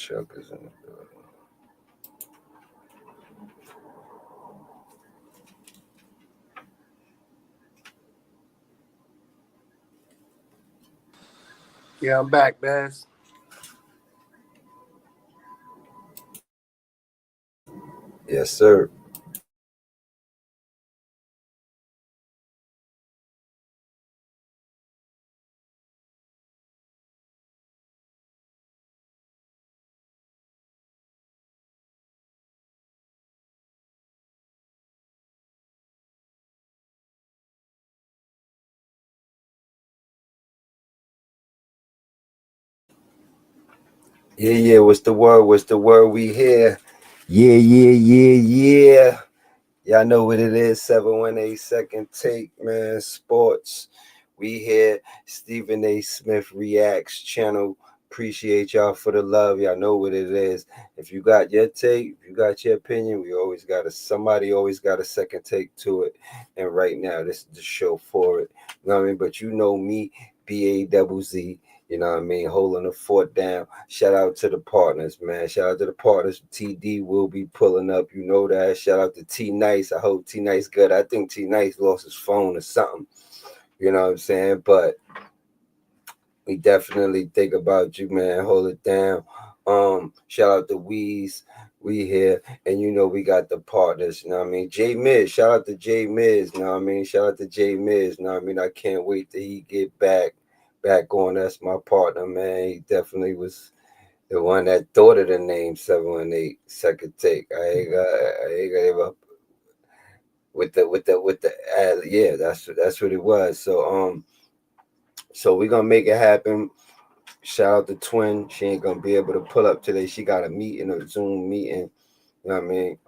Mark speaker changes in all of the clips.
Speaker 1: Chuck is in the building.
Speaker 2: Yeah, I'm back, Baz.
Speaker 1: Yes, sir. Yeah. What's the word? What's the word we hear? Yeah. Y'all know what it is. 718 second take, man. Sports. We here. Stephen A. Smith Reacts channel. Appreciate y'all for the love. Y'all know what it is. If you got your take, if you got your opinion, we always got somebody always got a second take to it. And right now, this is the show for it. You know what I mean? But you know me, BAZZ. You know what I mean? Holding the fort down. Shout out to the partners, man. Shout out to the partners. TD will be pulling up. You know that. Shout out to T Nice. I hope T Nice good. I think T Nice lost his phone or something. You know what I'm saying? But we definitely think about you, man. Hold it down. Shout out to Weez. We here. And you know we got the partners, you know what I mean? J Miz. Shout out to J Miz, you know what I mean? Shout out to J Miz, you know what I mean? I can't wait till he get back on. That's my partner, man. He definitely was the one that thought of the name 718 second take. I ain't got with the yeah, that's what it was. So we're gonna make it happen. Shout out to Twin. She ain't gonna be able to pull up today. She got a meeting, a Zoom meeting. You know what I mean?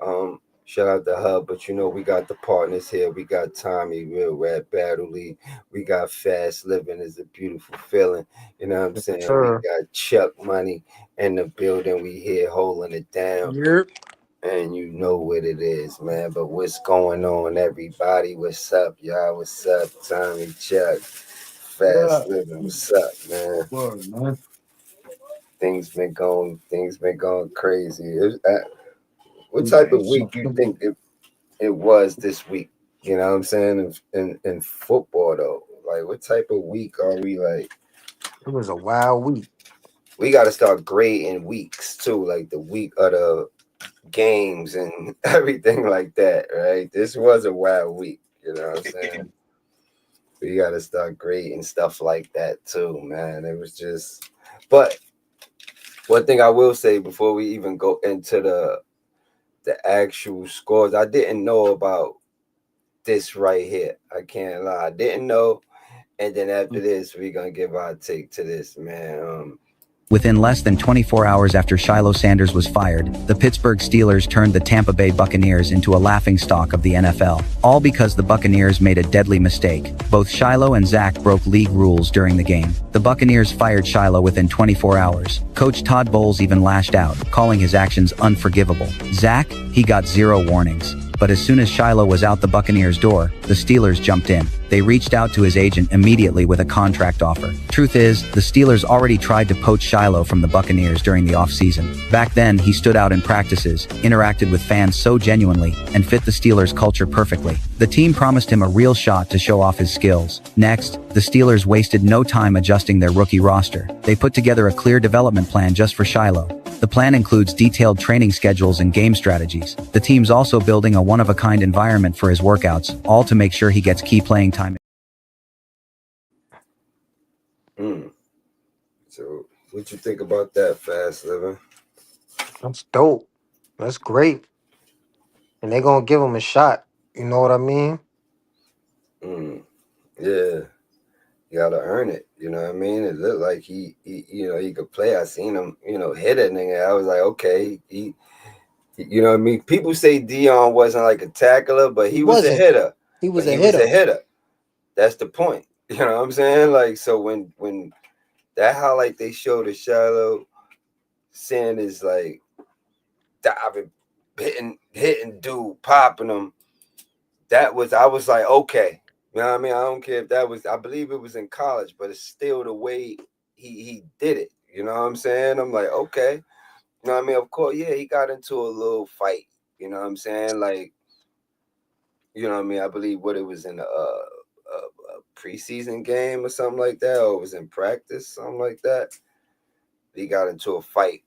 Speaker 1: Shout out to her, but you know we got the partners here. We got Tommy, Real Rap Battle League. We got Fast Living is a beautiful feeling. You know what I'm saying? We
Speaker 2: Sure.
Speaker 1: got Chuck Money in the building. We here holding it down.
Speaker 2: Yep.
Speaker 1: And you know what it is, man. But what's going on, everybody? What's up, y'all? What's up, Tommy, Chuck,
Speaker 2: Yeah.
Speaker 1: Fast Living? What's up, man?
Speaker 2: Word, man.
Speaker 1: Things been going crazy. What type of
Speaker 2: It
Speaker 1: week you think it was this week? You know what I'm saying? In football though, like what type of week are we like?
Speaker 2: was a wild week.
Speaker 1: We got to start grading weeks too, like the week of the games and everything like that, right? This was a wild week. You know what I'm saying? We got to start grading stuff like that too, man. It was just, but one thing I will say before we even go into the actual scores, I didn't know about this right here. I can't lie, I didn't know. And then after this, we're gonna give our take to this, man.
Speaker 3: Within less than 24 hours after Shiloh Sanders was fired, the Pittsburgh Steelers turned the Tampa Bay Buccaneers into a laughingstock of the NFL. All because the Buccaneers made a deadly mistake. Both Shiloh and Zach broke league rules during the game. The Buccaneers fired Shiloh within 24 hours. Coach Todd Bowles even lashed out, calling his actions unforgivable. Zach, he got 0 warnings. But as soon as Shiloh was out the Buccaneers' door, the Steelers jumped in. They reached out to his agent immediately with a contract offer. Truth is, the Steelers already tried to poach Shiloh from the Buccaneers during the offseason. Back then, he stood out in practices, interacted with fans so genuinely, and fit the Steelers' culture perfectly. The team promised him a real shot to show off his skills. Next, the Steelers wasted no time adjusting their rookie roster. They put together a clear development plan just for Shiloh. The plan includes detailed training schedules and game strategies. The team's also building a one-of-a-kind environment for his workouts, all to make sure he gets key playing time.
Speaker 1: So what you think about that, Fast Living?
Speaker 2: That's dope. That's great. And they're gonna give him a shot. You know what I mean?
Speaker 1: Mm, yeah, you gotta earn it. You know what I mean? It looked like he could play. I seen him, hit a nigga. I was like, okay, you know what I mean? People say Dion wasn't like a tackler, but
Speaker 2: He
Speaker 1: he was a
Speaker 2: wasn't.
Speaker 1: hitter.
Speaker 2: He
Speaker 1: But
Speaker 2: was a
Speaker 1: he was a
Speaker 2: hitter.
Speaker 1: hitter. That's the point. You know what I'm saying? Like, so when that highlight they showed of Shiloh Sanders like diving, hitting dude, popping him, I was like, okay. You know what I mean? I don't care if that was, I believe it was in college, but it's still the way he did it. You know what I'm saying? I'm like, okay. You know what I mean? Of course, yeah, he got into a little fight. You know what I'm saying? Like, you know what I mean? I believe what it was in a preseason game or something like that, or it was in practice, something like that. He got into a fight.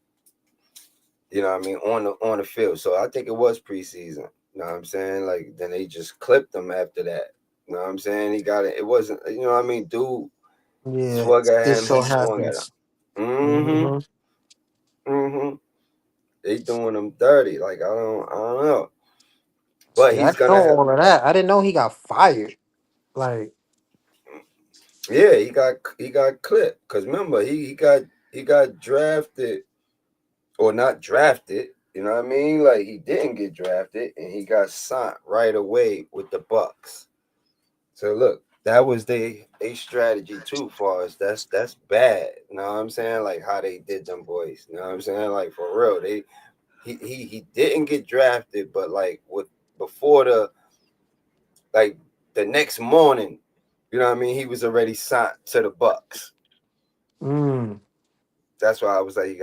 Speaker 1: You know what I mean, on the field. So I think it was preseason. You know what I'm saying? Like then they just clipped him after that. You know what I'm saying? He got it. It wasn't. You know what I mean? Dude
Speaker 2: Yeah,
Speaker 1: swung at
Speaker 2: it
Speaker 1: him. He
Speaker 2: so
Speaker 1: swung at him.
Speaker 2: happens.
Speaker 1: Mm-hmm.
Speaker 2: Hmm.
Speaker 1: Mm-hmm. They doing him dirty. Like I don't know. But
Speaker 2: See, I
Speaker 1: he's
Speaker 2: didn't know
Speaker 1: gonna have.
Speaker 2: all of that. I didn't know he got fired. Like,
Speaker 1: Yeah, he got clipped. Cause remember he got drafted or not drafted. You know what I mean? Like he didn't get drafted, and he got signed right away with the Bucks. So look, that was a strategy too. For us, that's bad. You know what I'm saying? Like how they did them boys. You know what I'm saying? Like for real, he didn't get drafted, but like with before like the next morning, you know what I mean? He was already signed to the Bucks.
Speaker 2: mm,
Speaker 1: That's why I was like, he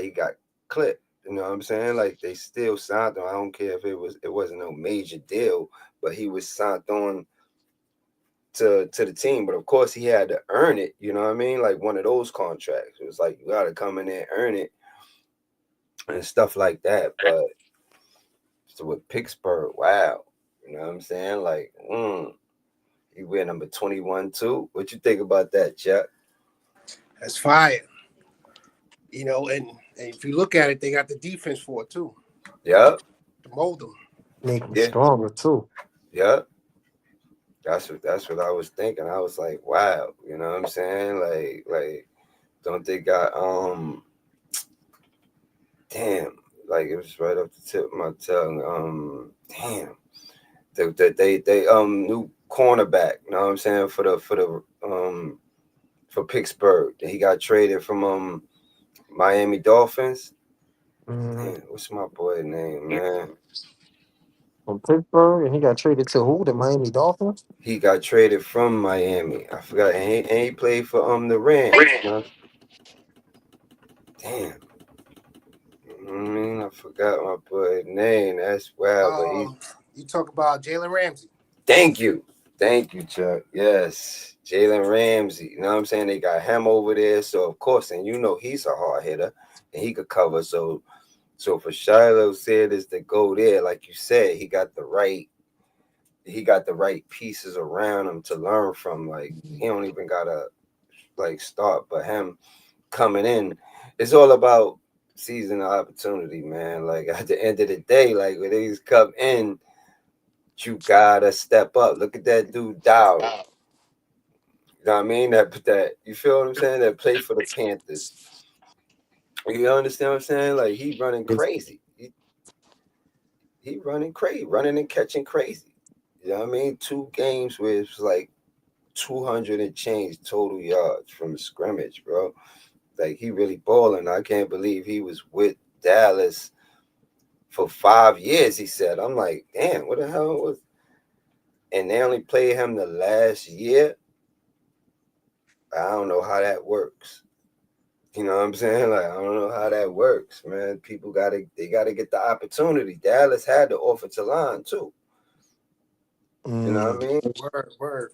Speaker 1: got clipped. You know what I'm saying? Like they still signed him. I don't care if it wasn't no major deal, but he was signed on to the team. But of course he had to earn it, you know what I mean? Like one of those contracts. It was like you gotta come in there and earn it and stuff like that. But so with Pittsburgh, wow. You know what I'm saying? Like, he wear number 21 too. What you think about that, Chuck?
Speaker 4: That's fire. And if you look at it, they got the defense for it too
Speaker 1: Yeah,
Speaker 4: to mold them.
Speaker 2: make him
Speaker 1: yeah,
Speaker 2: stronger too.
Speaker 1: yeah. That's what I was thinking. I was like, wow, you know what I'm saying? Like don't they got damn, like it was right off the tip of my tongue. Damn. They new cornerback, you know what I'm saying, for Pittsburgh. He got traded from Miami Dolphins.
Speaker 2: Mm,
Speaker 1: Damn, what's my boy name, man?
Speaker 2: from Pittsburgh, and he got traded to who? The Miami Dolphins.
Speaker 1: He got traded from Miami. I forgot, and he played for the Rams. You know? Damn. I forgot my boy name. That's wild, but he.
Speaker 4: You talk about Jalen Ramsey.
Speaker 1: Thank you, Chuck. Yes, Jalen Ramsey. You know what I'm saying? They got him over there, so of course, and you know he's a hard hitter, and he could cover. So for Shiloh said is to go there, like you said, he got the right pieces around him to learn from. Like he don't even gotta like start, but him coming in, it's all about seizing the opportunity, man. Like at the end of the day, like when these come in, you gotta step up. Look at that dude Dow. You know what I mean? That you feel what I'm saying? That played for the Panthers. You understand what I'm saying? Like he running crazy. He running crazy, running and catching crazy. You know what I mean? 2 games where it's like 200 and change total yards from the scrimmage, bro. Like he really balling. I can't believe he was with Dallas for 5 years. He said, "I'm like, damn, what the hell was?" And they only played him the last year. I don't know how that works. You know what I'm saying? Like I don't know how that works, man. They gotta get the opportunity. Dallas had the offensive line too. You know what I
Speaker 2: Mm,
Speaker 1: mean?
Speaker 4: Word, word.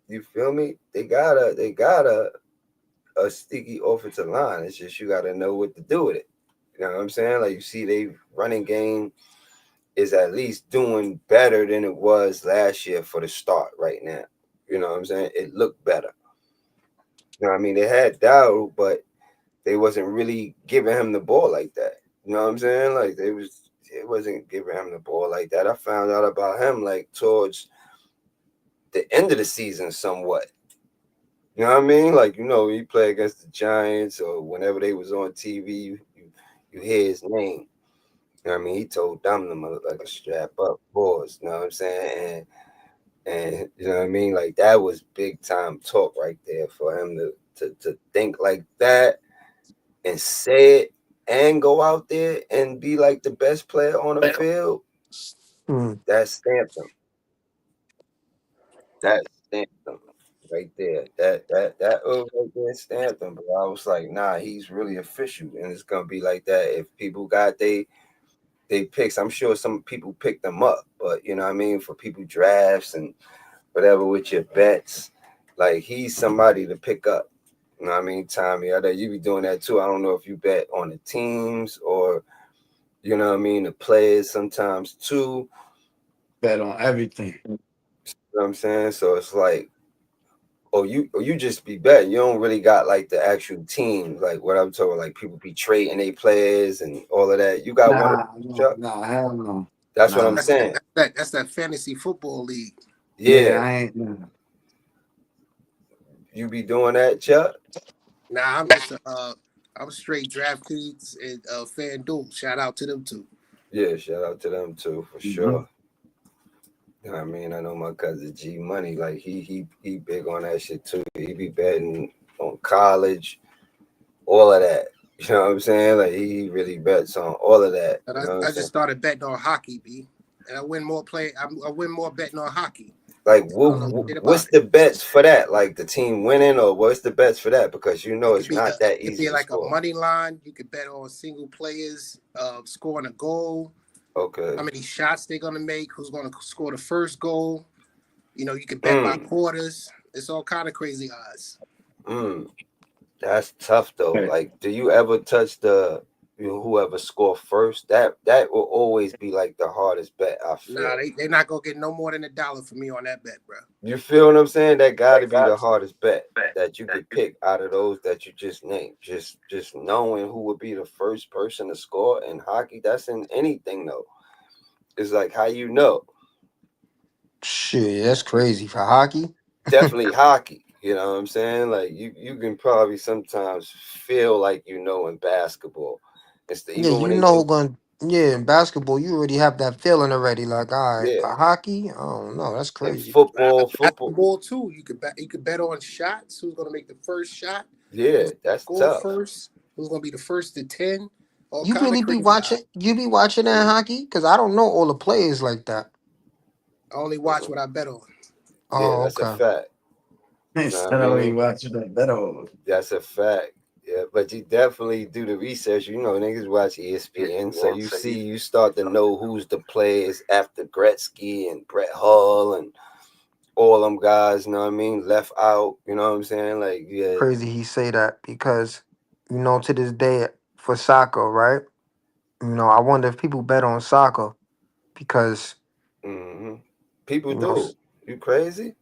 Speaker 1: You feel me? They got a sticky offensive line. It's just you gotta know what to do with it. You know what I'm saying? Like you see, they running game is at least doing better than it was last year for the start right now. You know what I'm saying? It looked better. You know what I mean? They had Dowd, but they wasn't really giving him the ball like that. You know what I'm saying? Like it wasn't giving him the ball like that. I found out about him like towards the end of the season somewhat. You know what I mean? Like, he play against the Giants or whenever they was on TV, you hear his name. You know what I mean? He told them to like a strap up boys, you know what I'm saying? And you know what I mean? Like that was big time talk right there for him to think like that and say it and go out there and be like the best player on the field.
Speaker 2: mm.
Speaker 1: That stamped him. That stamped him. right there. That right there stamped him, bro. I was like, nah, he's really official, and it's gonna be like that. If people got they picks, I'm sure some people pick them up, but you know what I mean, for people drafts and whatever with your bets, like he's somebody to pick up. You know what I mean, Tommy? I know you be doing that too. I don't know if you bet on the teams or you know what I mean, the players sometimes too.
Speaker 5: Bet on everything.
Speaker 1: You know what I'm saying? So it's like, you just be betting. You don't really got like the actual team, like what I'm talking, like people be trading they players and all of that. You got one of
Speaker 5: Nah,
Speaker 1: them,
Speaker 5: no,
Speaker 1: Chuck?
Speaker 5: nah, hell no.
Speaker 1: That's what
Speaker 5: Nah,
Speaker 1: I'm
Speaker 5: nah.
Speaker 1: saying.
Speaker 4: That's that fantasy football league.
Speaker 5: Yeah,
Speaker 1: Yeah,
Speaker 5: I ain't. Nah.
Speaker 1: you be doing that, Chuck?
Speaker 4: Nah, I'm straight DraftKings and FanDuel. Shout out to them too.
Speaker 1: Yeah, shout out to them too for
Speaker 5: Mm-hmm.
Speaker 1: sure. You know what I mean, I know my cousin G Money, like he big on that shit too. He be betting on college, all of that. You know what I'm saying? Like he really bets on all of that.
Speaker 4: But
Speaker 1: You know what I'm
Speaker 4: I
Speaker 1: saying?
Speaker 4: just started betting on hockey, B, and I win more betting on hockey.
Speaker 1: Like,
Speaker 4: I don't know shit
Speaker 1: what's
Speaker 4: about it.
Speaker 1: the bets for that? Like the team winning, or what's the bets for that? Because you know
Speaker 4: It could
Speaker 1: it's
Speaker 4: be
Speaker 1: not that
Speaker 4: it could
Speaker 1: easy
Speaker 4: be
Speaker 1: to
Speaker 4: like a
Speaker 1: score.
Speaker 4: money line. You could bet on single players scoring a goal,
Speaker 1: Okay.
Speaker 4: how many shots they're gonna make, who's gonna score the first goal. You know, you can bet by quarters. It's all kind of crazy odds.
Speaker 1: Mm. That's tough though. Like, do you ever touch the whoever score first? That will always be like the hardest bet. I
Speaker 4: Nah,
Speaker 1: feel.
Speaker 4: they're not gonna get no more than $1 for me on that bet, bro.
Speaker 1: You feel what I'm saying? That got to be the hardest bet that you could pick out of those that you just named. Just knowing who would be the first person to score in hockey. That's in anything though. It's like how you know.
Speaker 2: Shit, that's crazy for hockey.
Speaker 1: Definitely hockey. You know what I'm saying? Like you can probably sometimes feel like you know in basketball. It's the,
Speaker 2: Yeah,
Speaker 1: even when
Speaker 2: you
Speaker 1: they
Speaker 2: know,
Speaker 1: do,
Speaker 2: going yeah, in basketball, you already have that feeling already. Like, all right,
Speaker 1: yeah,
Speaker 2: but hockey, I don't know, that's
Speaker 1: in
Speaker 2: crazy.
Speaker 1: football,
Speaker 4: Basketball too. You could bet on shots. Who's gonna make the first shot?
Speaker 1: yeah,
Speaker 4: Who's
Speaker 1: that's
Speaker 4: gonna go
Speaker 1: tough.
Speaker 4: first? Who's gonna be the first to 10? All
Speaker 2: You
Speaker 4: kind of
Speaker 2: really be
Speaker 4: crazy
Speaker 2: watching?
Speaker 4: odds.
Speaker 2: You be watching that hockey? Because I don't know all the players like that.
Speaker 4: I only watch what I bet on.
Speaker 1: Yeah,
Speaker 2: Oh,
Speaker 1: that's a
Speaker 2: okay.
Speaker 1: fact. You know what I
Speaker 5: Instead of
Speaker 1: mean?
Speaker 5: you watching that bet on.
Speaker 1: That's a fact. Yeah, but you definitely do the research. You know, niggas watch ESPN, so you start to know who's the players after Gretzky and Brett Hull and all them guys. You know what I mean? Left out. You know what I'm saying? Like, yeah.
Speaker 2: Crazy he say that because, to this day for soccer, right? I wonder if people bet on soccer because,
Speaker 1: hmm People
Speaker 2: you know,
Speaker 1: do. You crazy?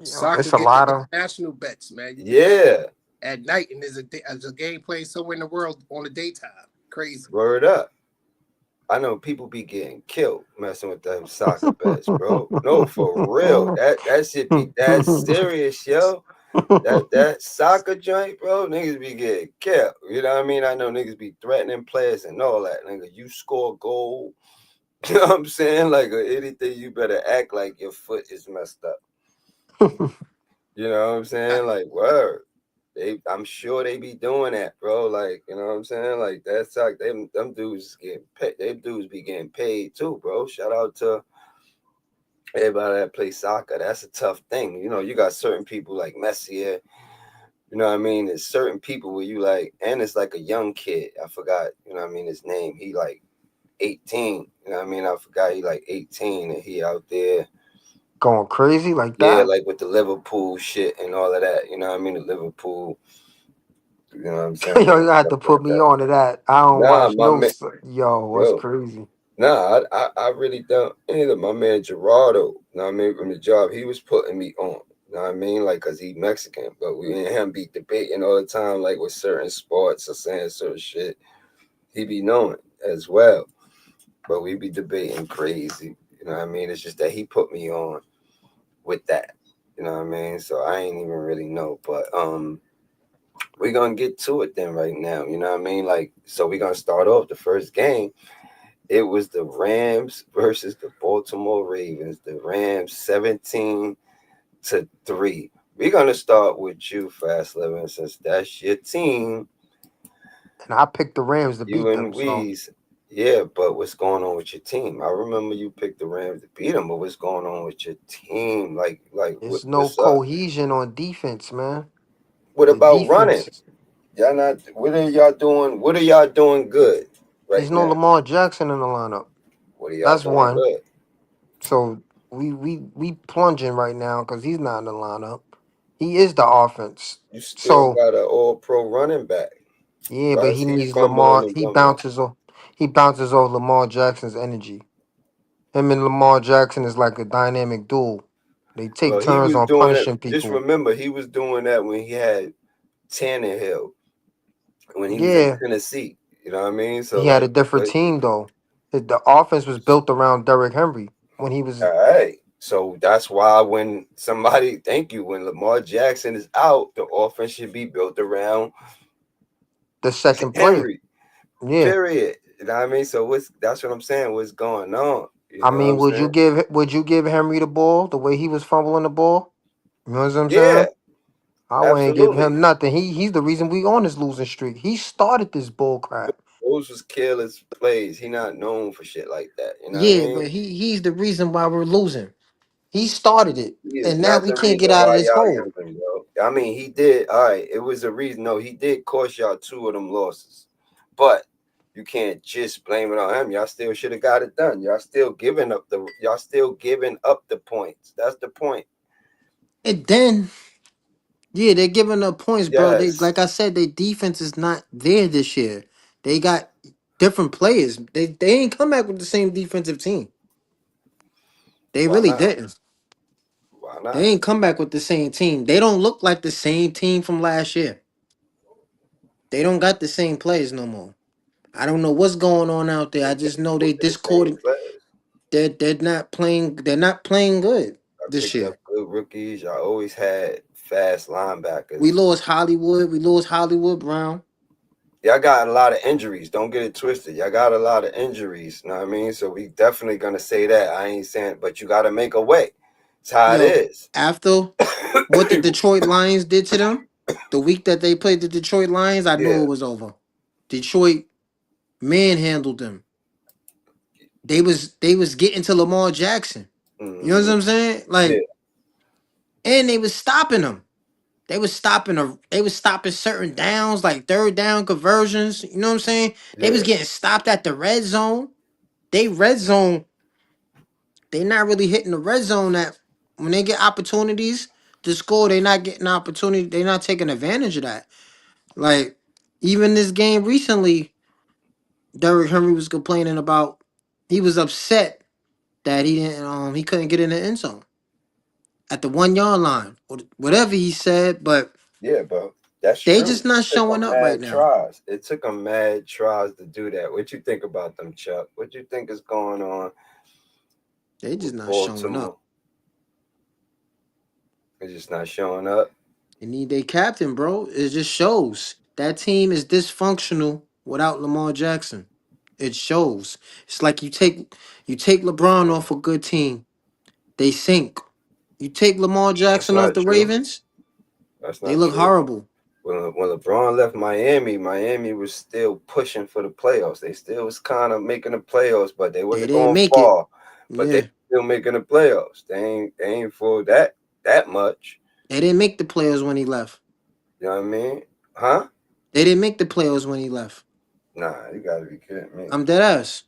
Speaker 4: Soccer
Speaker 2: it's a
Speaker 4: get the
Speaker 2: lot of
Speaker 4: international bets, man. You can bet
Speaker 1: Yeah.
Speaker 4: at night, and there's a game playing somewhere in the world on the daytime. Crazy.
Speaker 1: Word up. I know people be getting killed messing with them soccer bets, bro. No, for real. That shit be that serious, yo. That soccer joint, bro, niggas be getting killed. You know what I mean? I know niggas be threatening players and all that. Nigga, you score a goal. You know what I'm saying? Like anything, you better act like your foot is messed up. You know what I'm saying? Like, word. I'm sure they be doing that, bro. Like, you know what I'm saying? Like, that's like them dudes getting paid. Them dudes be getting paid too, bro. Shout out to everybody that play soccer. That's a tough thing. You know, you got certain people like Messi. You know what I mean? There's certain people where you like, and it's like a young kid. I forgot, you know what I mean, his name. He like 18. You know what I mean? I forgot he like 18 and he out there.
Speaker 2: going crazy like
Speaker 1: Yeah,
Speaker 2: that.
Speaker 1: like with the Liverpool shit and all of that. You know what I mean? The Liverpool, you know what I'm saying?
Speaker 2: Yo, you have
Speaker 1: Stuff
Speaker 2: to put
Speaker 1: like
Speaker 2: me
Speaker 1: that.
Speaker 2: on to that. I don't
Speaker 1: Nah,
Speaker 2: watch
Speaker 1: my
Speaker 2: no.
Speaker 1: man,
Speaker 2: Yo, what's
Speaker 1: bro.
Speaker 2: crazy?
Speaker 1: Nah, I really don't either. My man Gerardo, you know what I mean, from the job, he was putting me on. You know what I mean? Like, cause he Mexican, but we and him be debating all the time, like with certain sports or saying certain shit. He be knowing as well. But we be debating crazy. You know what I mean? It's just that he put me on with that. You know what I mean? So I ain't even really know. But we're gonna get to it then right now. You know what I mean? Like, so we're gonna start off the first game. It was the Rams versus the Baltimore Ravens. The Rams 17-3. We're gonna start with you, Fast Living, since that's your team.
Speaker 2: And I picked the Rams to
Speaker 1: You
Speaker 2: beat them.
Speaker 1: and
Speaker 2: So
Speaker 1: Weez. Yeah, but what's going on with your team? I remember you picked the Rams to beat them, but what's going on with your team?
Speaker 2: It's no
Speaker 1: what's up?
Speaker 2: cohesion on defense, man.
Speaker 1: What
Speaker 2: The
Speaker 1: about running?
Speaker 2: defense.
Speaker 1: Y'all not. What are y'all doing? What are y'all doing good
Speaker 2: There's
Speaker 1: right
Speaker 2: no
Speaker 1: now?
Speaker 2: Lamar Jackson in the lineup.
Speaker 1: What are y'all
Speaker 2: That's
Speaker 1: doing
Speaker 2: one.
Speaker 1: good?
Speaker 2: So we plunging right now because he's not in the lineup. He is the offense.
Speaker 1: You still
Speaker 2: So
Speaker 1: got an All-Pro running back.
Speaker 2: yeah,
Speaker 1: Why
Speaker 2: but
Speaker 1: is
Speaker 2: he
Speaker 1: he
Speaker 2: needs
Speaker 1: fumbling
Speaker 2: Lamar.
Speaker 1: and bumbling?
Speaker 2: He bounces off Lamar Jackson's energy. Him and Lamar Jackson is like a dynamic duel. They take
Speaker 1: Well, he
Speaker 2: turns
Speaker 1: was
Speaker 2: on
Speaker 1: doing it.
Speaker 2: punishing
Speaker 1: Just
Speaker 2: people.
Speaker 1: remember, he was doing that when he had Tannehill when he was in
Speaker 2: Yeah,
Speaker 1: Tennessee. You know what I mean? So
Speaker 2: he had a
Speaker 1: like,
Speaker 2: different
Speaker 1: what?
Speaker 2: team though. The offense was built around Derrick Henry when he was
Speaker 1: All right. So that's why when somebody, thank you, when Lamar Jackson is out, the offense should be built around
Speaker 2: the second player.
Speaker 1: Henry.
Speaker 2: Yeah.
Speaker 1: Period. You know what I mean? So that's what I'm saying. What's going on? You
Speaker 2: I
Speaker 1: know what
Speaker 2: mean,
Speaker 1: I'm saying?
Speaker 2: would you give Henry the ball the way he was fumbling the ball? You know what I'm
Speaker 1: Yeah,
Speaker 2: saying? I wouldn't give
Speaker 1: absolutely.
Speaker 2: him nothing. He's the reason we on this losing streak. He started this bull
Speaker 1: But
Speaker 2: crap.
Speaker 1: those was careless plays. He not known for shit like that. You know what I
Speaker 2: Yeah,
Speaker 1: mean?
Speaker 2: but he's the reason why we're losing. He started it,
Speaker 1: He is
Speaker 2: and now
Speaker 1: not
Speaker 2: we
Speaker 1: the
Speaker 2: can't
Speaker 1: reason
Speaker 2: get out of
Speaker 1: why
Speaker 2: this
Speaker 1: y'all
Speaker 2: hole.
Speaker 1: losing, bro. I mean, he did. All right, it was a reason. No, he did cost y'all two of them losses, but you can't just blame it on him. Y'all still should have got it done. Y'all still giving up the. Y'all still giving up the points. That's the point.
Speaker 2: And then, yeah, they're giving up points, bro. They
Speaker 1: Yes.
Speaker 2: like I said, their defense is not there this year. They got different players. They ain't come back with the same defensive team. They
Speaker 1: Why
Speaker 2: really
Speaker 1: not?
Speaker 2: didn't.
Speaker 1: Why
Speaker 2: They
Speaker 1: not?
Speaker 2: ain't come back with the same team. They don't look like the same team from last year. They don't got the same players no more. I don't know what's going on out there. I
Speaker 1: They
Speaker 2: just
Speaker 1: can't
Speaker 2: know
Speaker 1: put
Speaker 2: they
Speaker 1: the same
Speaker 2: discorded.
Speaker 1: players.
Speaker 2: They're not playing. They're not playing good
Speaker 1: I
Speaker 2: this
Speaker 1: picked up
Speaker 2: year.
Speaker 1: good rookies. I always had fast
Speaker 2: We
Speaker 1: linebackers.
Speaker 2: lost Hollywood. We lost Hollywood Brown.
Speaker 1: Y'all got a lot of injuries. Don't get it twisted. Y'all got a lot of injuries. You know what I mean? So we definitely gonna say that. I ain't saying, but you gotta make a way. It's how it
Speaker 2: Yo,
Speaker 1: is.
Speaker 2: after what the Detroit Lions did to them, the week that they played the Detroit Lions, I knew
Speaker 1: Yeah.
Speaker 2: it was over. Detroit manhandled them. They was getting to Lamar Jackson. You know what
Speaker 1: Hmm.
Speaker 2: I'm saying?
Speaker 1: Yeah.
Speaker 2: Like, and they was stopping them. They was stopping certain downs, like third down conversions. You know what I'm saying? They was
Speaker 1: Yeah.
Speaker 2: getting stopped at the red zone. They red zone, they not really hitting the red zone that when they get opportunities to score, they not getting opportunity, they not taking advantage of that. Like, even this game recently, Derrick Henry was complaining about he was upset that he couldn't get in the end zone at the 1 yard line or whatever he said, but
Speaker 1: Yeah, bro. That's
Speaker 2: they
Speaker 1: true.
Speaker 2: just not
Speaker 1: It took
Speaker 2: showing
Speaker 1: them
Speaker 2: up right
Speaker 1: mad
Speaker 2: now.
Speaker 1: tries. It took them mad tries to do that. What you think about them, Chuck? What you think is going on
Speaker 2: They
Speaker 1: with
Speaker 2: just not showing
Speaker 1: Baltimore?
Speaker 2: up.
Speaker 1: They're just not showing up.
Speaker 2: They need their captain, bro. It just shows that team is dysfunctional without Lamar Jackson. It shows. It's like you take LeBron off a good team, they sink. You take Lamar
Speaker 1: That's
Speaker 2: Jackson off
Speaker 1: not
Speaker 2: the
Speaker 1: true.
Speaker 2: Ravens,
Speaker 1: That's
Speaker 2: they
Speaker 1: not
Speaker 2: look
Speaker 1: true.
Speaker 2: horrible.
Speaker 1: When LeBron left Miami, Miami was still pushing for the playoffs. They still was kind of making the playoffs, but they
Speaker 2: They
Speaker 1: wasn't
Speaker 2: didn't
Speaker 1: going
Speaker 2: make it.
Speaker 1: far. But they
Speaker 2: Yeah,
Speaker 1: still making the playoffs. They ain't for that much.
Speaker 2: they didn't make the playoffs when he left.
Speaker 1: You know what I mean? Huh?
Speaker 2: They didn't make the playoffs when he left.
Speaker 1: Nah, you gotta be kidding me.
Speaker 2: I'm dead ass.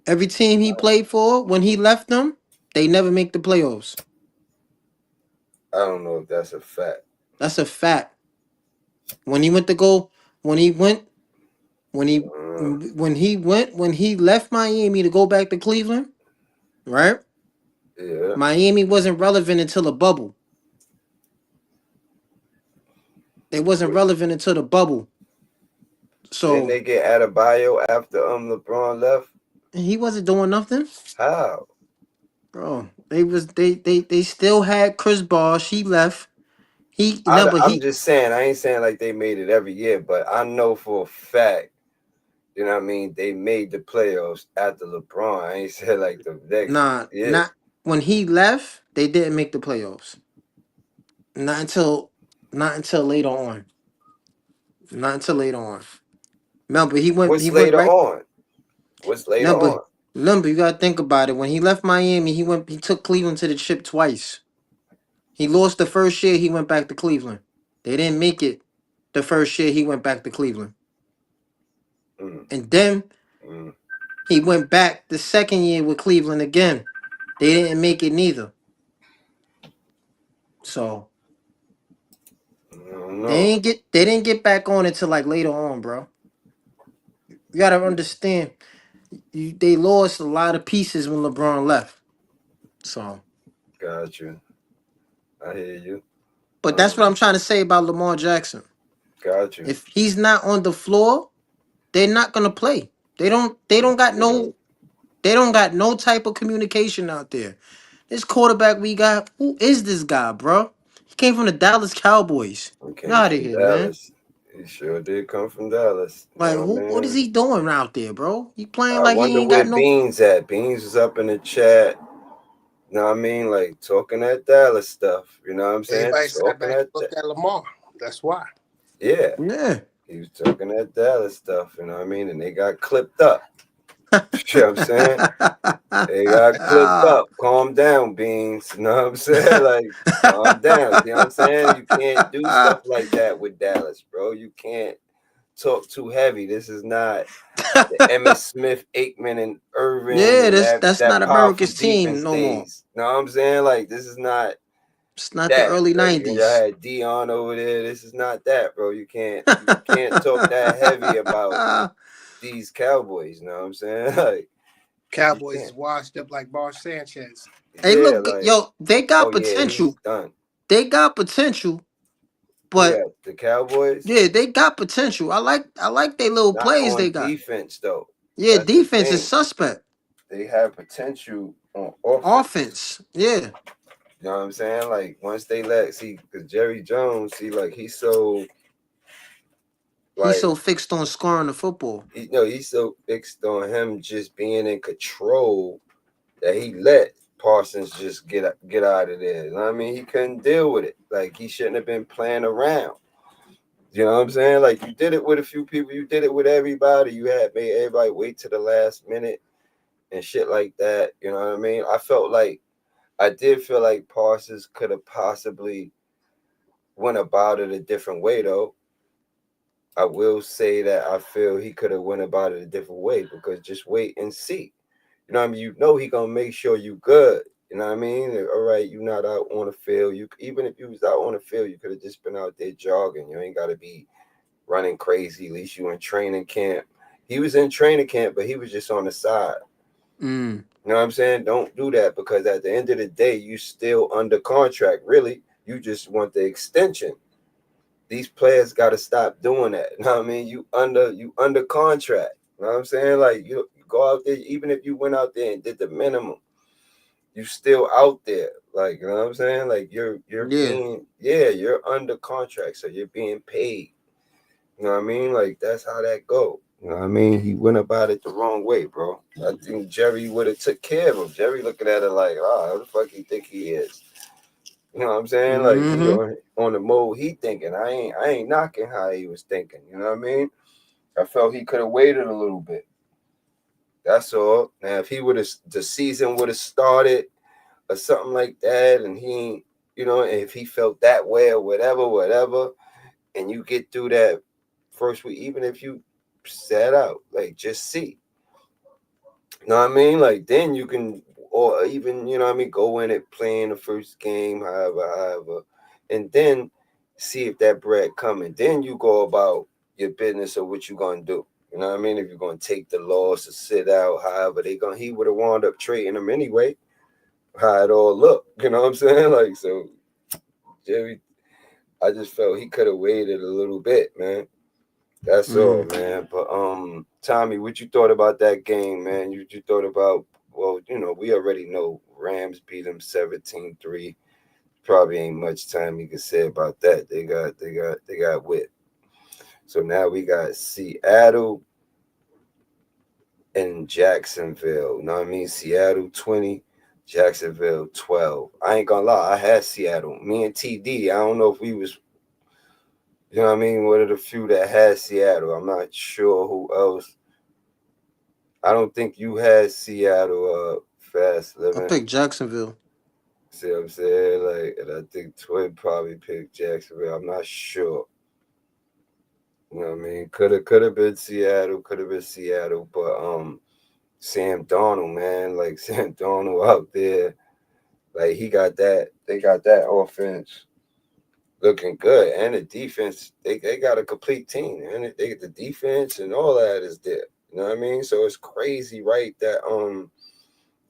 Speaker 2: Every team he played for when he left them, they never make the playoffs.
Speaker 1: I don't know if that's a fact.
Speaker 2: That's a fact. When he went to go, when he went when he
Speaker 1: Uh,
Speaker 2: when he left Miami to go back to Cleveland, right?
Speaker 1: yeah.
Speaker 2: Miami wasn't relevant until the bubble. They wasn't relevant until the bubble.
Speaker 1: Didn't
Speaker 2: So
Speaker 1: they get Adebayo after LeBron left?
Speaker 2: he wasn't doing nothing,
Speaker 1: How?
Speaker 2: bro. They still had Chris Bosh. He left. He remember
Speaker 1: I'm
Speaker 2: he
Speaker 1: just saying. I ain't saying like they made it every year, but I know for a fact. You know what I mean? They made the playoffs after LeBron. I ain't said like the next.
Speaker 2: nah
Speaker 1: Yeah.
Speaker 2: not when he left. They didn't make the playoffs. Not until not until later on. Not until later on. Remember he
Speaker 1: What's
Speaker 2: went
Speaker 1: later
Speaker 2: right.
Speaker 1: on? What's later
Speaker 2: Remember,
Speaker 1: on?
Speaker 2: remember, you gotta think about it. When he left Miami, he took Cleveland to the chip twice. He lost the first year, he went back to Cleveland. They didn't make it the first year he went back to Cleveland.
Speaker 1: Mm,
Speaker 2: And then
Speaker 1: mm,
Speaker 2: he went back the second year with Cleveland again. They didn't make it neither. So
Speaker 1: I don't know.
Speaker 2: they didn't get back on until like later on, bro. You gotta understand, they lost a lot of pieces when LeBron left. So,
Speaker 1: Got you. I hear you.
Speaker 2: but that's what
Speaker 1: Um,
Speaker 2: I'm trying to say about Lamar Jackson.
Speaker 1: got you.
Speaker 2: If he's not on the floor, they're not gonna play.
Speaker 1: You know,
Speaker 2: They don't got no type of communication out there. This quarterback we got, who is this guy, bro? He came from the Dallas Cowboys.
Speaker 1: he
Speaker 2: Get
Speaker 1: came
Speaker 2: out of
Speaker 1: from
Speaker 2: here, man.
Speaker 1: Dallas. He sure did come from Dallas. You
Speaker 2: Like,
Speaker 1: know what I
Speaker 2: what is
Speaker 1: mean?
Speaker 2: he doing out there, bro? He playing
Speaker 1: I
Speaker 2: like he
Speaker 1: wonder
Speaker 2: ain't
Speaker 1: where
Speaker 2: got no.
Speaker 1: Beans at. Beans is up in the chat. You know what I mean? Like talking that Dallas stuff. You know what I'm saying?
Speaker 4: Everybody sat
Speaker 1: Talking
Speaker 4: back and
Speaker 1: that.
Speaker 4: looked at Lamar. That's why.
Speaker 1: Yeah.
Speaker 2: Yeah.
Speaker 1: He was talking that Dallas stuff. You know what I mean? And they got clipped up. You know what I'm saying? They got clipped up. Calm down, Beans. You know what I'm saying? Like, calm down. You know what I'm saying? You can't do stuff like that with Dallas, bro. You can't talk too heavy. This is not the Emmitt Smith, Aikman, and Irvin,
Speaker 2: Yeah,
Speaker 1: and
Speaker 2: that's
Speaker 1: that
Speaker 2: not
Speaker 1: powerful
Speaker 2: America's team
Speaker 1: defense
Speaker 2: no more.
Speaker 1: days. You know what I'm saying? Like, this is not
Speaker 2: It's not the
Speaker 1: that.
Speaker 2: early
Speaker 1: Like, when y'all
Speaker 2: '90s.
Speaker 1: had Dion over there, this is not that, bro. You can't talk that heavy about these Cowboys. You know what I'm saying? Like, you
Speaker 4: Cowboys is
Speaker 1: can't.
Speaker 4: washed up like Bar Sanchez.
Speaker 2: Hey,
Speaker 1: Yeah,
Speaker 2: look,
Speaker 1: like,
Speaker 2: yo, they
Speaker 1: oh
Speaker 2: got
Speaker 1: yeah, he's
Speaker 2: potential.
Speaker 1: done.
Speaker 2: They got potential,
Speaker 1: Who
Speaker 2: but
Speaker 1: that? The Cowboys?
Speaker 2: yeah, they got potential. I like they little
Speaker 1: Not
Speaker 2: plays they
Speaker 1: on
Speaker 2: got.
Speaker 1: defense though.
Speaker 2: Yeah,
Speaker 1: That's the
Speaker 2: defense is
Speaker 1: thing.
Speaker 2: suspect.
Speaker 1: They have potential on offense.
Speaker 2: Offense, yeah,
Speaker 1: You know what I'm saying? Like once they because Jerry Jones, he's so
Speaker 2: he's
Speaker 1: like
Speaker 2: so fixed on scoring the football.
Speaker 1: he's so fixed on him just being in control that he let Parsons just get out of there. You know what I mean? He couldn't deal with it. Like he shouldn't have been playing around. You know what I'm saying? Like you did it with a few people, you did it with everybody. You had made everybody wait to the last minute and shit like that. You know what I mean? I did feel like Parsons could have possibly went about it a different way though. I will say that I feel he could have went about it a different way because just wait and see. You know what I mean? You know he gonna make sure you good. You know what I mean? All right, you not out on the field. You even if you was out on the field, you could have just been out there jogging. You ain't gotta be running crazy. At least you in training camp. He was in training camp, but he was just on the side.
Speaker 2: Mm.
Speaker 1: You know what I'm saying? Don't do that because at the end of the day, you still under contract. Really, you just want the extension. These players got to stop doing that. You know what I mean? You under contract. You know what I'm saying? Like you go out there, even if you went out there and did the minimum, you still out there. Like, you know what I'm saying? Like
Speaker 2: Yeah.
Speaker 1: you're under contract, so you're being paid. You know what I mean? Like that's how that go. You know what I mean? He went about it the wrong way, bro. I think Jerry would have took care of him. Jerry looking at it like, oh, who the fuck he think he is? You know what I'm saying? Like he
Speaker 2: Mm-hmm.
Speaker 1: on the mode he thinking. I ain't knocking how he was thinking. You know what I mean? I felt he could have waited a little bit. That's all. Now if he would have the season would have started or something like that, and he, if he felt that way or whatever, and you get through that first week, even if you sat out, like just see. You know what I mean? Like then you can, or even what I mean, go in it playing the first game, however, and then see if that bread coming. Then you go about your business of what you gonna do. You know what I mean? If you're gonna take the loss or sit out, however he would have wound up trading him anyway. How it all look, you know what I'm saying? Like so, Jerry, I just felt he could have waited a little bit, man. That's all,
Speaker 2: Mm.
Speaker 1: man. But Tommy, what you thought about that game, man? You thought about we already know Rams beat them 17-3. Probably ain't much time you can say about that. They got whipped. So now we got Seattle and Jacksonville. You know what I mean? Seattle 20, Jacksonville 12. I ain't gonna lie, I had Seattle. Me and TD, I don't know if we was one of the few that had Seattle. I'm not sure who else I don't think you had Seattle fast
Speaker 2: I
Speaker 1: living.
Speaker 2: picked Jacksonville.
Speaker 1: See what I'm saying? Like, and I think Twin probably picked Jacksonville. I'm not sure. You know what I mean? Could have been Seattle. Could have been Seattle. But Sam Darnold, man, like Sam Darnold out there, like he got that. They got that offense looking good, and the defense. They got a complete team, and they the defense and all that is there. You know what I mean? So it's crazy, right? That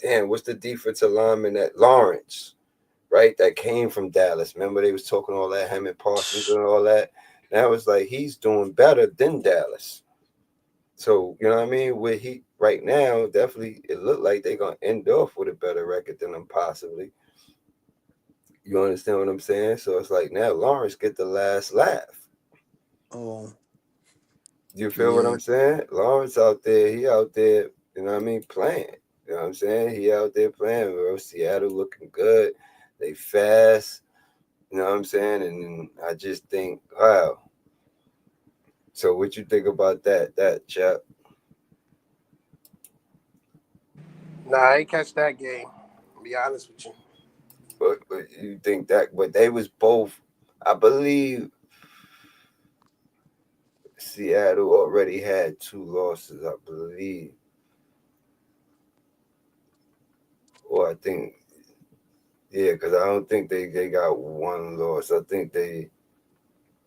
Speaker 1: damn, what's the defensive lineman that Lawrence, right? That came from Dallas. Remember they was talking all that him and Parsons and all that. Now it's like he's doing better than Dallas. So you know what I mean? With he right now, definitely it looked like they're gonna end off with a better record than them possibly. You understand what I'm saying? So it's like now Lawrence get the last laugh.
Speaker 2: Oh,
Speaker 1: You feel what
Speaker 2: yeah.
Speaker 1: I'm saying? Lawrence out there, he out there, you know what I mean, playing. You know what I'm saying? He out there playing, bro. Seattle looking good. They fast. You know what I'm saying? And I just think, wow. So what you think about that chap?
Speaker 4: Nah, I ain't catch that game. To be honest with you.
Speaker 1: But you think that? But they was both. I believe Seattle already had two losses. I believe, or I think, yeah, because I don't think they got one loss. I think they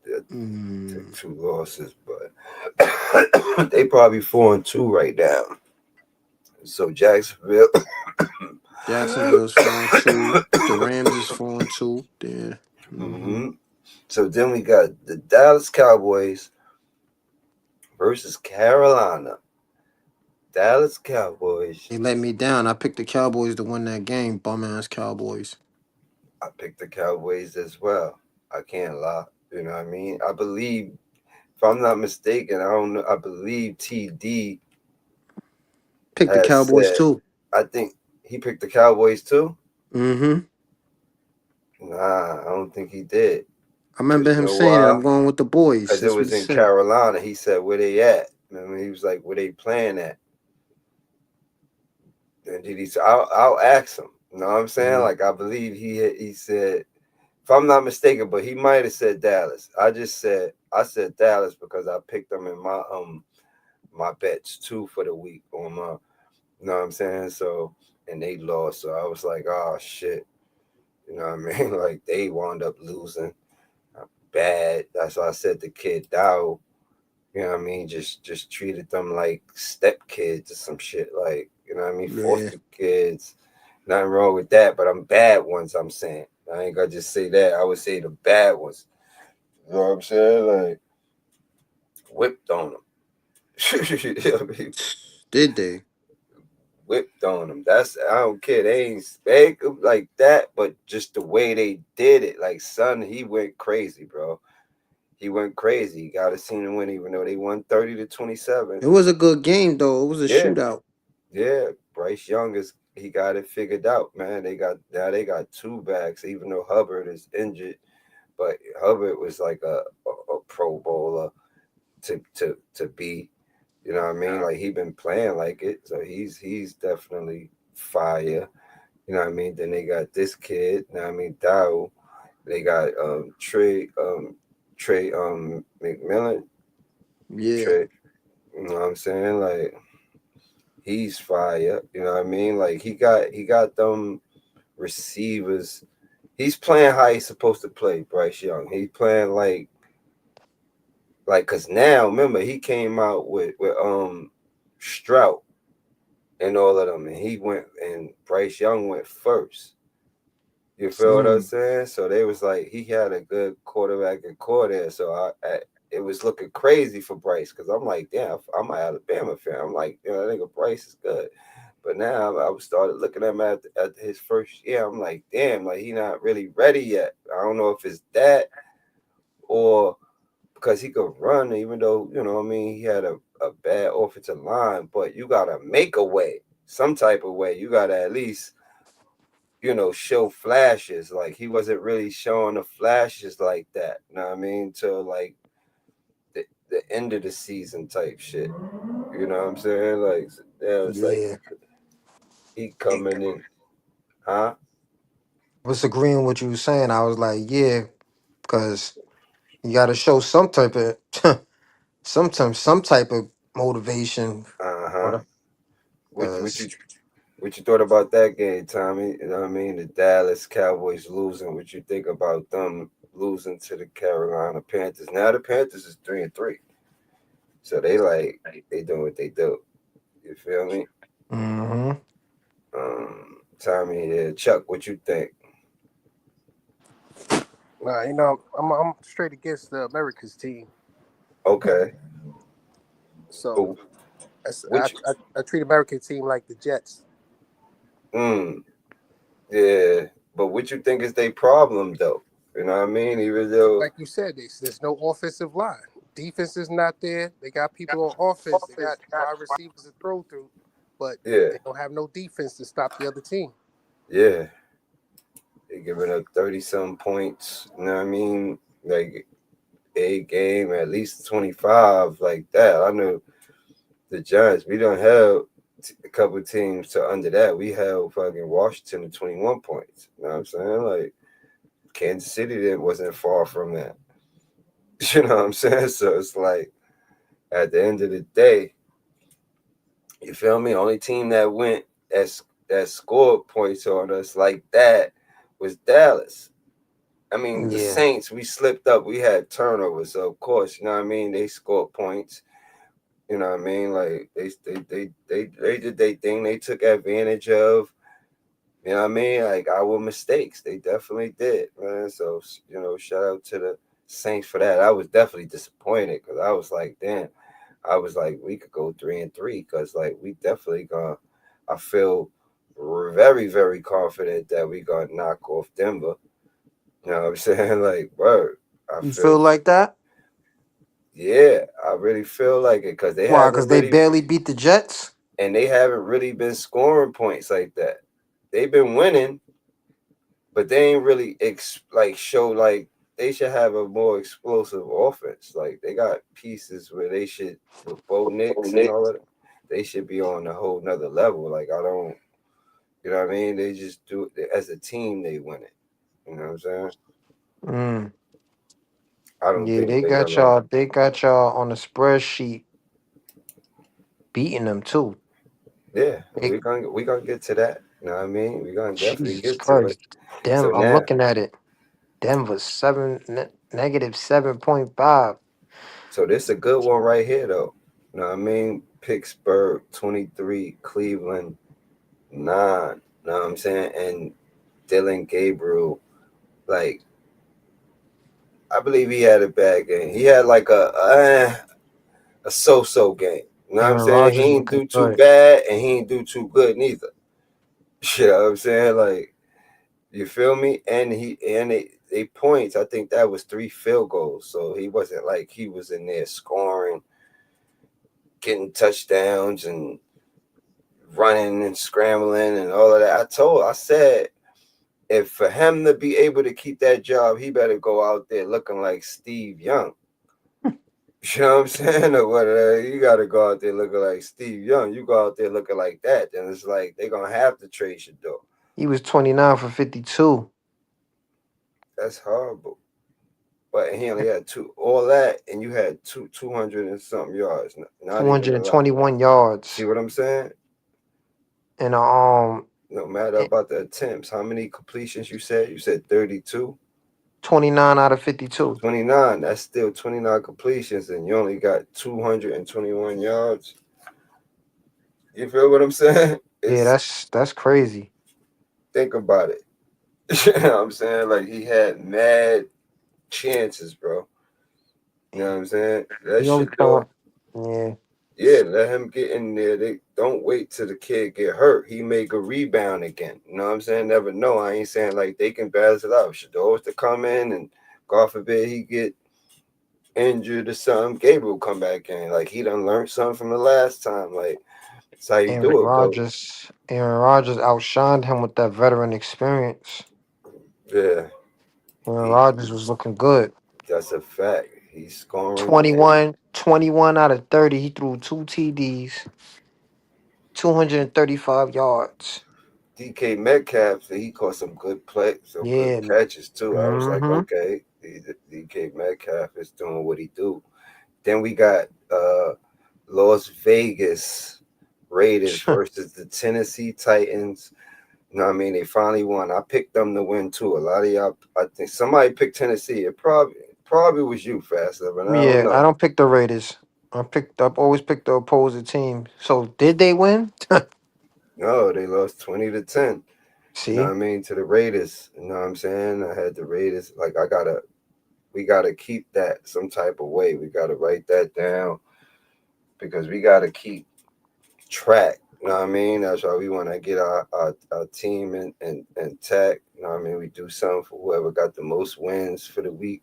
Speaker 1: took
Speaker 2: Mm.
Speaker 1: two losses, but they probably 4-2 right now. So Jacksonville.
Speaker 2: Jacksonville's 4-2. The Rams is 4-2. There. Mm-hmm.
Speaker 1: hmm So then we got the Dallas Cowboys versus Carolina. Dallas Cowboys.
Speaker 2: They let me down. I picked the Cowboys to win that game. Bum ass Cowboys.
Speaker 1: I picked the Cowboys as well. I can't lie. You know what I mean? I believe, if I'm not mistaken, I don't know. I believe TD
Speaker 2: Picked the
Speaker 1: has
Speaker 2: Cowboys
Speaker 1: said.
Speaker 2: too.
Speaker 1: I think he picked the Cowboys too.
Speaker 2: Mm-hmm.
Speaker 1: Nah, I don't think he did.
Speaker 2: I
Speaker 1: Cause
Speaker 2: remember
Speaker 1: you
Speaker 2: him
Speaker 1: know
Speaker 2: saying it.
Speaker 1: why?
Speaker 2: I'm going with the boys.
Speaker 1: Cause it
Speaker 2: That's what
Speaker 1: was
Speaker 2: he
Speaker 1: in
Speaker 2: said.
Speaker 1: Carolina. He said, "Where they at?" Remember, he was like, "Where they playing at?" And did he? I'll ask him. You know what I'm saying?
Speaker 2: Mm.
Speaker 1: Like I believe he said, if I'm not mistaken, but he might have said Dallas. I said Dallas because I picked them in my bets too for the week on my. You know what I'm saying? So and they lost. So I was like, oh shit. You know what I mean? Like they wound up losing bad. That's why I said the kid Dow. You know what I mean? Just treated them like step kids or some shit. Like, you know what I mean?
Speaker 2: Yeah.
Speaker 1: Foster kids. Nothing wrong with that, but I'm bad ones, I'm saying. I ain't gonna just say that. I would say the bad ones. You know what I'm saying? Like whipped on them. You know what I mean?
Speaker 2: Did they?
Speaker 1: Whipped on them. That's I don't care. They ain't spank 'em like that, but just the way they did it. Like son, he went crazy, bro. He went crazy. He got a scene to win, even though they won 30-27.
Speaker 2: It was a good game though. It was a
Speaker 1: Yeah,
Speaker 2: shootout.
Speaker 1: yeah. Bryce Young is he got it figured out, man. They got two backs, even though Hubbard is injured. But Hubbard was like a Pro Bowler to be. You know what I mean? Like he been playing like it, so he's definitely fire. You know what I mean? Then they got this kid. You know what I mean? Dow. They got Trey McMillan.
Speaker 2: Yeah.
Speaker 1: Trey. You know what I'm saying? Like he's fire. You know what I mean? Like he got them receivers. He's playing how he's supposed to play, Bryce Young. He's playing like cause now remember he came out with Stroud and all of them, and he went and Bryce Young went first. You feel what I'm
Speaker 2: Mm.
Speaker 1: saying? So they was like he had a good quarterback and core there. So it was looking crazy for Bryce because I'm like, damn, I'm an Alabama fan. I'm like, I think Bryce is good. But now I started looking at him at his first year. I'm like, damn, like he not really ready yet. I don't know if it's that or because he could run, even though what I mean he had a bad offensive line. But you gotta make a way, some type of way. You gotta at least show flashes. Like he wasn't really showing the flashes like that. You know what I mean? Till like the end of the season type shit. You know what I'm saying? Like, yeah, it's like
Speaker 2: Yeah.
Speaker 1: he coming in, huh?
Speaker 2: I was agreeing with what you were saying. I was like, yeah, because you got to show some type of, sometimes some type of motivation.
Speaker 1: Uh huh.
Speaker 2: What?
Speaker 1: What what
Speaker 2: Because
Speaker 1: you what you thought about that game, Tommy? You know what I mean? The Dallas Cowboys losing. What you think about them losing to the Carolina Panthers? Now the Panthers is 3-3, so they doing what they do. You feel me?
Speaker 2: hmm
Speaker 1: Tommy, yeah, Chuck, what you think?
Speaker 4: Nah, you know, I'm straight against the America's team.
Speaker 1: Okay,
Speaker 4: So
Speaker 1: but
Speaker 4: that's,
Speaker 1: which
Speaker 4: I treat American team like the Jets.
Speaker 1: mm, yeah, but what you think is their problem though? You know what I mean? Even though,
Speaker 4: Like you said, there's no offensive line. Defense is not there. They got people on offense. They got wide receivers to throw through, but
Speaker 1: yeah,
Speaker 4: they don't have no defense to stop the other team.
Speaker 1: yeah, they giving up 30 some points. You know what I mean? Like a game, at least 25, like that. I know the Giants. We don't have a couple teams to under that. We have fucking Washington at 21 points. You know what I'm saying? Like Kansas City that wasn't far from that. You know what I'm saying? So it's like at the end of the day, you feel me? Only team that went that scored points on us like that was Dallas. I mean, the
Speaker 2: yeah,
Speaker 1: Saints, we slipped up. We had turnovers, so of course, you know what I mean. They scored points. You know what I mean? Like they did their thing. They took advantage of. You know what I mean? Like our mistakes. They definitely did, man. So shout out to the Saints for that. I was definitely disappointed because I was like, damn. I was like, we could go 3-3 because like we definitely gonna. I feel very very confident that we gonna knock off Denver. You know what I'm saying? Like, word. I
Speaker 2: you
Speaker 1: feel,
Speaker 2: feel like that?
Speaker 1: yeah, I really feel like it because they
Speaker 2: Why?
Speaker 1: haven't
Speaker 2: Because they
Speaker 1: really,
Speaker 2: barely beat the Jets.
Speaker 1: and they haven't really been scoring points like that. They've been winning, but they ain't really like show like they should have a more explosive offense. Like they got pieces where they should with Bo Nix and all of that. They should be on a whole nother level. Like I don't, you know what I mean? They just do it as a team. They win it. You know what I'm saying?
Speaker 2: Mm.
Speaker 1: I don't
Speaker 2: Yeah,
Speaker 1: think
Speaker 2: they
Speaker 1: they
Speaker 2: got
Speaker 1: gonna.
Speaker 2: y'all. They got y'all on the spreadsheet beating them too.
Speaker 1: Yeah,
Speaker 2: They,
Speaker 1: we gonna get to that. You know what I mean? We're gonna definitely
Speaker 2: Jesus
Speaker 1: get to it.
Speaker 2: Christ,
Speaker 1: So
Speaker 2: I'm
Speaker 1: now,
Speaker 2: looking at it. Denver negative 7.5.
Speaker 1: so this is a good one right here though. You know what I mean? Pittsburgh 23, Cleveland 9. You know what I'm saying? And Dylan Gabriel, like I believe he had a bad game. He had like a so-so game. You know what I'm
Speaker 2: Aaron
Speaker 1: saying? He
Speaker 2: Rodgers
Speaker 1: ain't
Speaker 2: looking
Speaker 1: do too
Speaker 2: good.
Speaker 1: bad and he ain't do too good neither. You know what I'm saying? Like you feel me? And they points. I think that was 3 field goals. So he wasn't like he was in there scoring, getting touchdowns and running and scrambling and all of that. I said, if for him to be able to keep that job, he better go out there looking like Steve Young. You know what I'm saying? Or what? You got to go out there looking like Steve Young. You go out there looking like that, then it's like they're gonna have to trade you though.
Speaker 2: He was 29 for 52,
Speaker 1: That's horrible. But he only had two, all that, and you had 200 and something yards. Not even a lot.
Speaker 2: 221
Speaker 1: See
Speaker 2: yards,
Speaker 1: what I'm saying?
Speaker 2: and
Speaker 1: No matter
Speaker 2: eh,
Speaker 1: about the attempts, how many completions you said? You said 32.
Speaker 2: 29 out of 52.
Speaker 1: 29. That's still 29 completions, and you only got 221 yards. You feel what I'm saying?
Speaker 2: Yeah,
Speaker 1: It's
Speaker 2: that's crazy.
Speaker 1: think about it. You know what I'm saying? Like he had mad chances, bro. You know what I'm saying? That
Speaker 2: He only
Speaker 1: shit though.
Speaker 2: throwing. Yeah,
Speaker 1: Yeah, let him get in there. They don't wait till the kid get hurt. He make a rebound again. You know what I'm saying? Never know. I ain't saying like they can balance it out. Shador's to come in and God forbid he get injured or something. Gabriel come back in. Like he done learned something from the last time. Like that's how you do it, bro.
Speaker 2: Aaron Rodgers outshined him with that veteran experience.
Speaker 1: Yeah.
Speaker 2: Aaron
Speaker 1: He
Speaker 2: Rodgers was looking good.
Speaker 1: that's a fact. He's scoring and
Speaker 2: 21. 21 out of 30. He threw two TDs, 235 yards.
Speaker 1: DK Metcalf, he caught some good play, some good
Speaker 2: Yeah.
Speaker 1: catches too. I was like,
Speaker 2: Mm-hmm.
Speaker 1: okay, DK Metcalf is doing what he do. Then we got Las Vegas Raiders versus the Tennessee Titans. You know what I mean? They finally won. I picked them to win too. A lot of y'all, I think somebody picked Tennessee. It probably was you, Faster, but I don't
Speaker 2: Yeah, I
Speaker 1: know.
Speaker 2: don't pick the Raiders. I've always picked the opposing team. So did they win?
Speaker 1: No, they lost 20-10. You know what
Speaker 2: See?
Speaker 1: I mean? To the Raiders. You know what I'm saying? I had the Raiders. Like we gotta keep that some type of way. We gotta write that down because we gotta keep track. You know what I mean? That's why we want to get our team intact. You know what I mean? We do something for whoever got the most wins for the week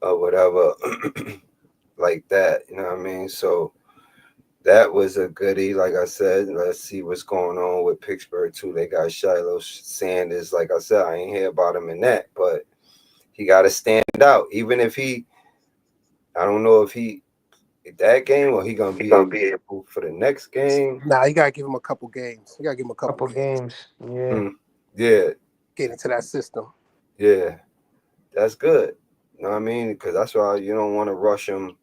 Speaker 1: or whatever, like that. You know what I mean? So that was a goodie. Like I said, let's see what's going on with Pittsburgh too. They got Shiloh Sanders. Like I said, I ain't hear about him in that, but he got to stand out. Even if I don't know if he that game or he gonna be able for the next game.
Speaker 4: Nah, you gotta give him a couple games. You gotta give him a couple
Speaker 2: Couple
Speaker 4: games.
Speaker 2: games. Yeah.
Speaker 1: Mm, yeah,
Speaker 4: Get into that system.
Speaker 1: yeah, that's good. You know what I mean? Because that's why you don't want to rush him.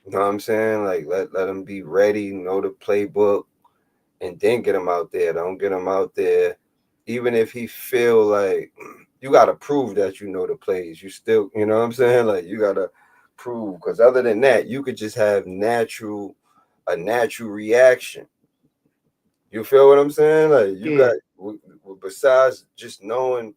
Speaker 1: You know what I'm saying? Like let him be ready, know the playbook, and then get him out there. Don't get him out there, even if he feel like you got to prove that you know the plays. You still, you know what I'm saying? Like you got to prove because other than that, you could just have a natural reaction. You feel what I'm saying? Like you
Speaker 2: Yeah.
Speaker 1: got besides just knowing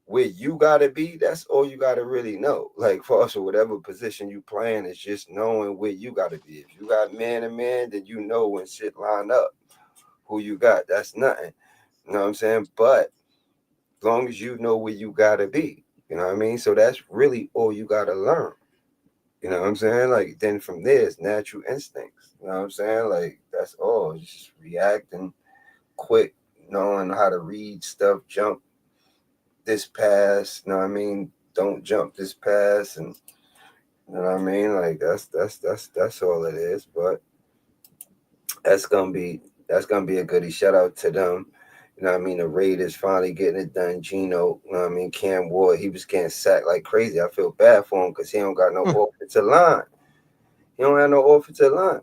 Speaker 1: where you gotta be, that's all you gotta really know. Like for us, or whatever position you playing, is just knowing where you gotta be. If you got man to man, then you know when shit line up, who you got. That's nothing. You know what I'm saying? But as long as you know where you gotta be, you know what I mean? So that's really all you gotta learn. You know what I'm saying? Like then from there it's natural instincts. You know what I'm saying? Like that's all. It's just reacting quick, knowing how to read stuff, jump this pass, you know what I mean? Don't jump this pass and you know what I mean? Like that's all it is. But that's gonna be a goodie. Shout out to them. You know what I mean? The Raiders finally getting it done. Gino, you know what I mean? Cam Ward, he was getting sacked like crazy. I feel bad for him because he don't got no
Speaker 2: Hmm.
Speaker 1: offensive line. He don't have no offensive line.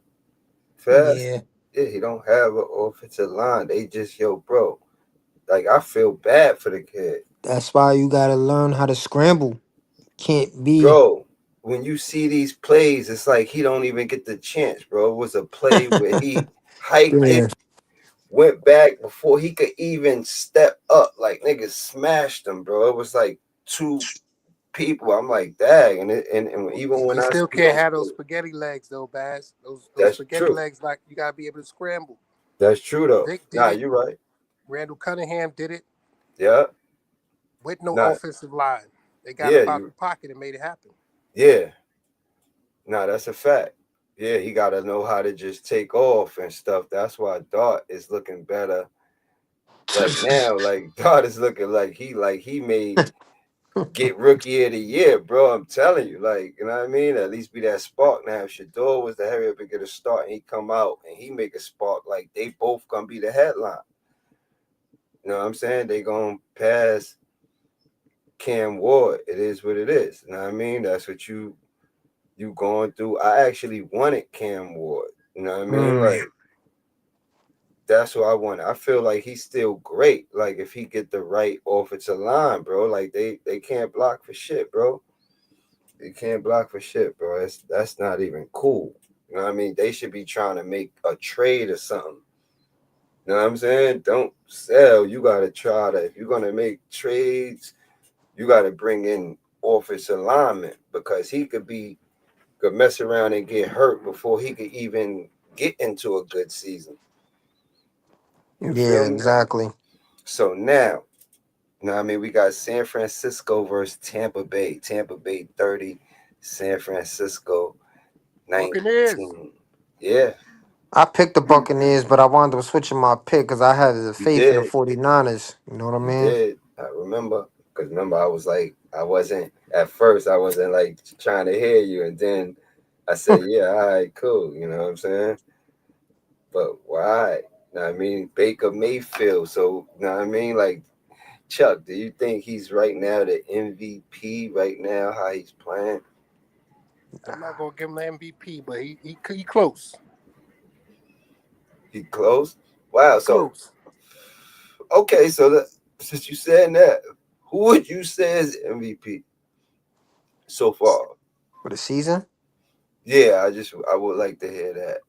Speaker 1: Fast.
Speaker 2: Yeah.
Speaker 1: Yeah, he don't have an offensive line. They just bro. Like I feel bad for the kid.
Speaker 2: That's why you gotta learn how to scramble. Can't be.
Speaker 1: Bro, when you see these plays, it's like he don't even get the chance, bro. It was a play where he hiked it,
Speaker 2: Yeah.
Speaker 1: went back before he could even step up. Like niggas smashed him, bro. It was like two people. I'm like, dang. And even when
Speaker 4: You
Speaker 1: I
Speaker 4: still
Speaker 1: see
Speaker 4: can't
Speaker 1: those
Speaker 4: have those
Speaker 1: plays,
Speaker 4: spaghetti legs though, Baz. Those
Speaker 1: that's
Speaker 4: spaghetti
Speaker 1: true.
Speaker 4: legs, like you gotta be able to scramble.
Speaker 1: That's true though.
Speaker 4: Vic did
Speaker 1: Nah,
Speaker 4: it.
Speaker 1: you're right.
Speaker 4: Randall Cunningham did it
Speaker 1: Yeah.
Speaker 4: with no
Speaker 1: Nah,
Speaker 4: offensive line. They got
Speaker 1: yeah,
Speaker 4: up out the
Speaker 1: you
Speaker 4: pocket and made it happen.
Speaker 1: yeah. Nah, that's a fact. Yeah, he gotta know how to just take off and stuff. That's why Dart is looking better. Like now, like Dart is looking like he may get rookie of the year, bro. I'm telling you, like, you know what I mean? At least be that spark. Now, if Shador was to hurry up and get a start and he come out and he make a spark, like they both gonna be the headline. You know what I'm saying? They gonna pass Cam Ward. It is what it is. You know what I mean? That's what you going through. I actually wanted Cam Ward. You know what I mean?
Speaker 2: Mm.
Speaker 1: Like that's what I want. I feel like he's still great. Like if he get the right offensive line, bro. Like they can't block for shit, bro. They can't block for shit, bro. That's not even cool. You know what I mean? They should be trying to make a trade or something. You know what I'm saying? Don't sell. You gotta try to if you're gonna make trades, you gotta bring in offensive alignment because he could mess around and get hurt before he could even get into a good season. You
Speaker 2: Yeah,
Speaker 1: feel me?
Speaker 2: exactly.
Speaker 1: So now, you know what I mean? We got San Francisco versus Tampa Bay. Tampa Bay 30, San Francisco
Speaker 4: Buccaneers.
Speaker 1: 19. Yeah,
Speaker 2: I picked the Buccaneers, but I wound up switching my pick because I had the
Speaker 1: you
Speaker 2: faith in the
Speaker 1: did.
Speaker 2: 49ers. You know what I
Speaker 1: You
Speaker 2: mean?
Speaker 1: did. I remember. Because remember, I was like, I wasn't, at first, I wasn't like trying to hear you. And then I said, yeah, all right, cool. You know what I'm saying? But why? Know what I mean? Baker Mayfield. So, you know what I mean? Like, Chuck, do you think he's right now the MVP right now, how he's playing?
Speaker 4: I'm not gonna give him the MVP, but he close.
Speaker 1: He close? Wow.
Speaker 4: He
Speaker 1: So,
Speaker 4: close.
Speaker 1: okay. So, since you said that, who would you say is MVP so far?
Speaker 2: For the season,
Speaker 1: Yeah, I would like to hear that.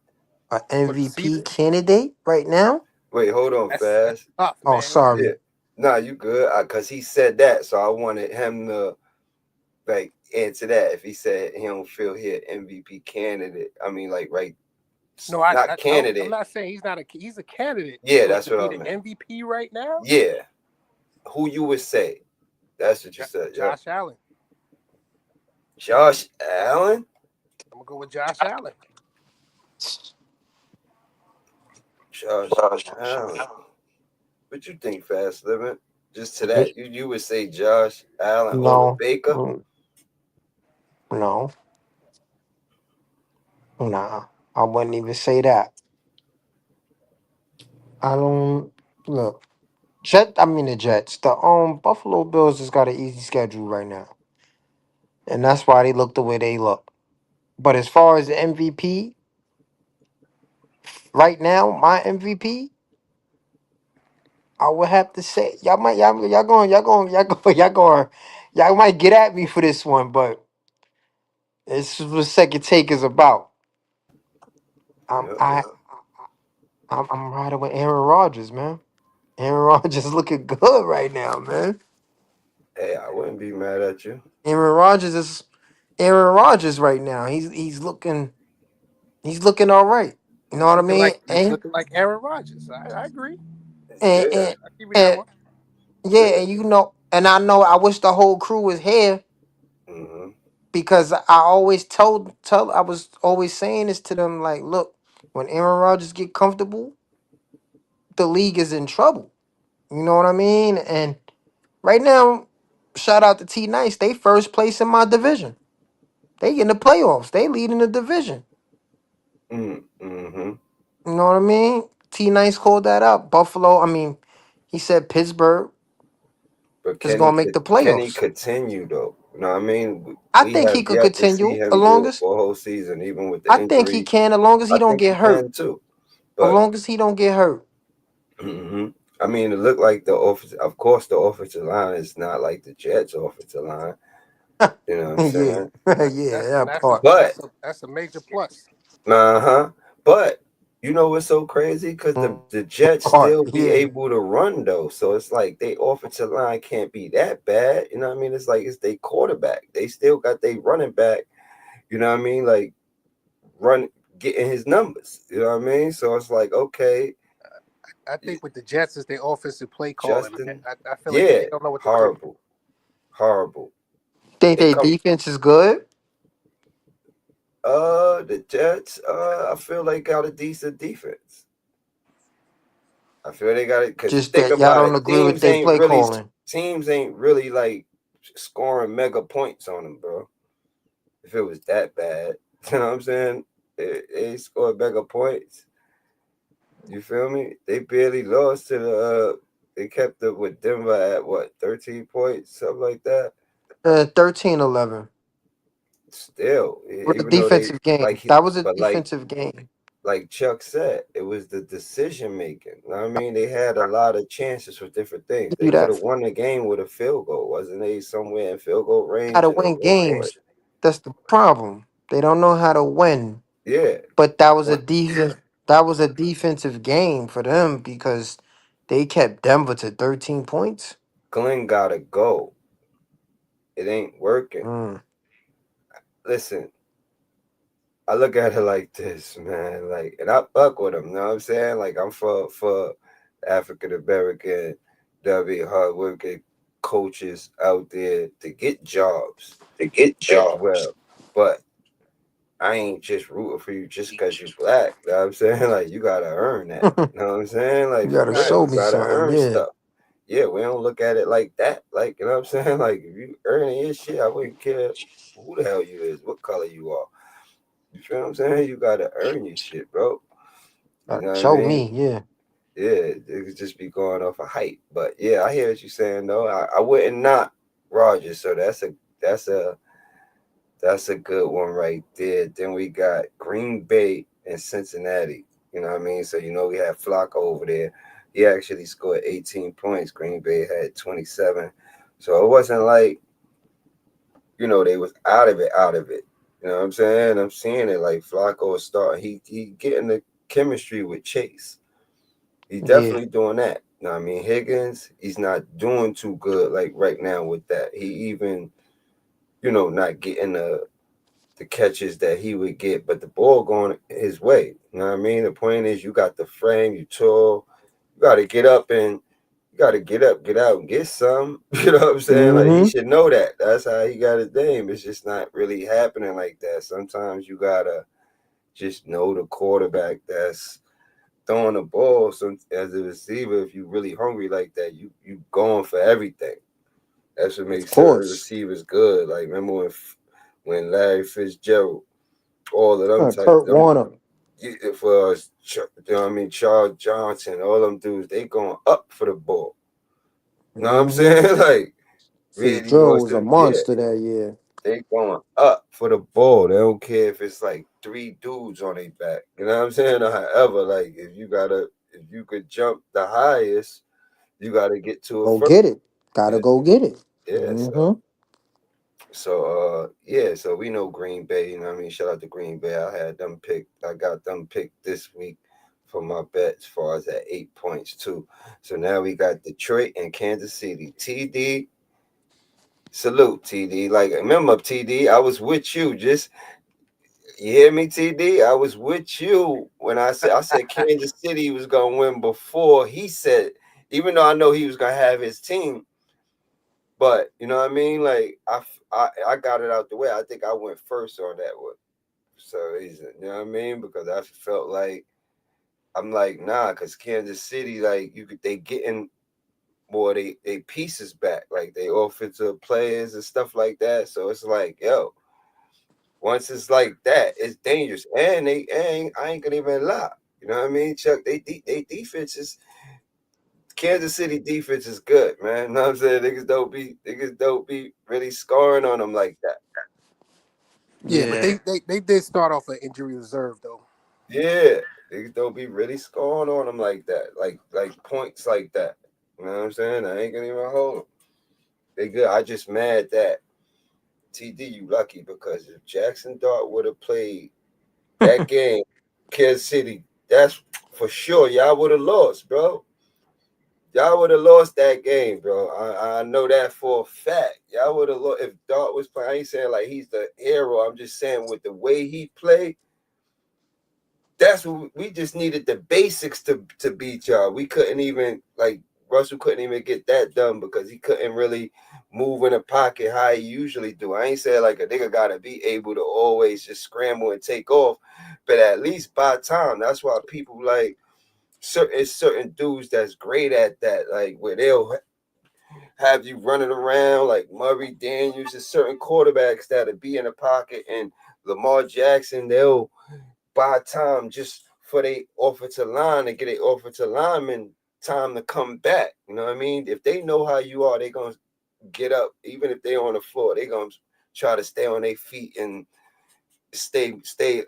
Speaker 2: an
Speaker 4: For the
Speaker 2: MVP
Speaker 4: season,
Speaker 2: candidate right now.
Speaker 1: Wait, hold on,
Speaker 4: that's
Speaker 1: fast.
Speaker 4: tough,
Speaker 2: Oh,
Speaker 4: man. Like,
Speaker 1: Yeah.
Speaker 2: sorry.
Speaker 1: Nah, you good. Cause he said that, so I wanted him to like answer that. If he said he don't feel he an MVP candidate, I mean, like, right,
Speaker 4: no,
Speaker 1: not
Speaker 4: I'm
Speaker 1: candidate.
Speaker 4: not saying he's not a he's a candidate,
Speaker 1: Yeah,
Speaker 4: but
Speaker 1: that's
Speaker 4: to
Speaker 1: what
Speaker 4: be
Speaker 1: I
Speaker 4: the
Speaker 1: meant.
Speaker 4: MVP right now,
Speaker 1: Yeah, who you would say? That's what you said. Yep.
Speaker 4: Josh Allen.
Speaker 1: Josh Allen.
Speaker 4: I'm gonna go with Josh Allen.
Speaker 1: Josh Allen. What you think, Fast Living? Just to
Speaker 2: Me?
Speaker 1: that, you would say Josh Allen over
Speaker 2: No,
Speaker 1: Baker?
Speaker 2: no, nah. I wouldn't even say that. I don't look. I mean the Jets. The Buffalo Bills just got an easy schedule right now, and that's why they look the way they look. But as far as the MVP right now, my MVP, I would have to say y'all might get at me for this one, but this is what second take is about. I'm
Speaker 1: Yep.
Speaker 2: I I'm riding with Aaron Rodgers, man. Aaron Rodgers looking good right now, man.
Speaker 1: Hey, I wouldn't be mad at you.
Speaker 2: Aaron Rodgers is Aaron Rodgers right now. He's looking all right. You know what I mean?
Speaker 4: He's looking like Aaron Rodgers. I agree.
Speaker 2: And
Speaker 1: Yeah.
Speaker 2: and
Speaker 4: I give you that
Speaker 2: and
Speaker 4: one.
Speaker 2: yeah,
Speaker 1: Yeah.
Speaker 2: and I know I wish the whole crew was here
Speaker 1: Mm-hmm.
Speaker 2: because I was always saying this to them like, look, when Aaron Rodgers get comfortable, the league is in trouble. You know what I mean? And right now, shout out to T Nice. They first place in my division. They in the playoffs. They leading the division.
Speaker 1: Mm-hmm.
Speaker 2: You know what I mean? T Nice called that out. Buffalo. I mean, he said Pittsburgh
Speaker 1: But
Speaker 2: is gonna make the
Speaker 1: can he
Speaker 2: playoffs.
Speaker 1: continue though? You know what I mean?
Speaker 2: I
Speaker 1: We
Speaker 2: think
Speaker 1: have
Speaker 2: he could
Speaker 1: yet to see
Speaker 2: continue as
Speaker 1: him
Speaker 2: long
Speaker 1: do a
Speaker 2: as
Speaker 1: full whole season, even with the
Speaker 2: I think he
Speaker 1: injury.
Speaker 2: can, as long as
Speaker 1: I
Speaker 2: he don't
Speaker 1: think he
Speaker 2: get hurt.
Speaker 1: can too.
Speaker 2: As
Speaker 1: But
Speaker 2: long as he don't get hurt.
Speaker 1: hmm I mean, it looked like the offense. Of course, the offensive line is not like the Jets' offensive line. You know what I'm
Speaker 2: Yeah,
Speaker 1: saying?
Speaker 2: yeah,
Speaker 4: That's
Speaker 2: that part.
Speaker 1: But
Speaker 4: that's a major plus.
Speaker 1: uh-huh. But you know what's so crazy? Because the Jets
Speaker 2: Part,
Speaker 1: still be
Speaker 2: yeah.
Speaker 1: able to run though. So it's like they offensive line can't be that bad. You know what I mean? It's like it's their quarterback. They still got their running back. You know what I mean? Like run getting his numbers. You know what I mean? So it's like, okay,
Speaker 4: I think with the Jets is their offensive play calling, man.
Speaker 1: Justin.
Speaker 4: I feel like
Speaker 1: Yeah,
Speaker 4: they don't know what to do.
Speaker 1: horrible. Horrible.
Speaker 2: Think
Speaker 1: It
Speaker 2: they
Speaker 1: come
Speaker 2: defense is good.
Speaker 1: the Jets, I feel like got a decent defense. I feel they got it because
Speaker 2: Just
Speaker 1: think
Speaker 2: that y'all
Speaker 1: about
Speaker 2: don't
Speaker 1: it.
Speaker 2: agree with they play calling.
Speaker 1: Teams ain't really like scoring mega points on them, bro. If it was that bad, you know what I'm saying? They scored mega points. You feel me? They barely lost to the. They kept up with Denver at what 13 points, something like that.
Speaker 2: 13-11.
Speaker 1: Still,
Speaker 2: With a
Speaker 1: even though they
Speaker 2: defensive game.
Speaker 1: like he,
Speaker 2: That was a
Speaker 1: but
Speaker 2: defensive game.
Speaker 1: like Chuck said, it was the decision making. You know what I mean, they had a lot of chances for different things.
Speaker 2: Give
Speaker 1: They
Speaker 2: you
Speaker 1: could
Speaker 2: that.
Speaker 1: have won the game with a field goal, wasn't they? Somewhere in field goal
Speaker 2: How
Speaker 1: range,
Speaker 2: to
Speaker 1: and they
Speaker 2: win
Speaker 1: went for it.
Speaker 2: games. That's the problem. They don't know how to win.
Speaker 1: Yeah,
Speaker 2: But that was a
Speaker 1: when
Speaker 2: defense. That was a defensive game for them because they kept Denver to 13 points.
Speaker 1: Glenn gotta go, it ain't working.
Speaker 2: Mm.
Speaker 1: Listen, I look at it like this, man. Like, and I fuck with them. You know what I'm saying? Like, I'm for African American, W hardworking coaches out there to get jobs as well. But I ain't just rooting for you just because you black. You know what I'm saying? Like, you gotta earn that.
Speaker 2: You
Speaker 1: You know what I'm saying? Like, for
Speaker 2: gotta
Speaker 1: real,
Speaker 2: show
Speaker 1: you
Speaker 2: me
Speaker 1: gotta
Speaker 2: something.
Speaker 1: earn
Speaker 2: Yeah.
Speaker 1: stuff. Yeah, we don't look at it like that. Like, you know what I'm saying? Like, if you earning your shit, I wouldn't care who the hell you is, what color you are. You feel what I'm saying? You gotta earn your shit, bro. You know what I
Speaker 2: Show
Speaker 1: mean?
Speaker 2: me, yeah.
Speaker 1: Yeah, it could just be going off a hype. But yeah, I hear what you're saying though. I wouldn't not Rogers, so that's a that's a good one right there. Then we got Green Bay and Cincinnati. You know what I mean? So we have Flocko over there. He actually scored 18 points. Green Bay had 27. So it wasn't like, they was out of it, out of it. You know what I'm saying? I'm seeing it like Flacco is starting. He getting the chemistry with Chase. He's
Speaker 2: Yeah.
Speaker 1: definitely doing that. You know what I mean? Higgins, he's not doing too good like right now with that. He even, not getting the catches that he would get, but the ball going his way. You know what I mean? The point is you got the frame, you tall, you gotta get up and you gotta get up, get out, and get some. You know what I'm saying? Like he
Speaker 2: Mm-hmm.
Speaker 1: should know that. That's how he got his name. It's just not really happening like that. Sometimes you gotta just know the quarterback that's throwing the ball. Some as a receiver, if you really hungry like that, you going for everything. That's what
Speaker 2: Of
Speaker 1: makes certain
Speaker 2: course.
Speaker 1: receivers good. Like remember when Larry Fitzgerald, all of them type
Speaker 2: Kurt
Speaker 1: them
Speaker 2: Warner.
Speaker 1: for you know what I mean, Charles Johnson, all them dudes, they going up for the ball. You know what I'm
Speaker 2: Mm-hmm.
Speaker 1: saying? Like really
Speaker 2: Fitzgerald
Speaker 1: wants
Speaker 2: was a
Speaker 1: to, yeah,
Speaker 2: monster that year.
Speaker 1: they going up for the ball. They don't care if it's like three dudes on their back. You know what I'm saying? Or however, like if you could jump the highest, you gotta get to it
Speaker 2: Go
Speaker 1: first.
Speaker 2: get it. Gotta
Speaker 1: Yeah,
Speaker 2: go get it.
Speaker 1: yeah.
Speaker 2: Mm-hmm.
Speaker 1: So we know Green Bay, you know what I mean? Shout out to Green Bay. I got them picked this week for my bet as far as at 8 points too. So now we got Detroit and Kansas City. TD, salute TD. Like remember TD, I was with you. Just you hear me, TD? I was with you when I said Kansas City was gonna win before he said, even though I know he was gonna have his team. But you know what I mean? Like I got it out the way. I think I went first on that one for some reason. You know what I mean? Because I felt like I'm like, nah, because Kansas City, like they getting more they pieces back, like they offensive players and stuff like that. So it's like, yo, once it's like that, it's dangerous. And I ain't gonna even lie. You know what I mean, Chuck? They defense is Kansas City defense is good, man. You know what I'm saying? Niggas don't be really scoring on them like that.
Speaker 4: Yeah, but
Speaker 2: Yeah.
Speaker 4: they did start off an injury reserve though.
Speaker 1: Yeah, niggas don't be really scoring on them like that, like points like that. You know what I'm saying? I ain't gonna even hold 'em. They good. I just mad that TD you lucky because if Jackson Dart would have played that game, Kansas City, that's for sure. Y'all would have lost, bro. Y'all would have lost that game, bro. I know that for a fact. Y'all would have lost if Dart was playing. I ain't saying like he's the hero. I'm just saying with the way he played, that's what we just needed the basics to beat y'all. We couldn't even like Russell couldn't even get that done because he couldn't really move in the pocket how he usually do. I ain't saying like a nigga gotta be able to always just scramble and take off, but at least by time. That's why people like certain dudes that's great at that, like where they'll have you running around like Murray Daniels and certain quarterbacks that'll be in the pocket and Lamar Jackson, they'll buy time just for they offensive line to get a offensive lineman time to come back. You know what I mean? If they know how you are, they gonna get up. Even if they on the floor, they gonna try to stay on their feet and stay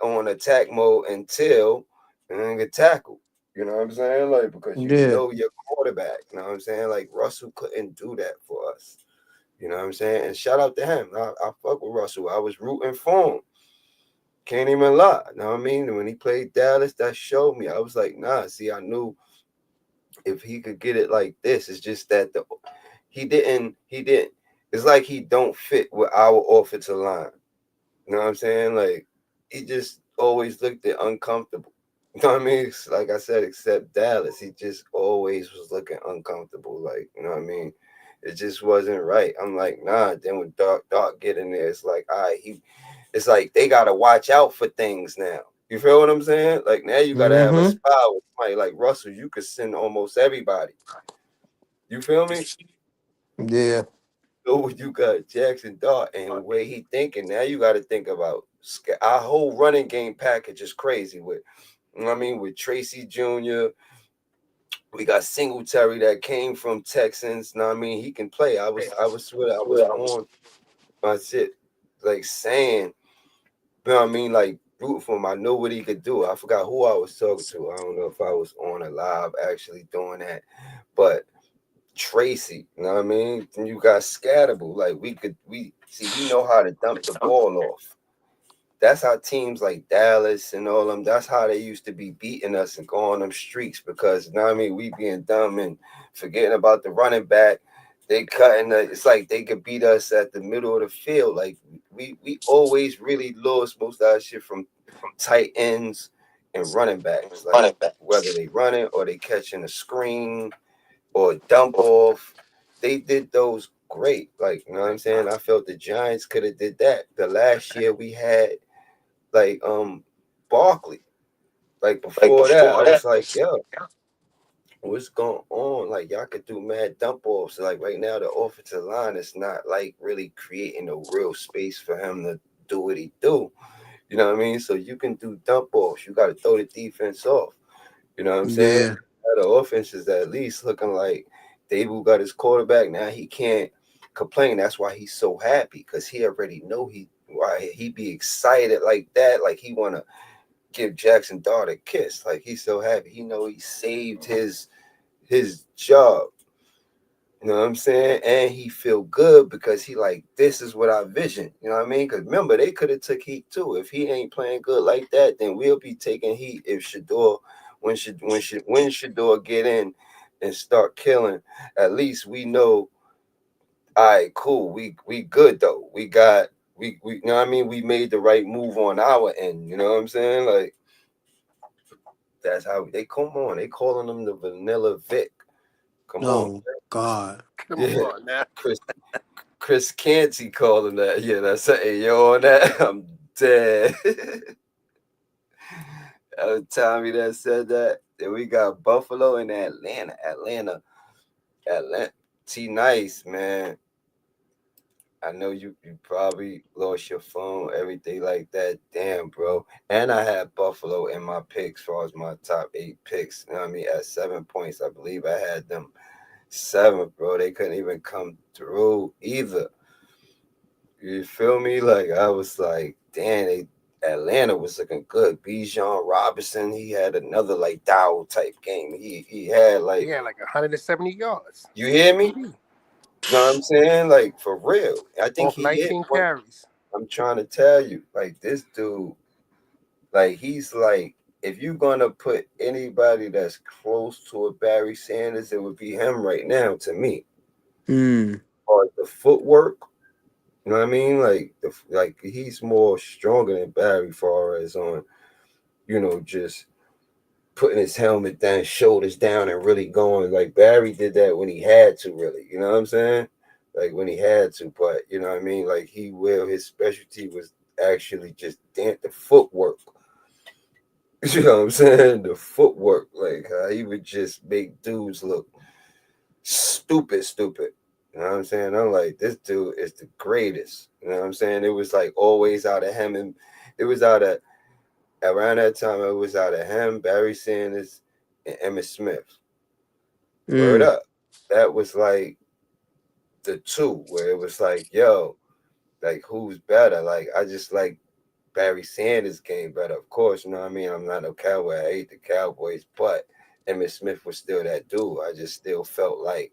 Speaker 1: on attack mode until and get tackled. You know what I'm saying? Like because you
Speaker 2: Yeah.
Speaker 1: know your quarterback. You know what I'm saying? Like Russell couldn't do that for us. You know what I'm saying? And shout out to him. I fuck with Russell. I was rooting for him. Can't even lie. You know what I mean? When he played Dallas, that showed me. I was like, nah, see, I knew if he could get it like this, it's just that he didn't it's like he don't fit with our offensive line. You know what I'm saying? Like he just always looked uncomfortable. You know what I mean? Like I said, except Dallas, he just always was looking uncomfortable. Like, you know what I mean? It just wasn't right. I'm like, nah. Then when Dark get in there, it's like, all right, it's like they gotta watch out for things now. You feel what I'm saying? Like now you gotta have a
Speaker 2: Mm-hmm.
Speaker 1: spy with somebody like Russell. You could send almost everybody. You feel me?
Speaker 2: Yeah.
Speaker 1: know when you got Jackson Dart and the way he thinking, now you got to think about our whole running game package is crazy with, you know what I mean, with Tracy Jr. We got Singletary that came from Texans. You know what I mean, he can play. I was on my shit, like saying, you know what I mean, like rooting for him. I know what he could do. I forgot who I was talking to. I don't know if I was on a live actually doing that, but Tracy, you know what I mean? Then you got Scatterable. Like we see he know how to dump the ball off. That's how teams like Dallas and all them, that's how they used to be beating us and go on them streaks because, you know what I mean, we being dumb and forgetting about the running back. They cutting it's like they could beat us at the middle of the field. Like we always really lost most of our shit from tight ends and running backs. Like whether they running or they catching a screen or dump off. They did those great. Like, you know what I'm saying? I felt the Giants could have did that. The last year we had like Barkley. Like before that, I was like, yo, what's going on? Like y'all could do mad dump offs. Like right now, the offensive line is not like really creating a real space for him to do what he do. You know what I mean? So you can do dump offs. You got to throw the defense off. You know what I'm saying?
Speaker 2: Yeah.
Speaker 1: The offense is at least looking like Dable got his quarterback. Now he can't complain. That's why he's so happy because he already know why he be excited like that. Like he wanna give Jackson Dart a kiss. Like he's so happy. He know he saved his job. You know what I'm saying? And he feel good because he like this is what I vision. You know what I mean? Because remember they could have took heat too. If he ain't playing good like that, then we'll be taking heat. If Shador when Shador get in and start killing, at least we know. All right, cool. We good though. We you know what I mean. We made the right move on our end. You know what I'm saying? Like that's how they come on. They calling them the Vanilla Vic. Come on,
Speaker 2: No, God.
Speaker 4: Come
Speaker 1: yeah.
Speaker 4: on now.
Speaker 1: Chris Chris Canty calling that. Yeah, that's a yo on that. I'm dead. That was Tommy that said that. Then we got Buffalo and Atlanta. T Nice, man. I know you probably lost your phone, everything like that. Damn, bro. And I had Buffalo in my picks as far as my top 8 picks. You know what I mean? At 7 points, I believe I had them 7th, bro. They couldn't even come through either. You feel me? Like I was like, damn, Atlanta was looking good. Bijan Robinson, he had another like Dow type game. He had
Speaker 4: He
Speaker 1: like,
Speaker 4: had like 170 yards.
Speaker 1: you hear me?
Speaker 4: TD
Speaker 1: You know what I'm saying? Like for real. I think
Speaker 4: off
Speaker 1: he hit
Speaker 4: 19
Speaker 1: one.
Speaker 4: carries.
Speaker 1: I'm trying to tell you, like this dude, like he's like, if you're gonna put anybody that's close to a Barry Sanders, it would be him right now to me.
Speaker 2: Hmm.
Speaker 1: Or the footwork, you know what I mean? Like he's more stronger than Barry far as on, just putting his helmet down, shoulders down, and really going. Like Barry did that when he had to, really. You know what I'm saying? Like when he had to, but you know what I mean. Like his specialty was actually just the footwork. You know what I'm saying? The footwork, like how he would just make dudes look stupid. You know what I'm saying? I'm like, this dude is the greatest. You know what I'm saying? It was like always out of him, and it was out of around that time. It was out of him, Barry Sanders, and Emmitt Smith. Word
Speaker 2: Hmm.
Speaker 1: up. That was like the two where it was like, yo, like who's better? Like I just like Barry Sanders game better, of course. You know what I mean? I'm not a cowboy. I hate the Cowboys, but Emmitt Smith was still that dude. I just still felt like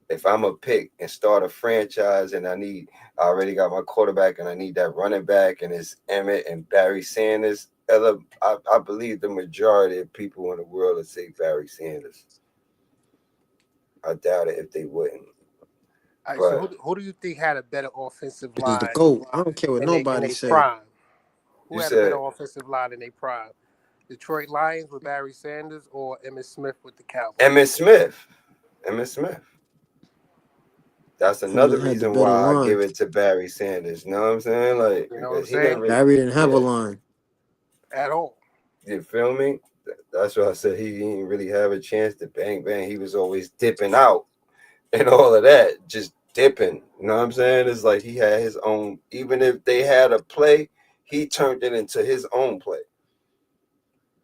Speaker 1: if I'm a pick and start a franchise and I already got my quarterback and I need that running back and it's Emmett and Barry Sanders. I believe the majority of people in the world would say Barry Sanders. I doubt it if they wouldn't.
Speaker 4: All right, so
Speaker 1: But
Speaker 4: who do you think had a better offensive
Speaker 2: This is the
Speaker 4: line
Speaker 2: GOAT. I don't care what
Speaker 4: in
Speaker 2: nobody
Speaker 4: their
Speaker 2: say.
Speaker 4: prime? Who
Speaker 1: you
Speaker 4: had a better
Speaker 1: said
Speaker 4: offensive line in their prime? Detroit Lions with Barry Sanders or Emmitt Smith with the
Speaker 1: Emmitt
Speaker 4: Cowboys?
Speaker 1: Smith. Emmitt Smith. That's another
Speaker 2: Had the
Speaker 1: reason
Speaker 2: better
Speaker 1: why I give
Speaker 2: line.
Speaker 1: it to Barry Sanders. You know what I'm saying? Like
Speaker 4: You know what I'm
Speaker 1: because he
Speaker 4: saying?
Speaker 1: didn't really,
Speaker 2: Barry didn't have a
Speaker 1: yeah.
Speaker 2: line.
Speaker 4: At all.
Speaker 1: You feel me? That's why I said he didn't really have a chance to bang bang. He was always dipping out and all of that, just dipping. You know what I'm saying? It's like he had his own. Even if they had a play, he turned it into his own play.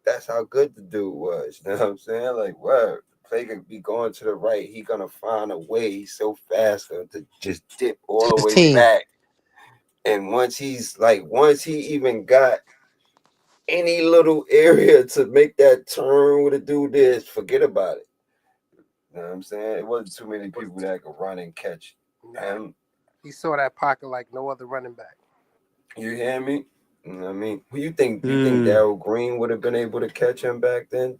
Speaker 1: That's how good the dude was. You know what I'm saying? Like, wow, the play could be going to the right. He gonna find a way. He's so fast to just dip all the way
Speaker 2: 15.
Speaker 1: back. And once he even got any little area to make that turn with a dude this, forget about it. You know what I'm saying? It wasn't too many people that could run and catch
Speaker 4: Nah,
Speaker 1: him.
Speaker 4: he saw that pocket like no other running back.
Speaker 1: You hear me? You know what I mean? Who you think? You think
Speaker 2: Mm.
Speaker 1: Darryl Green would have been able to catch him back then?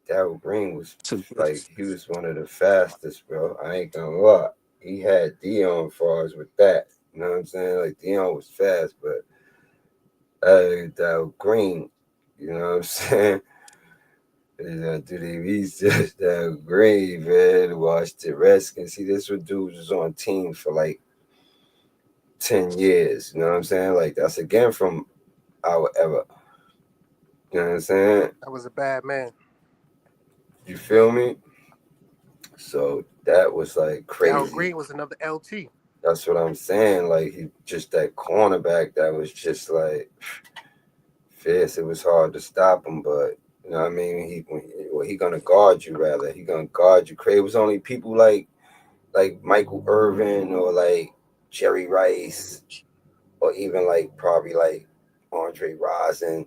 Speaker 1: Darryl Green was
Speaker 2: So,
Speaker 1: like he was one of the fastest, bro. I ain't gonna lie. He had Dion fars with that. You know what I'm saying? Like Dion was fast, but Darryl Green, you know what I'm saying? He's just that great, man. Watch the Redskins. See, this what dudes was on teams for like 10 years. You know what I'm saying? Like, that's again from our era. You know what I'm saying?
Speaker 4: That was a bad man.
Speaker 1: You feel me? So that was like
Speaker 4: Darryl
Speaker 1: crazy.
Speaker 4: Green was another LT.
Speaker 1: That's what I'm saying. Like, he just that cornerback that was just like fierce. It was hard to stop him, but you know what I mean? He gonna guard you rather. He gonna guard you. Crazy. It was only people like Michael Irvin or like Jerry Rice or even like probably like Andre Rison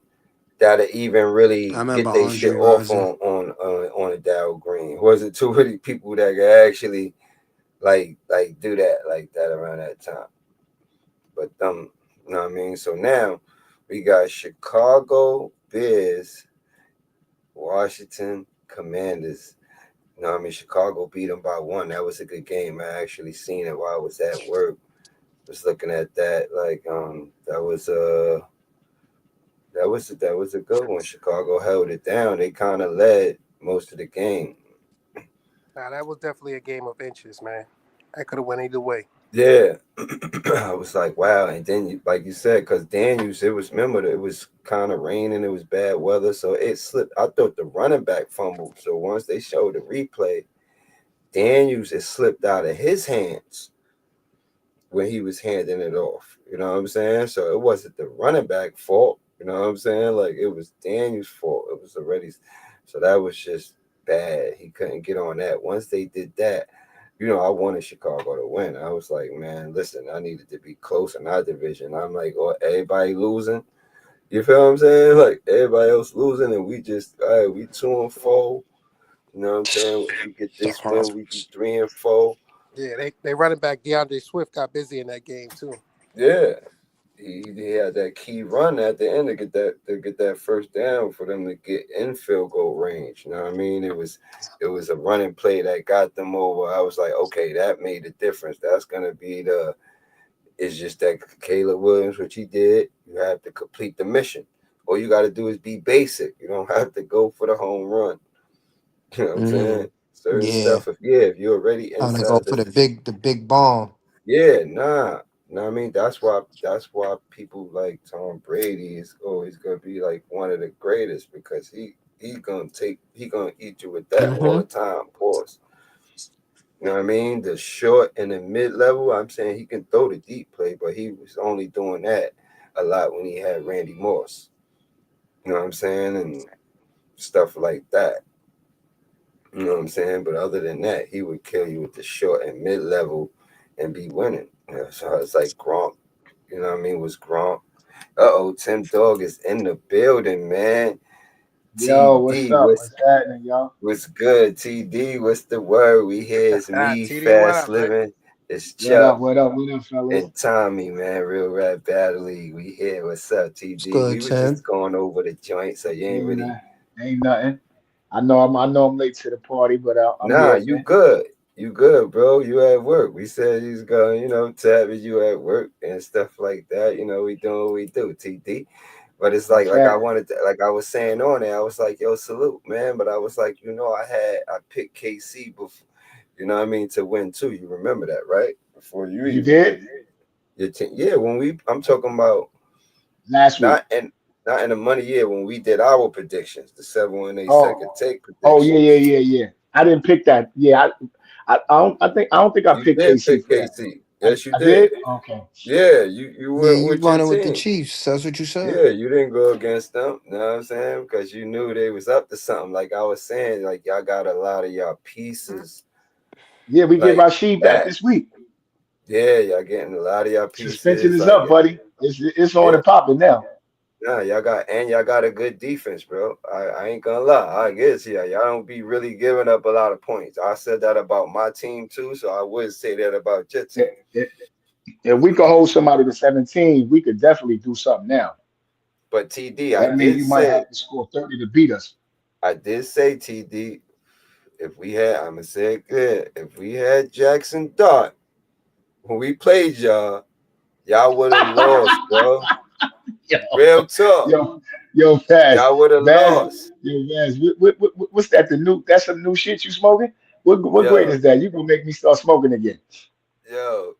Speaker 1: that even
Speaker 2: I
Speaker 1: really
Speaker 2: remember
Speaker 1: get their
Speaker 2: Andre
Speaker 1: shit off
Speaker 2: Rison.
Speaker 1: on a Dow Green. Wasn't too many people that could actually like do that like that around that time. But you know what I mean? So now we got Chicago Bears, Washington Commanders. You know what I mean? Chicago beat them by one. That was a good game. I actually seen it while I was at work. Was looking at that like that was a good one. Chicago held it down. They kind of led most of the game.
Speaker 4: Now that was definitely a game of inches, man. That could have went either way.
Speaker 1: Yeah, I was like, wow. And then, like you said, because Daniels, it was remember it was kind of raining. It was bad weather, so it slipped. I thought the running back fumbled. So once they showed the replay, Daniels it slipped out of his hands when he was handing it off. You know what I'm saying? So it wasn't the running back fault. You know what I'm saying? Like it was Daniel's fault. It was already so that was just bad. He couldn't get on that. Once they did that, I wanted Chicago to win. I was like, man, listen, I needed to be close in our division. I'm like, oh, everybody losing. You feel what I'm saying? Like everybody else losing, and we just, all right, we 2-4. You know what I'm saying? If we get this win, we be 3-4.
Speaker 4: Yeah, they running back DeAndre Swift got busy in that game too.
Speaker 1: Yeah, he had that key run at the end to get that first down for them to get in field goal range. You know what I mean? It was a running play that got them over. I was like, okay, that made the difference. That's gonna be the. It's just that Caleb Williams, which he did, you have to complete the mission. All you got to do is be basic. You don't have to go for the home run. You know what I'm saying?
Speaker 2: Mm.
Speaker 1: Certain
Speaker 2: Yeah.
Speaker 1: stuff. If you're already
Speaker 2: I'm gonna go
Speaker 1: inside
Speaker 2: for
Speaker 1: the
Speaker 2: the big bomb.
Speaker 1: yeah, nah. No, I mean that's why people like Tom Brady is always gonna be like one of the greatest because he gonna eat you with that all
Speaker 2: Mm-hmm.
Speaker 1: the time. Pause. You know what I mean? The short and the mid level, I'm saying he can throw the deep play, but he was only doing that a lot when he had Randy Moss. You know what I'm saying? And stuff like that. You know what I'm saying? But other than that, he would kill you with the short and mid level and be winning. So it's like Gronk. You know what I mean? Was Gronk. Tim Dog is in the building, man.
Speaker 6: Yo, what's
Speaker 1: TD,
Speaker 6: up? What's happening, y'all?
Speaker 1: what's good? TD, what's the word? We here is me,
Speaker 4: TD, what
Speaker 1: Fast
Speaker 4: up, man?
Speaker 1: Living. It's
Speaker 6: What
Speaker 1: Chuck
Speaker 6: up? What up? What up, fellas?
Speaker 1: and Tommy, man. Real Rap Battle League. We here. What's up,
Speaker 2: It's
Speaker 1: TD? We
Speaker 2: good,
Speaker 1: was just
Speaker 2: Tim.
Speaker 1: going over the joint, so you ain't
Speaker 6: Ain't
Speaker 1: really.
Speaker 6: nothing. Ain't nothing. I know I'm late to the party, but I'm
Speaker 1: Nah,
Speaker 6: here,
Speaker 1: you
Speaker 6: man.
Speaker 1: good. You good, bro. You at work. We said he's going, tap at you at work and stuff like that. We doing what we do, TD. But it's
Speaker 6: That's
Speaker 1: like I
Speaker 6: happening.
Speaker 1: wanted to, like I was saying on there, I was like, yo, salute, man. But I was like, I picked KC before, you know what I mean, to win too. You remember that, right? Before you
Speaker 6: You
Speaker 1: even
Speaker 6: did
Speaker 1: your team. Yeah, I'm talking about
Speaker 6: last week.
Speaker 1: not in not in the money year when we did our predictions, the 7-1-8
Speaker 6: Oh,
Speaker 1: second take
Speaker 6: oh yeah,
Speaker 1: predictions.
Speaker 6: yeah, yeah, yeah. I didn't pick that. Yeah, I don't think I
Speaker 1: You
Speaker 6: picked
Speaker 1: did
Speaker 6: KC
Speaker 1: pick
Speaker 6: for that.
Speaker 1: KC. Yes, you
Speaker 6: I did.
Speaker 1: did.
Speaker 6: Okay.
Speaker 1: Yeah, you
Speaker 2: Yeah,
Speaker 1: went
Speaker 2: you
Speaker 1: with your
Speaker 2: running with the
Speaker 1: team.
Speaker 2: Chiefs. That's what you said.
Speaker 1: Yeah, you didn't go against them. You know what I'm saying? Because you knew they was up to something. Like I was saying, like y'all got a lot of y'all pieces
Speaker 6: Yeah, we get
Speaker 1: like
Speaker 6: Rashid back
Speaker 1: back.
Speaker 6: this week.
Speaker 1: Yeah, y'all getting a lot of y'all
Speaker 6: Suspension
Speaker 1: pieces.
Speaker 6: is
Speaker 1: Like
Speaker 6: up, buddy. It's on
Speaker 1: yeah,
Speaker 6: and popping now.
Speaker 1: nah, y'all got a good defense, bro. I ain't gonna lie. I guess y'all don't be really giving up a lot of points. I said that about my team too, so I would say that about your
Speaker 6: I-
Speaker 1: team.
Speaker 6: I- If we could hold somebody to 17, we could definitely do something now.
Speaker 1: But TD,
Speaker 6: That means you might have to score 30 to beat us.
Speaker 1: I did say TD. If we had, I'm gonna say it clear. If we had Jackson Dart when we played y'all would have lost, bro.
Speaker 6: yo,
Speaker 1: Real talk,
Speaker 6: Faz,
Speaker 1: y'all would have
Speaker 6: Faz,
Speaker 1: lost.
Speaker 6: Faz. What's that? That's some new shit you smoking? What grade
Speaker 1: Yo,
Speaker 6: is that? You gonna make me start smoking again?
Speaker 1: yo,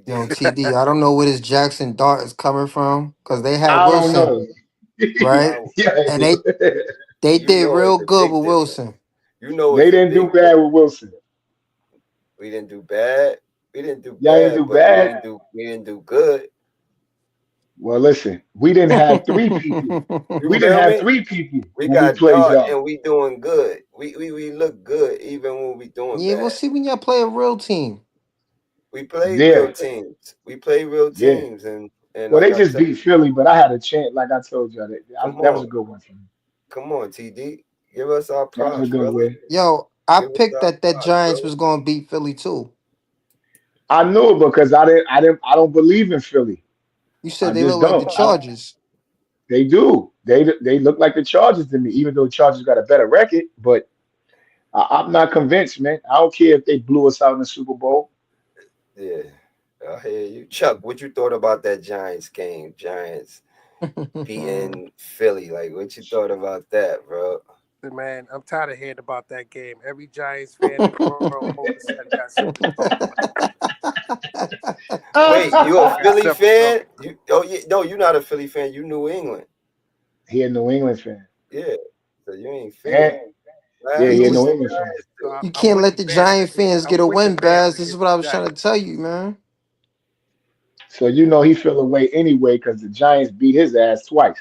Speaker 2: Yo,
Speaker 1: TD.
Speaker 2: TD, I don't know where this Jackson Dart is coming from because they had
Speaker 6: I don't
Speaker 2: Wilson,
Speaker 6: know.
Speaker 2: right?
Speaker 1: Y'all,
Speaker 6: Yeah,
Speaker 2: And they
Speaker 1: you
Speaker 2: did
Speaker 1: know
Speaker 2: real
Speaker 1: it's a
Speaker 2: good
Speaker 1: big
Speaker 2: with
Speaker 1: difference.
Speaker 2: Wilson.
Speaker 1: You know
Speaker 6: they
Speaker 1: it's a
Speaker 6: didn't do
Speaker 1: big
Speaker 6: bad
Speaker 1: difference.
Speaker 6: with Wilson.
Speaker 1: We didn't do bad. We didn't do
Speaker 6: Y'all ain't
Speaker 1: bad,
Speaker 6: do
Speaker 1: but
Speaker 6: bad.
Speaker 1: we didn't do good.
Speaker 6: Well, listen, we didn't have three people.
Speaker 1: You
Speaker 6: We didn't
Speaker 1: feel
Speaker 6: have
Speaker 1: me?
Speaker 6: three people
Speaker 1: We
Speaker 6: when we
Speaker 1: got
Speaker 6: played
Speaker 1: Dart
Speaker 6: y'all.
Speaker 1: and we doing good. We look good even when we doing
Speaker 2: Yeah, we'll
Speaker 1: bad.
Speaker 2: see when y'all play a real team.
Speaker 1: We play
Speaker 6: Yeah,
Speaker 1: real teams. We play real
Speaker 6: yeah.
Speaker 1: teams, and
Speaker 6: Well, they
Speaker 1: like I
Speaker 6: just
Speaker 1: tell
Speaker 6: beat Philly, but I had a chance. Like I told you,
Speaker 1: come
Speaker 6: that was
Speaker 1: on,
Speaker 6: a good one for me.
Speaker 1: come on, TD, give us our
Speaker 6: That was a
Speaker 1: props,
Speaker 6: good
Speaker 1: brother.
Speaker 6: win.
Speaker 2: Yo, I
Speaker 1: Give us
Speaker 2: picked
Speaker 1: our
Speaker 2: that
Speaker 1: props,
Speaker 2: Giants
Speaker 1: bro.
Speaker 2: was gonna beat Philly too.
Speaker 6: I knew it because I don't believe in Philly.
Speaker 2: You said
Speaker 6: I
Speaker 2: they
Speaker 6: just
Speaker 2: look like the
Speaker 6: don't.
Speaker 2: Chargers.
Speaker 6: They do. They look like the Chargers to me, even though the Chargers got a better record. But I'm not convinced, man. I don't care if they blew us out in the Super Bowl.
Speaker 1: Yeah, I hear you, Chuck. What you thought about that Giants game? Giants beating Philly. Like, what you thought about that, bro?
Speaker 4: Man, I'm tired of hearing about that game. Every Giants fan in the world all of a sudden got something to talk about.
Speaker 1: Wait, you a
Speaker 4: Got
Speaker 1: Philly
Speaker 4: something to talk
Speaker 1: fan?
Speaker 4: about.
Speaker 1: You oh yeah, no, you're not a Philly fan. You New England.
Speaker 6: He a New England fan.
Speaker 1: Yeah, so you ain't
Speaker 6: And
Speaker 1: fan.
Speaker 6: yeah,
Speaker 1: Last
Speaker 2: you
Speaker 6: he a
Speaker 1: year was
Speaker 6: New
Speaker 2: just
Speaker 1: the
Speaker 6: England fan.
Speaker 1: Giants
Speaker 4: So
Speaker 1: though.
Speaker 2: you
Speaker 4: I'm
Speaker 2: can't
Speaker 4: with
Speaker 2: let
Speaker 4: the
Speaker 2: the
Speaker 4: Bears
Speaker 2: Giant
Speaker 4: against.
Speaker 2: fans get
Speaker 4: I'm
Speaker 2: a
Speaker 4: with the
Speaker 2: win,
Speaker 4: Bears
Speaker 2: Baz. This is
Speaker 4: against
Speaker 2: what
Speaker 4: the
Speaker 2: I was trying to
Speaker 4: Giants.
Speaker 2: tell you, man.
Speaker 6: So you know he fell away anyway because the Giants beat his ass twice.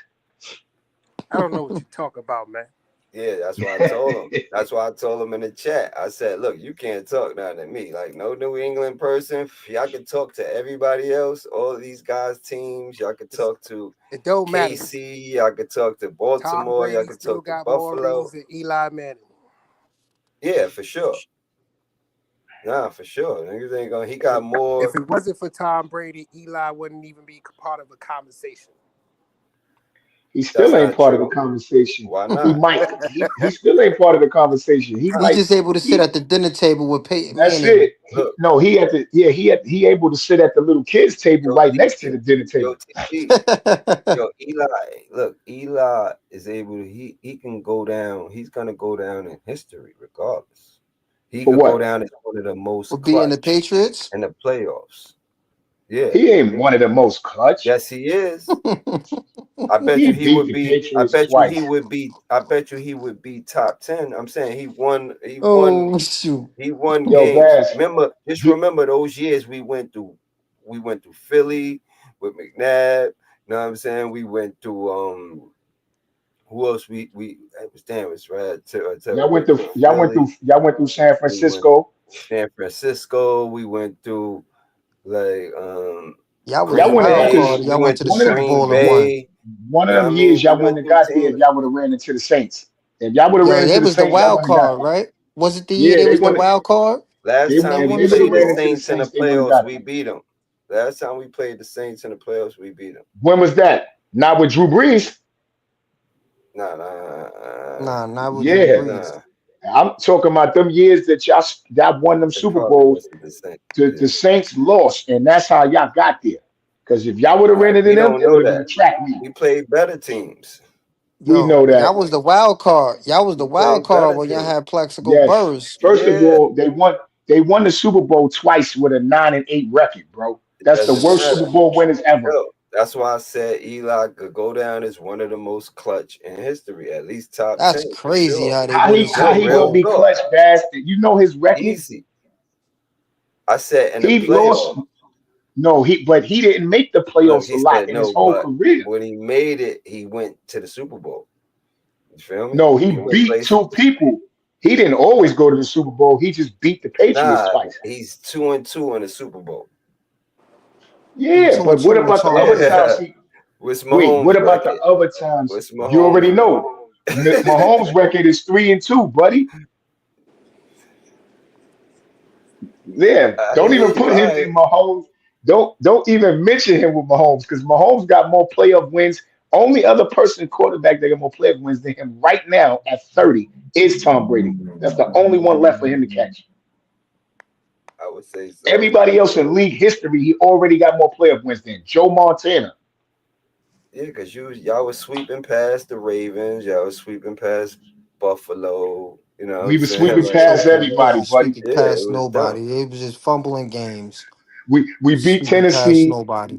Speaker 4: I don't know what you talk about, man.
Speaker 1: Yeah, that's why I told him. That's why I told him in the chat. I said, "Look, you can't talk now to me. Like no New England person. Y'all can talk to everybody else. All of these guys' teams. Y'all could
Speaker 4: It's,
Speaker 1: talk to
Speaker 4: it don't matter.
Speaker 1: KC. Y'all could talk to
Speaker 4: Tom
Speaker 1: Baltimore. Y'all
Speaker 4: Brady
Speaker 1: could
Speaker 4: still
Speaker 1: talk to
Speaker 4: got more
Speaker 1: Buffalo.
Speaker 4: rings than Eli Manning.
Speaker 1: Yeah, for sure. Nah, for sure. Niggas ain't gonna. He got
Speaker 4: If
Speaker 1: more.
Speaker 4: it wasn't for Tom Brady, Eli wouldn't even be part of a conversation.
Speaker 6: He
Speaker 1: That's
Speaker 6: still ain't
Speaker 1: not
Speaker 6: part of the
Speaker 1: true.
Speaker 6: conversation.
Speaker 1: Why
Speaker 6: He
Speaker 1: not?
Speaker 6: might. He still ain't part of the conversation. He
Speaker 2: He
Speaker 6: might.
Speaker 2: just able to sit
Speaker 6: He
Speaker 2: at the dinner table with Peyton
Speaker 6: That's
Speaker 2: Manning.
Speaker 6: it.
Speaker 1: Look,
Speaker 6: No, he had to. Yeah, he able to sit at the little kids table
Speaker 1: yo,
Speaker 6: right next to
Speaker 1: TD,
Speaker 6: the dinner
Speaker 1: yo,
Speaker 6: table.
Speaker 1: TD. Yo, Eli, look, Eli is able to he can go down, he's gonna go down in history regardless. He
Speaker 6: For
Speaker 1: could go
Speaker 6: what?
Speaker 1: down as one of the most
Speaker 2: For beating the
Speaker 1: clutch
Speaker 2: Patriots.
Speaker 1: in the playoffs. Yeah.
Speaker 6: He ain't one of the most clutch.
Speaker 1: Yes, he is. I bet
Speaker 6: He
Speaker 1: you he
Speaker 6: beat
Speaker 1: would
Speaker 6: the
Speaker 1: be I
Speaker 6: Patriots
Speaker 1: bet you he
Speaker 6: twice.
Speaker 1: would be I bet you he would be top 10. I'm saying
Speaker 2: Oh shoot.
Speaker 1: he won
Speaker 6: Yo,
Speaker 1: games.
Speaker 6: Bass.
Speaker 1: Just
Speaker 6: He,
Speaker 1: remember those years we went through Philly with McNabb. You know what I'm saying? We went through who else we it was damn it's right we went through Philly,
Speaker 6: y'all went through San
Speaker 1: we went
Speaker 6: Francisco.
Speaker 1: San Francisco, we went through like
Speaker 2: Y'all was the
Speaker 6: Y'all
Speaker 1: Green
Speaker 6: went
Speaker 2: wild
Speaker 6: after
Speaker 1: Bay,
Speaker 2: card.
Speaker 1: we
Speaker 2: Y'all went
Speaker 1: went
Speaker 2: to the
Speaker 1: through
Speaker 6: one of
Speaker 2: Super
Speaker 6: them
Speaker 1: Green
Speaker 2: Bowl and won.
Speaker 1: Bay,
Speaker 6: one
Speaker 1: you
Speaker 6: of
Speaker 1: know
Speaker 6: them
Speaker 1: what I mean?
Speaker 6: years
Speaker 1: We
Speaker 6: y'all wouldn't
Speaker 1: went
Speaker 6: have
Speaker 1: through
Speaker 6: got there if
Speaker 1: teams.
Speaker 6: y'all would have ran into the Saints. If y'all would have
Speaker 2: Yeah,
Speaker 6: ran
Speaker 2: they
Speaker 6: into the
Speaker 2: was the
Speaker 6: Saints, y'all
Speaker 2: wild
Speaker 6: wouldn't have got
Speaker 2: card,
Speaker 6: there.
Speaker 2: right? Was it the year
Speaker 6: Yeah,
Speaker 2: they
Speaker 6: they
Speaker 2: was the
Speaker 6: wouldn't.
Speaker 2: wild card?
Speaker 1: Last
Speaker 2: And they
Speaker 1: time
Speaker 6: If
Speaker 1: we
Speaker 2: won the
Speaker 6: they would have
Speaker 2: Super
Speaker 1: played the
Speaker 6: ran
Speaker 2: Bowl?
Speaker 6: into the
Speaker 1: Saints in the
Speaker 6: Saints, they wouldn't have
Speaker 1: playoffs,
Speaker 6: got
Speaker 1: we
Speaker 6: there.
Speaker 1: beat them. Last time we played the Saints in the playoffs, we beat them.
Speaker 6: When was that? Not with Drew Brees.
Speaker 1: Nah,
Speaker 2: Nah, not with Drew
Speaker 6: Yeah,
Speaker 2: Brees.
Speaker 1: nah.
Speaker 6: I'm talking about them years that won them
Speaker 1: It
Speaker 6: Super
Speaker 1: probably
Speaker 6: Bowls.
Speaker 1: wasn't the Saints.
Speaker 6: The
Speaker 1: Yeah.
Speaker 6: Saints lost, and that's how y'all got there. Because if y'all would have ran into
Speaker 1: We
Speaker 6: them,
Speaker 1: don't
Speaker 6: it would
Speaker 1: know
Speaker 6: have been a
Speaker 1: that.
Speaker 6: track meet.
Speaker 1: We played better teams.
Speaker 6: We
Speaker 2: Yo,
Speaker 6: know
Speaker 2: y'all
Speaker 6: that.
Speaker 2: was the wild card. Y'all was the
Speaker 1: We
Speaker 2: wild
Speaker 1: played
Speaker 2: card
Speaker 1: better
Speaker 2: when y'all
Speaker 1: teams.
Speaker 2: had Plexico
Speaker 6: Yes.
Speaker 2: Burrs.
Speaker 6: First of
Speaker 1: Yeah,
Speaker 6: all, they won the Super Bowl twice with a 9-8 record, bro.
Speaker 1: it
Speaker 6: That's the
Speaker 1: doesn't
Speaker 6: worst Super
Speaker 1: matter.
Speaker 6: Bowl winners ever.
Speaker 1: Yo, that's why I said Eli could go down as one of the most clutch in history, at least top
Speaker 2: That's
Speaker 1: 10 for
Speaker 2: crazy
Speaker 1: sure.
Speaker 2: how they won the
Speaker 6: How
Speaker 2: Super
Speaker 6: he gonna
Speaker 1: Real
Speaker 6: be
Speaker 2: Bowl.
Speaker 1: talk.
Speaker 6: clutch, Bass? You know his record.
Speaker 1: Easy. I said in the
Speaker 6: He lost.
Speaker 1: playoff.
Speaker 6: No, but he didn't make the
Speaker 1: Look,
Speaker 6: playoffs a
Speaker 1: he
Speaker 6: lot
Speaker 1: said
Speaker 6: in his
Speaker 1: no,
Speaker 6: whole
Speaker 1: but
Speaker 6: career.
Speaker 1: when he made it, he went to the Super Bowl. You feel me?
Speaker 6: No, he
Speaker 1: He went
Speaker 6: beat
Speaker 1: places.
Speaker 6: two people. He didn't always go to the Super Bowl. He just beat the Patriots
Speaker 1: Nah,
Speaker 6: twice.
Speaker 1: he's 2-2 in the Super Bowl.
Speaker 2: He
Speaker 6: Yeah,
Speaker 2: two and
Speaker 6: but what
Speaker 2: two with
Speaker 6: about the
Speaker 2: Tom
Speaker 6: other
Speaker 2: Brady.
Speaker 6: times
Speaker 1: Yeah.
Speaker 6: he
Speaker 1: What's
Speaker 6: wait,
Speaker 1: Mahomes'
Speaker 6: what about the
Speaker 1: record?
Speaker 6: other times?
Speaker 1: What's
Speaker 6: You
Speaker 1: Mahomes'
Speaker 6: already know.
Speaker 1: record?
Speaker 6: Mahomes' record is 3-2, buddy. Yeah,
Speaker 1: I
Speaker 6: don't
Speaker 1: hear
Speaker 6: even
Speaker 1: you.
Speaker 6: put
Speaker 1: All
Speaker 6: him
Speaker 1: right.
Speaker 6: in Mahomes. Don't even mention him with Mahomes because Mahomes got more playoff wins. Only other person quarterback that got more playoff wins than him right now at 30 is Tom Brady. That's the only one left for him to catch.
Speaker 1: I would say so.
Speaker 6: Everybody else in league history, he already got more playoff wins than Joe Montana.
Speaker 1: Yeah, because y'all was sweeping past the Ravens, y'all was sweeping past Buffalo. You know what I'm
Speaker 6: We were
Speaker 1: saying?
Speaker 6: sweeping
Speaker 1: Like,
Speaker 6: past
Speaker 2: Sweeping, we
Speaker 6: everybody,
Speaker 2: wasn't
Speaker 6: buddy.
Speaker 2: sweeping
Speaker 1: yeah, it
Speaker 2: past
Speaker 1: was dumb.
Speaker 2: nobody. They was just fumbling games.
Speaker 6: We beat
Speaker 2: Sweeping past
Speaker 6: Tennessee.
Speaker 2: nobody.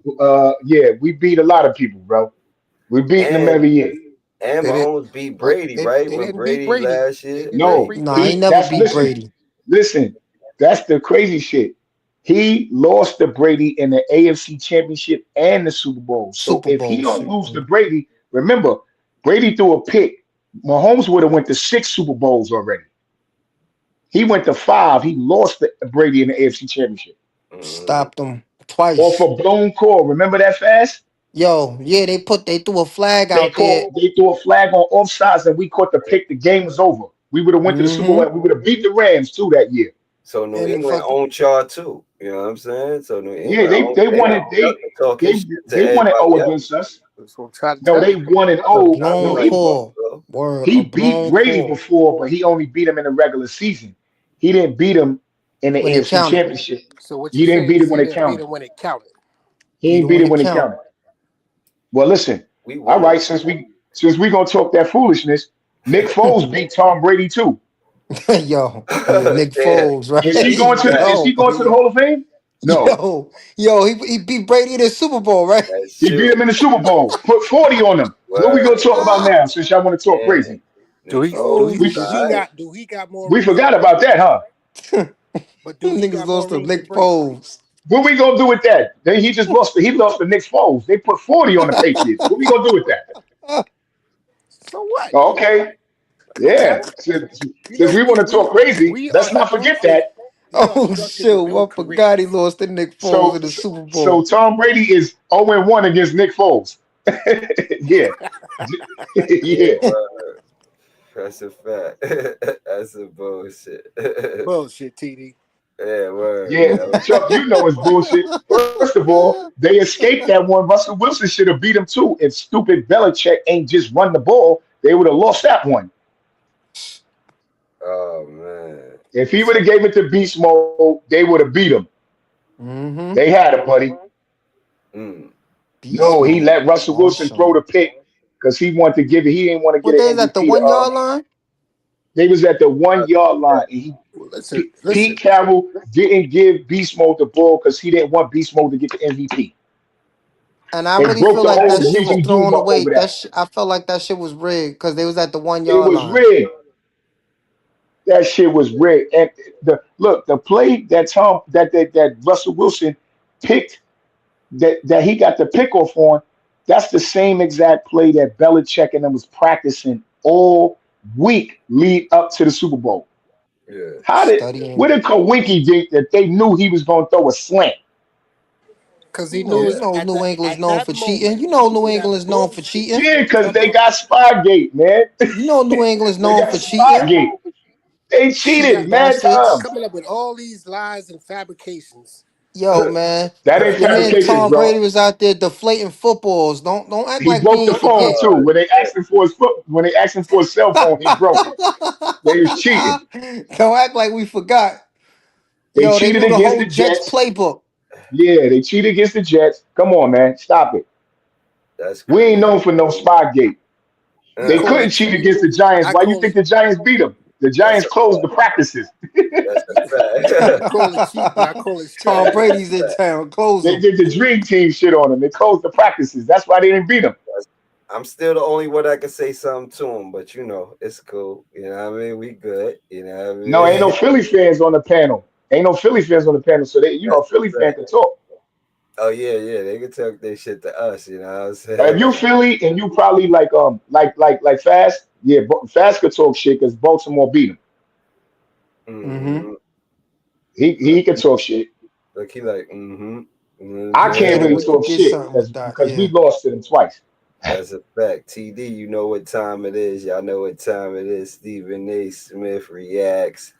Speaker 6: Yeah, we beat a lot of people, bro. We beating them
Speaker 1: And
Speaker 6: every year.
Speaker 1: and
Speaker 4: They did.
Speaker 1: Mahomes beat
Speaker 4: What
Speaker 1: Brady, right?
Speaker 4: they
Speaker 1: When
Speaker 4: didn't beat
Speaker 1: Brady
Speaker 4: Brady.
Speaker 1: last
Speaker 4: They
Speaker 1: year,
Speaker 4: did not
Speaker 1: right?
Speaker 6: No,
Speaker 4: beat
Speaker 2: Nah, he
Speaker 6: he
Speaker 4: Brady.
Speaker 2: never
Speaker 6: that's
Speaker 2: beat
Speaker 6: listen,
Speaker 2: Brady.
Speaker 6: listen. That's the crazy shit. He lost to Brady in the AFC Championship and the Super Bowl. So
Speaker 2: Super
Speaker 6: if he
Speaker 2: Bowls.
Speaker 6: don't lose to Brady, remember Brady threw a pick. Mahomes would have went to 6 Super Bowls already. He went to 5. He lost to Brady in the AFC Championship
Speaker 1: Hmm.
Speaker 2: Stopped them
Speaker 6: off
Speaker 2: twice.
Speaker 6: a blown call. Remember that fast?
Speaker 2: Yo, yeah, they threw a flag out there.
Speaker 6: They threw a flag on offsides and we caught the pick. The game was over. We would have went to the Super
Speaker 2: Mm-hmm.
Speaker 6: Bowl. We would have beat the Rams too that year.
Speaker 1: So New
Speaker 4: And the
Speaker 1: England
Speaker 4: fucking
Speaker 1: owned y'all too. You know what I'm saying? So New
Speaker 6: Yeah,
Speaker 1: England owned,
Speaker 6: they
Speaker 1: they was
Speaker 6: wanted
Speaker 1: ducking talking shit to
Speaker 6: they wanted
Speaker 1: everybody
Speaker 6: O
Speaker 1: else.
Speaker 6: against us.
Speaker 4: that's what I'm trying to
Speaker 6: No,
Speaker 4: tell
Speaker 6: they
Speaker 4: you.
Speaker 6: wanted
Speaker 2: A
Speaker 6: O.
Speaker 1: Not
Speaker 6: No,
Speaker 2: blown
Speaker 1: like
Speaker 2: call.
Speaker 1: Buffalo.
Speaker 2: Word, a
Speaker 6: he beat
Speaker 2: blown
Speaker 6: Brady
Speaker 2: call.
Speaker 6: before, but he only beat him in the regular season. He didn't beat him in the
Speaker 2: When it
Speaker 6: AFC
Speaker 2: counted.
Speaker 6: Championship.
Speaker 4: So what
Speaker 6: He
Speaker 4: you're
Speaker 6: didn't
Speaker 4: saying
Speaker 6: beat him
Speaker 4: is
Speaker 6: when
Speaker 4: he
Speaker 6: it
Speaker 4: didn't beat
Speaker 6: counted.
Speaker 4: him when it counted.
Speaker 6: He
Speaker 2: Beat
Speaker 6: didn't
Speaker 2: him
Speaker 6: beat
Speaker 2: when
Speaker 6: him
Speaker 2: it
Speaker 6: when it
Speaker 2: count.
Speaker 6: counted. Well, listen.
Speaker 1: We
Speaker 6: All
Speaker 1: won.
Speaker 6: right, since we gonna talk that foolishness, Nick Foles beat Tom Brady too.
Speaker 2: Yo, yeah, Nick
Speaker 1: Damn,
Speaker 2: Foles, right?
Speaker 1: he's back.
Speaker 6: Is he
Speaker 2: Yo,
Speaker 6: going to the Hall of Fame? No.
Speaker 2: he beat Brady in the Super Bowl, right?
Speaker 1: That's
Speaker 6: He beat
Speaker 1: true.
Speaker 6: him in the Super Bowl. Put 40 on him. What we gonna
Speaker 1: Word.
Speaker 6: talk about now since y'all want to talk
Speaker 1: Damn.
Speaker 6: crazy?
Speaker 4: Do
Speaker 1: Nick
Speaker 4: he
Speaker 1: Foles
Speaker 2: Oh
Speaker 1: was alright.
Speaker 2: shit.
Speaker 4: do he got more
Speaker 6: We
Speaker 4: rings than
Speaker 6: forgot
Speaker 4: Brady?
Speaker 6: about that, huh?
Speaker 4: But do he
Speaker 2: Niggas
Speaker 4: got more
Speaker 2: lost to
Speaker 4: rings than
Speaker 2: Nick
Speaker 4: Brady?
Speaker 2: Foles.
Speaker 6: What we gonna do with that? He lost to Nick Foles. They put 40 on the Patriots. What we gonna do with that?
Speaker 4: So what?
Speaker 6: Oh, okay.
Speaker 4: Okay.
Speaker 6: Yeah.
Speaker 4: You
Speaker 6: Since
Speaker 4: know
Speaker 6: we want to talk crazy,
Speaker 4: we are
Speaker 6: let's not forget
Speaker 4: structured
Speaker 6: that.
Speaker 4: we are
Speaker 2: Oh
Speaker 4: structured to
Speaker 2: shit, I
Speaker 4: build
Speaker 2: forgot he
Speaker 4: careers.
Speaker 2: lost to Nick Foles
Speaker 6: So
Speaker 2: in the Super
Speaker 6: so
Speaker 2: Bowl.
Speaker 6: Tom Brady is 0-1 against Nick Foles. Yeah.
Speaker 1: Yeah,
Speaker 6: Yeah.
Speaker 1: word. That's a fact. That's a bullshit.
Speaker 4: Bullshit, TD.
Speaker 1: Yeah, word.
Speaker 6: Yeah.
Speaker 1: Yeah.
Speaker 6: Chuck, you know it's bullshit. First of all, they escaped that one. Russell Wilson should have beat him too. If stupid Belichick ain't just run the ball, they would have lost that one.
Speaker 1: Oh man.
Speaker 6: If he would
Speaker 1: So,
Speaker 6: have gave it to beast mode, they would have beat him.
Speaker 2: Mm-hmm.
Speaker 6: They had it, buddy.
Speaker 1: mm,
Speaker 2: Beast
Speaker 6: No, he
Speaker 2: mode.
Speaker 6: let Russell Wilson throw the
Speaker 2: Awesome.
Speaker 6: pick because he wanted to give it. He didn't want to
Speaker 2: What
Speaker 6: get
Speaker 2: they
Speaker 6: an
Speaker 2: is at the
Speaker 6: MVP.
Speaker 2: one yard line?
Speaker 6: They was at the
Speaker 1: I
Speaker 6: 1 yard
Speaker 1: think
Speaker 6: line, and
Speaker 4: Well, listen.
Speaker 6: Pete Carroll didn't give Beast Mode the ball because he didn't want Beast Mode to get the MVP.
Speaker 2: And I
Speaker 6: They
Speaker 2: really
Speaker 6: broke
Speaker 2: feel
Speaker 6: the
Speaker 2: like
Speaker 6: whole
Speaker 2: that shit was
Speaker 6: Legion Doom
Speaker 2: thrown
Speaker 6: up
Speaker 2: away.
Speaker 6: over that.
Speaker 2: I felt like that shit was rigged because they was at the one
Speaker 6: It
Speaker 2: yard
Speaker 6: was
Speaker 2: line.
Speaker 6: rigged. That shit was rigged. And the play that Russell Wilson picked that he got the pick off on, that's the same exact play that Belichick and them was practicing all week lead up to the Super Bowl.
Speaker 1: yeah.
Speaker 6: Where
Speaker 2: Studying.
Speaker 6: did Kowinki think that they knew he was going to throw a slant?
Speaker 4: Because he
Speaker 2: No,
Speaker 4: knew
Speaker 2: you
Speaker 4: it
Speaker 1: Yeah.
Speaker 2: know New England's
Speaker 4: at
Speaker 2: known
Speaker 4: that
Speaker 2: for cheating.
Speaker 4: moment
Speaker 2: You know New
Speaker 4: with that
Speaker 2: England's known for
Speaker 4: bullshit
Speaker 2: cheating.
Speaker 4: you
Speaker 6: Yeah,
Speaker 4: were
Speaker 6: because
Speaker 4: talking
Speaker 6: they
Speaker 4: about.
Speaker 6: got Spygate, man.
Speaker 2: You know New England's
Speaker 6: They
Speaker 2: known
Speaker 6: got
Speaker 2: for cheating.
Speaker 6: Spygate. They
Speaker 4: You
Speaker 6: cheated
Speaker 2: Cheating
Speaker 6: mad
Speaker 4: you
Speaker 2: bastards.
Speaker 6: times.
Speaker 4: coming up with all these lies and fabrications.
Speaker 2: Yo, man.
Speaker 6: That ain't
Speaker 2: Your man
Speaker 6: fabrications,
Speaker 2: Tom
Speaker 6: bro.
Speaker 2: Brady was out there deflating footballs. Don't act
Speaker 6: He
Speaker 2: like we
Speaker 6: broke the
Speaker 2: ain't
Speaker 6: phone
Speaker 2: forget.
Speaker 6: too.
Speaker 1: Oh shit.
Speaker 6: When they asked him for his cell phone, he broke it. They was cheating.
Speaker 2: Don't act like we forgot.
Speaker 6: They
Speaker 2: Yo, they
Speaker 6: cheated
Speaker 2: knew the
Speaker 6: against
Speaker 2: whole
Speaker 6: the
Speaker 2: Jets
Speaker 6: Jets.
Speaker 2: playbook.
Speaker 6: Yeah, they cheated against the Jets. Come on, man. Stop it.
Speaker 1: That's
Speaker 6: We ain't
Speaker 1: crazy.
Speaker 6: known for no Spygate.
Speaker 4: I
Speaker 6: They
Speaker 1: Uh,
Speaker 4: call
Speaker 6: couldn't
Speaker 4: it
Speaker 6: cheat against the Giants.
Speaker 4: I
Speaker 6: Why you
Speaker 4: call
Speaker 6: think
Speaker 4: it
Speaker 6: the Giants beat them? The
Speaker 1: that's
Speaker 6: Giants
Speaker 1: a
Speaker 6: closed the
Speaker 1: fact.
Speaker 6: practices.
Speaker 1: That's a
Speaker 4: I
Speaker 1: fact.
Speaker 4: call it cheating. I call it
Speaker 2: Tom
Speaker 1: That
Speaker 4: strategy.
Speaker 1: is
Speaker 2: Brady's
Speaker 1: a
Speaker 2: in
Speaker 1: fact.
Speaker 2: town. Close
Speaker 6: They
Speaker 2: them.
Speaker 6: did the dream team shit on them. They closed the practices. That's why they didn't beat them.
Speaker 1: That's, I'm still the only one that can say something to him, but it's cool. You know what I mean? We good. You know what I
Speaker 6: No, ain't no
Speaker 1: mean?
Speaker 6: Philly fans on the panel. Ain't no Philly fans on the panel, so
Speaker 1: That's
Speaker 6: Philly
Speaker 1: right.
Speaker 6: fan can talk.
Speaker 1: Oh yeah, they can talk their shit to us. You know what I'm
Speaker 6: If you
Speaker 1: saying?
Speaker 6: Philly and you probably like Fast, yeah, Fast could talk shit because Baltimore beat him.
Speaker 2: Mm-hmm.
Speaker 1: Mm-hmm.
Speaker 6: He could talk shit.
Speaker 1: Look, he like, mm-hmm. You know what I'm
Speaker 6: I
Speaker 2: Yeah,
Speaker 6: can't
Speaker 1: saying?
Speaker 6: really
Speaker 2: we could
Speaker 6: talk
Speaker 2: get
Speaker 6: shit
Speaker 2: something with that.
Speaker 6: because we
Speaker 2: Yeah.
Speaker 6: lost to them twice.
Speaker 1: That's a fact. TD, you know what time it is. Y'all know what time it is. Stephen A. Smith reacts.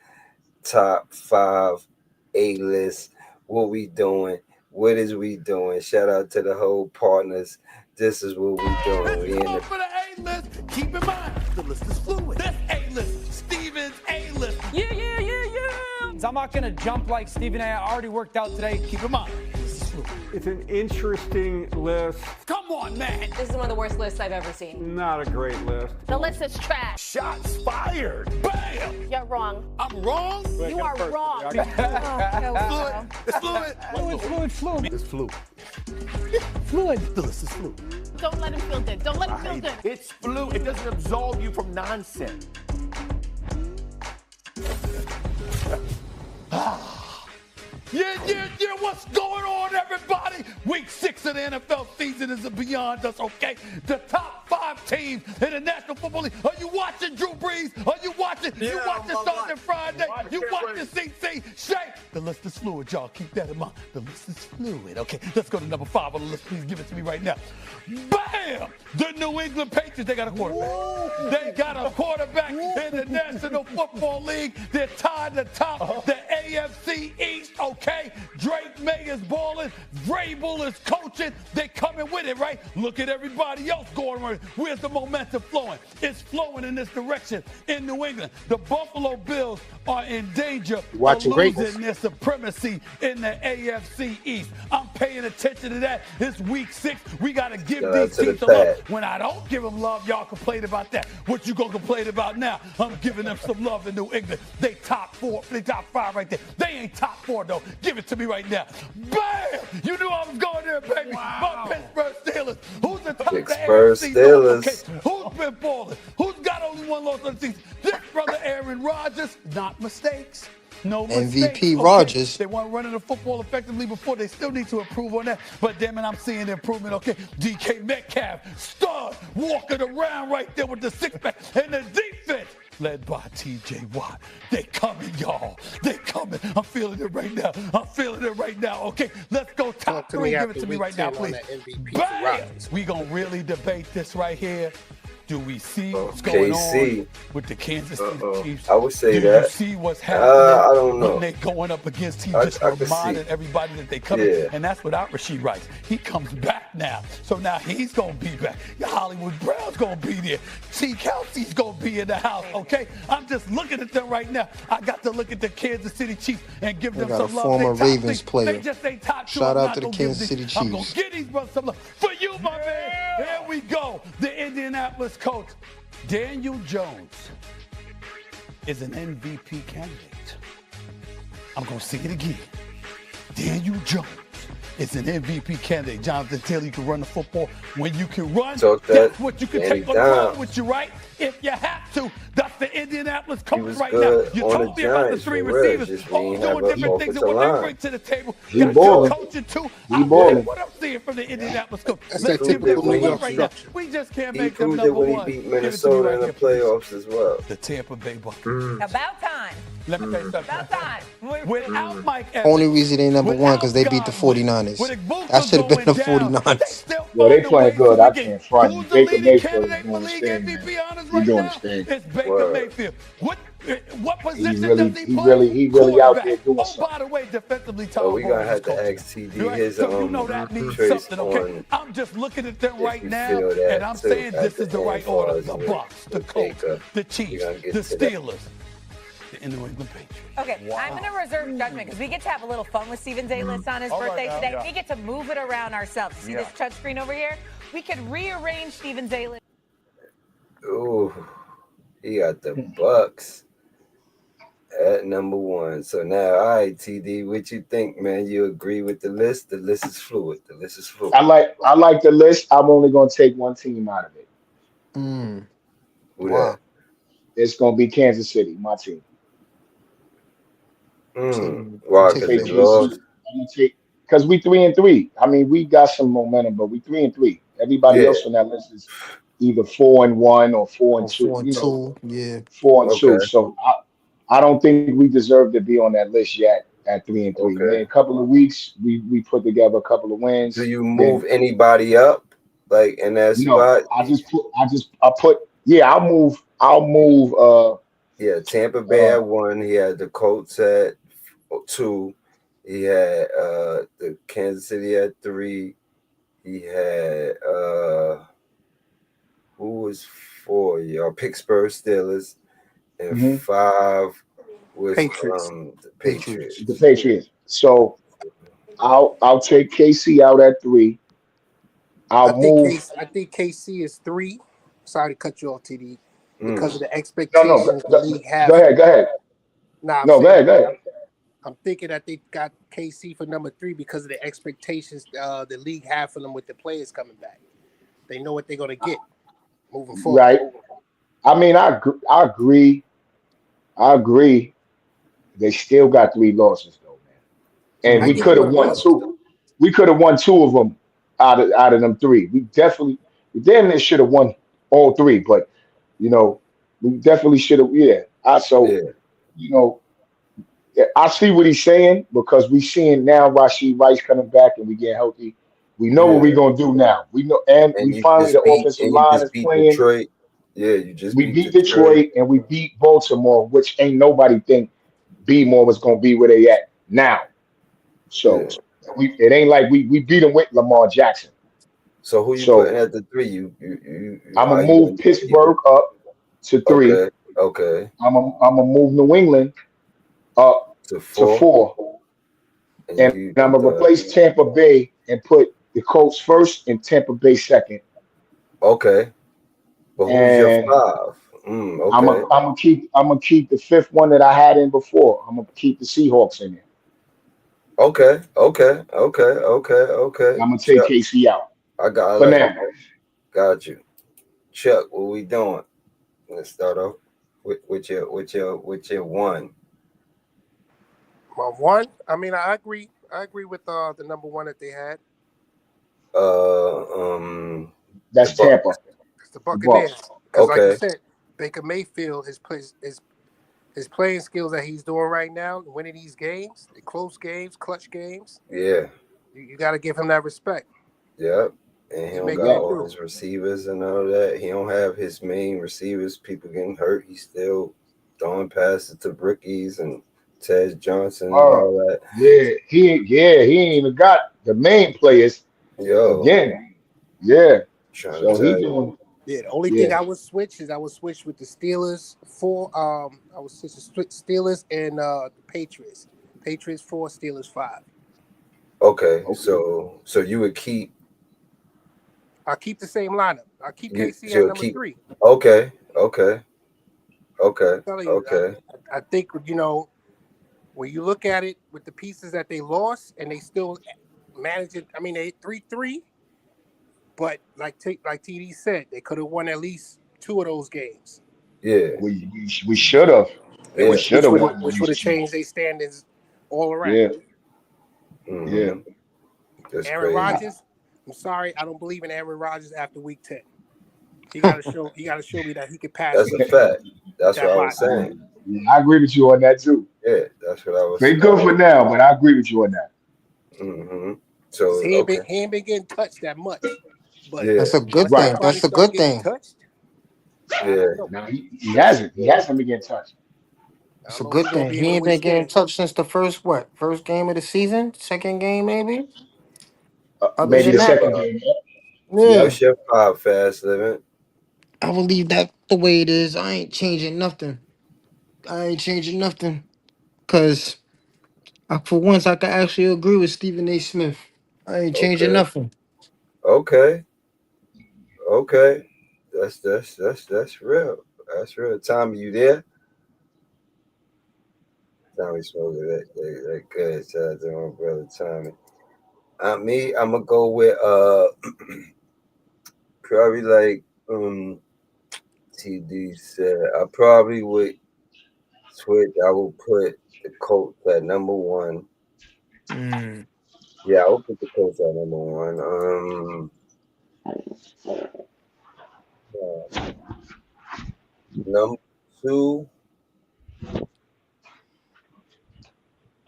Speaker 1: Top 5 A-list. What we doing? What is we doing? Shout out to the whole partners. This is what we doing. We in the
Speaker 7: For the A-list, keep in mind, the list is fluid. This A-list, Steven's A-list. Yeah.
Speaker 8: I'm not gonna jump like Stephen A. I already worked out today.
Speaker 7: Keep in mind, this is fluid.
Speaker 9: It's an interesting list.
Speaker 7: Come on, man.
Speaker 10: This is one of the worst lists I've ever seen.
Speaker 9: Not a great list.
Speaker 10: The list is trash.
Speaker 7: Shots fired. Bam.
Speaker 10: You're wrong.
Speaker 7: I'm wrong.
Speaker 10: You are wrong.
Speaker 7: Fluid. It's fluid. It's fluid. Fluid. The list is fluid.
Speaker 10: Don't let him feel good. Don't let him feel good.
Speaker 11: It's fluid. It doesn't absolve you from nonsense.
Speaker 7: Yeah. What's going on, everybody? Week 6 of the NFL season is beyond us, okay? The top 5 teams in the National Football League. Are you watching Drew Brees? Are you watching? You watching Starting Friday? You watching CC? Shay? The list is fluid, y'all. Keep that in mind. The list is fluid, okay? Let's go to number 5 on the list. Please give it to me right now. Bam! The New England Patriots. They got a quarterback. Whoa. They got a quarterback in the National Football League. They're tied atop the AFC East, okay? Drake May is balling. Vrabel is coaching. They coming with it, right? Look at everybody else going on. Where's the momentum flowing? It's flowing in this direction in New England. The Buffalo Bills are in danger of losing their supremacy in the AFC East. I'm paying attention to that. It's week 6. We got to give these teams some love. When I don't give them love, y'all complain about that. What you going to complain about now? I'm giving them some love in New England. They top 4. They top 5 right there. They ain't top 4, though. Give it to me right now. Bam! You knew I was going there, baby. Wow. My Pittsburgh Steelers. Who's the top of the AFC?
Speaker 1: Steelers.
Speaker 7: Okay. Who's been balling? Who's got only one loss on the season? This brother Aaron Rodgers. Not mistakes. No mistakes.
Speaker 2: MVP Rodgers.
Speaker 7: They weren't running the football effectively before. They still need to improve on that. But damn it, I'm seeing improvement. Okay, DK Metcalf, stud, walking around right there with the six-pack and the defense. Led by T.J. Watt. They coming, y'all. They coming. I'm feeling it right now. Okay, let's go top 3. Give it to me right now, please. Bam! We gonna really debate this right here. Do we see what's going on with the Kansas City Chiefs?
Speaker 1: I would say
Speaker 7: Do
Speaker 1: that.
Speaker 7: you see what's happening
Speaker 1: I don't know.
Speaker 7: when they're going up against teams? Just reminding everybody that they come in. And that's without Rashid Rice. He comes back now. So now he's going to be back. Your Hollywood Brown's going to be there. T. Kelsey's going to be in the house, okay? I'm just looking at them right now. I got to look at the Kansas City Chiefs and give them some love.
Speaker 2: Former Ravens player.
Speaker 7: They just ain't top 2.
Speaker 2: Shout out to the Kansas City Chiefs.
Speaker 7: I'm going to get these brothers some love. For you, my man. Here we go. The Indianapolis coach. Daniel Jones is an MVP candidate. I'm going to say it again. Daniel Jones is an MVP candidate. Jonathan Taylor, you can run the football. When you can run, that's what you can take on the road with you, right? If you have to. That's the Indianapolis coach right now. You told me about the 3 receivers all doing different things and what they bring to the table.
Speaker 6: He balling.
Speaker 7: Coaching too.
Speaker 6: He balling.
Speaker 7: What I'm seeing from the Indianapolis coach.
Speaker 6: Let's give them
Speaker 7: New York right now. We just can't make them number 1.
Speaker 1: He beat Minnesota in the playoffs as well.
Speaker 7: The Tampa Bay Buccaneers.
Speaker 10: About time.
Speaker 7: Let me tell you something.
Speaker 10: About time.
Speaker 7: Without Mike Evans.
Speaker 2: Only reason they number 1 because they beat the 49ers. That should have been the 49ers.
Speaker 6: Well, they playing good. I can't front you. Baker Mayfield is doing his thing, man. He's doing his thing.
Speaker 7: It's Baker Mayfield. What position does he
Speaker 6: play? He really out there doing something.
Speaker 7: Oh, by the way, defensively,
Speaker 1: we gonna have to ask TD his
Speaker 7: so you know that means something, okay? I'm just looking at them right now, and I'm saying this is the right order. The Bucs, the Colts, the Chiefs, the Steelers, the New England Patriots.
Speaker 10: Okay, I'm going to reserve judgment because we get to have a little fun with Steven's A-list on his birthday today. Yeah. We get to move it around ourselves. See this touch screen over here? We could rearrange Steven's A-list.
Speaker 1: Ooh, he got the Bucks at number 1. So now, all right, TD, what you think, man? You agree with the list? The list is fluid.
Speaker 6: I like the list. I'm only going to take one team out of it.
Speaker 1: Wow.
Speaker 6: It's going to be Kansas City, my team.
Speaker 2: I'm
Speaker 1: Why? Because
Speaker 2: taking
Speaker 1: they
Speaker 2: the
Speaker 6: KC.
Speaker 1: lost.
Speaker 2: Blazers.
Speaker 6: I'm gonna take because we 3-3. I mean, we got some momentum, but we 3-3. Everybody
Speaker 1: Yeah.
Speaker 6: else on that list is either 4-1 or four and
Speaker 2: Or
Speaker 6: two.
Speaker 2: four and
Speaker 6: You know,
Speaker 2: two. Yeah.
Speaker 6: 4-2.
Speaker 1: Okay.
Speaker 6: So I don't think we deserve to be on that list yet at 3-3.
Speaker 1: Okay.
Speaker 6: Man, a couple of weeks we put together a couple of
Speaker 1: Do
Speaker 6: wins.
Speaker 1: you
Speaker 6: Then
Speaker 1: move anybody up, like in that
Speaker 6: no,
Speaker 1: spot?
Speaker 6: I put yeah. I'll move.
Speaker 1: Yeah, Tampa Bay
Speaker 6: Uh.
Speaker 1: at 1. He had the Colts at 2. He had the Kansas City at 3. He had who was 4? Y'all Pittsburgh Steelers, and
Speaker 6: Mhm.
Speaker 1: 5 was
Speaker 4: Patriots.
Speaker 1: the
Speaker 2: Patriots.
Speaker 6: The
Speaker 1: Patriots.
Speaker 6: Patriots. So I'll take KC out at 3.
Speaker 4: I
Speaker 6: I'll
Speaker 4: think
Speaker 6: move.
Speaker 4: KC is 3. Sorry to cut you off, TD, because
Speaker 1: Mm,
Speaker 4: of the
Speaker 6: No.
Speaker 4: expectations the league
Speaker 6: Go
Speaker 4: have for
Speaker 6: ahead.
Speaker 4: them.
Speaker 6: Go ahead.
Speaker 4: Nah, I'm
Speaker 6: No, go
Speaker 4: saying
Speaker 6: ahead. Go ahead.
Speaker 4: I'm thinking that they got KC for number 3 because of the expectations the league have for them with the players coming back. They know what they're gonna get moving forward.
Speaker 6: Right. I mean, I agree. I agree. They still got 3 losses though, man. And
Speaker 4: I
Speaker 6: we
Speaker 4: give
Speaker 6: could
Speaker 4: you
Speaker 6: have
Speaker 4: a
Speaker 6: won
Speaker 4: point.
Speaker 6: 2. We could have won 2 of them out of them 3. We definitely, we damn near should have won all 3. But you know, we definitely should have. Yeah. So
Speaker 1: yeah,
Speaker 6: you know, yeah, I see what he's saying because we seeing now Rashid Rice coming back and we get healthy. We know what
Speaker 1: yeah.
Speaker 6: we're gonna do now. We know, and we finally the offensive
Speaker 1: You
Speaker 6: line
Speaker 1: just
Speaker 6: is
Speaker 1: beat
Speaker 6: playing.
Speaker 1: Detroit. Yeah, you just
Speaker 6: We
Speaker 1: beat
Speaker 6: beat
Speaker 1: Detroit.
Speaker 6: Detroit and we beat Baltimore, which ain't nobody think B-more was gonna be where they at now. So
Speaker 1: Yeah.
Speaker 6: it ain't like we beat them with Lamar Jackson.
Speaker 1: So who you putting
Speaker 6: So
Speaker 1: at the 3?
Speaker 6: I'm gonna
Speaker 1: Are you
Speaker 6: move
Speaker 1: gonna keep it?
Speaker 6: Pittsburgh up to 3.
Speaker 1: Okay, okay.
Speaker 6: I'm gonna move New England up
Speaker 1: To
Speaker 6: to
Speaker 1: 4,
Speaker 6: 4,
Speaker 1: and
Speaker 6: and
Speaker 1: you
Speaker 6: I'm
Speaker 1: keep
Speaker 6: gonna
Speaker 1: the.
Speaker 6: replace Tampa Bay and put the Colts first and Tampa Bay second.
Speaker 1: Okay, but who's your
Speaker 6: And
Speaker 1: 5? Okay,
Speaker 6: I'm gonna keep the 5th one that I had in before. I'm gonna keep the Seahawks in there.
Speaker 1: okay, okay, okay, okay,
Speaker 6: And
Speaker 1: okay.
Speaker 6: I'm gonna take
Speaker 1: Chuck,
Speaker 6: KC out
Speaker 1: I
Speaker 6: for
Speaker 1: like
Speaker 6: now.
Speaker 1: that. Got you. Chuck, what we doing? Let's start off with your 1.
Speaker 4: Well, 1. I mean, I agree. I agree with the number 1 that they had.
Speaker 1: The
Speaker 6: That's
Speaker 1: Bucks.
Speaker 6: Tampa,
Speaker 4: It's the
Speaker 6: the Bucks.
Speaker 4: Buccaneers. Because, like you
Speaker 1: Okay,
Speaker 4: said, Baker Mayfield, his playing skills that he's doing right now, winning these games, the close games, clutch games,
Speaker 1: yeah,
Speaker 4: you got to give him that respect.
Speaker 1: yep. And he
Speaker 4: He's
Speaker 1: don't
Speaker 4: making
Speaker 1: got
Speaker 4: it
Speaker 6: Right.
Speaker 1: all
Speaker 4: through.
Speaker 1: his receivers and all that. He don't have his main receivers. People getting hurt. He's still throwing passes to rookies and Ted Johnson and
Speaker 6: Oh,
Speaker 1: all that.
Speaker 6: he ain't even got the main players
Speaker 1: Yo,
Speaker 6: again. Yeah.
Speaker 1: trying to
Speaker 6: So he
Speaker 1: tell you.
Speaker 6: doing
Speaker 4: Yeah, the only thing
Speaker 6: yeah.
Speaker 4: I would switch is with the Steelers 4. I would switch the Steelers and the Patriots. Patriots 4, Steelers 5.
Speaker 1: Okay,
Speaker 6: Okay.
Speaker 1: so you would keep
Speaker 4: I'll keep the same lineup. I'll keep
Speaker 1: you
Speaker 4: KC at
Speaker 1: you'll
Speaker 4: number
Speaker 1: keep
Speaker 4: 3.
Speaker 1: okay, okay, okay,
Speaker 4: I'm telling you,
Speaker 1: okay.
Speaker 4: I think when you look at it with the pieces that they lost and they still manage it. I mean, they 3-3, but like TD said, they could have won at least 2 of those games,
Speaker 1: Yeah,
Speaker 6: We should have.
Speaker 1: yeah.
Speaker 6: We should have won at
Speaker 4: which would
Speaker 6: least
Speaker 4: have
Speaker 6: 2.
Speaker 4: changed their standings all around.
Speaker 6: Yeah. Yeah.
Speaker 1: Mm-hmm. That's
Speaker 4: Aaron
Speaker 1: crazy.
Speaker 4: Rodgers, I'm sorry, I don't believe in Aaron Rodgers after week 10. He got to show me that he can pass
Speaker 1: That's
Speaker 4: for
Speaker 1: a
Speaker 4: me
Speaker 1: fact.
Speaker 4: with
Speaker 1: That's what
Speaker 4: that
Speaker 1: I was
Speaker 4: body.
Speaker 1: saying.
Speaker 6: Yeah, I agree with you on that too.
Speaker 1: Yeah, that's what I was.
Speaker 6: They good for now, but I agree with you on that.
Speaker 1: Mm-hmm.
Speaker 4: 'Cause
Speaker 1: So okay,
Speaker 4: he ain't been getting touched that much, but
Speaker 1: yeah,
Speaker 2: That's a good
Speaker 4: once
Speaker 6: Right.
Speaker 2: thing.
Speaker 4: that body
Speaker 2: That's a
Speaker 4: start
Speaker 2: good
Speaker 4: getting
Speaker 2: thing.
Speaker 4: touched, I
Speaker 1: yeah.
Speaker 4: don't know.
Speaker 6: Now he hasn't. He hasn't been getting touched.
Speaker 4: I
Speaker 2: It's
Speaker 4: don't
Speaker 2: a
Speaker 4: know if
Speaker 2: good
Speaker 4: he's gonna
Speaker 2: thing.
Speaker 4: be
Speaker 2: He
Speaker 4: able to
Speaker 2: ain't been getting
Speaker 4: withstand.
Speaker 2: touched since the first game of the season, second game maybe. Other
Speaker 1: What's
Speaker 6: Maybe
Speaker 2: than
Speaker 6: the
Speaker 1: your
Speaker 2: that,
Speaker 6: second game.
Speaker 2: yeah,
Speaker 6: Yep.
Speaker 1: what's your 5 fast living?
Speaker 2: I will leave that the way it is. I ain't changing nothing. I ain't changing nothing. Cause for once I can actually agree with Stephen A. Smith. I ain't changing
Speaker 1: Okay,
Speaker 2: nothing.
Speaker 1: okay, okay. That's real. That's real. Tommy, you there? Tommy smoking that good. Shout out to my brother Tommy. I'm gonna go with probably like TD said. I probably would Switch. I will put the Colts at number one.
Speaker 2: Mm.
Speaker 1: Yeah, I will put the Colts at number one. Number two,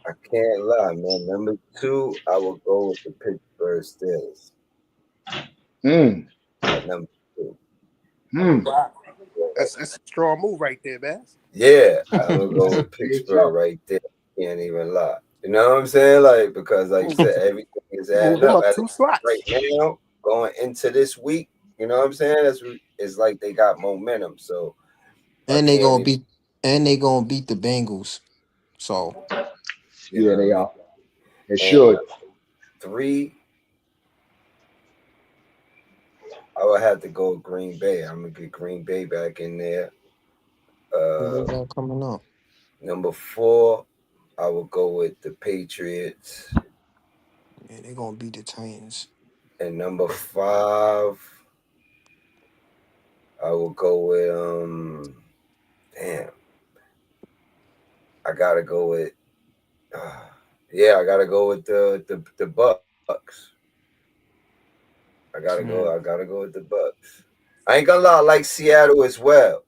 Speaker 1: I can't lie, man. Number two, I will go with the Pittsburgh Steelers
Speaker 6: Mm.
Speaker 1: at number two.
Speaker 6: Mm.
Speaker 4: Wow. That's a strong move right there, man.
Speaker 1: Yeah, I'm gonna go with
Speaker 6: Big
Speaker 1: Pittsburgh
Speaker 6: jump.
Speaker 1: right there. Can't even lie. You know what I'm saying? Like because, like you
Speaker 4: Move,
Speaker 1: said, everything is
Speaker 4: move
Speaker 1: adding
Speaker 4: them
Speaker 1: up.
Speaker 4: up
Speaker 1: As
Speaker 4: two
Speaker 1: right
Speaker 4: slots.
Speaker 1: now, going into this week, you know what I'm saying? It's like they got momentum. So I
Speaker 2: And they
Speaker 1: can't
Speaker 2: gonna
Speaker 1: even.
Speaker 2: beat and they gonna beat the Bengals. So
Speaker 1: You know
Speaker 6: Yeah,
Speaker 1: what I
Speaker 6: they
Speaker 1: mean?
Speaker 6: are. They
Speaker 1: And
Speaker 6: should.
Speaker 1: three, I would have to go with Green Bay. I'm gonna get Green Bay back in there.
Speaker 2: who they
Speaker 1: Uh,
Speaker 2: got coming up?
Speaker 1: Number four, I will go with the Patriots.
Speaker 2: Yeah, they gonna beat the Titans.
Speaker 1: And number five, I will go with damn. I gotta go with uh, yeah, I gotta go with the Bucks. I
Speaker 2: Mm.
Speaker 1: gotta go with the Bucks. I ain't gonna lie, I like Seattle as well.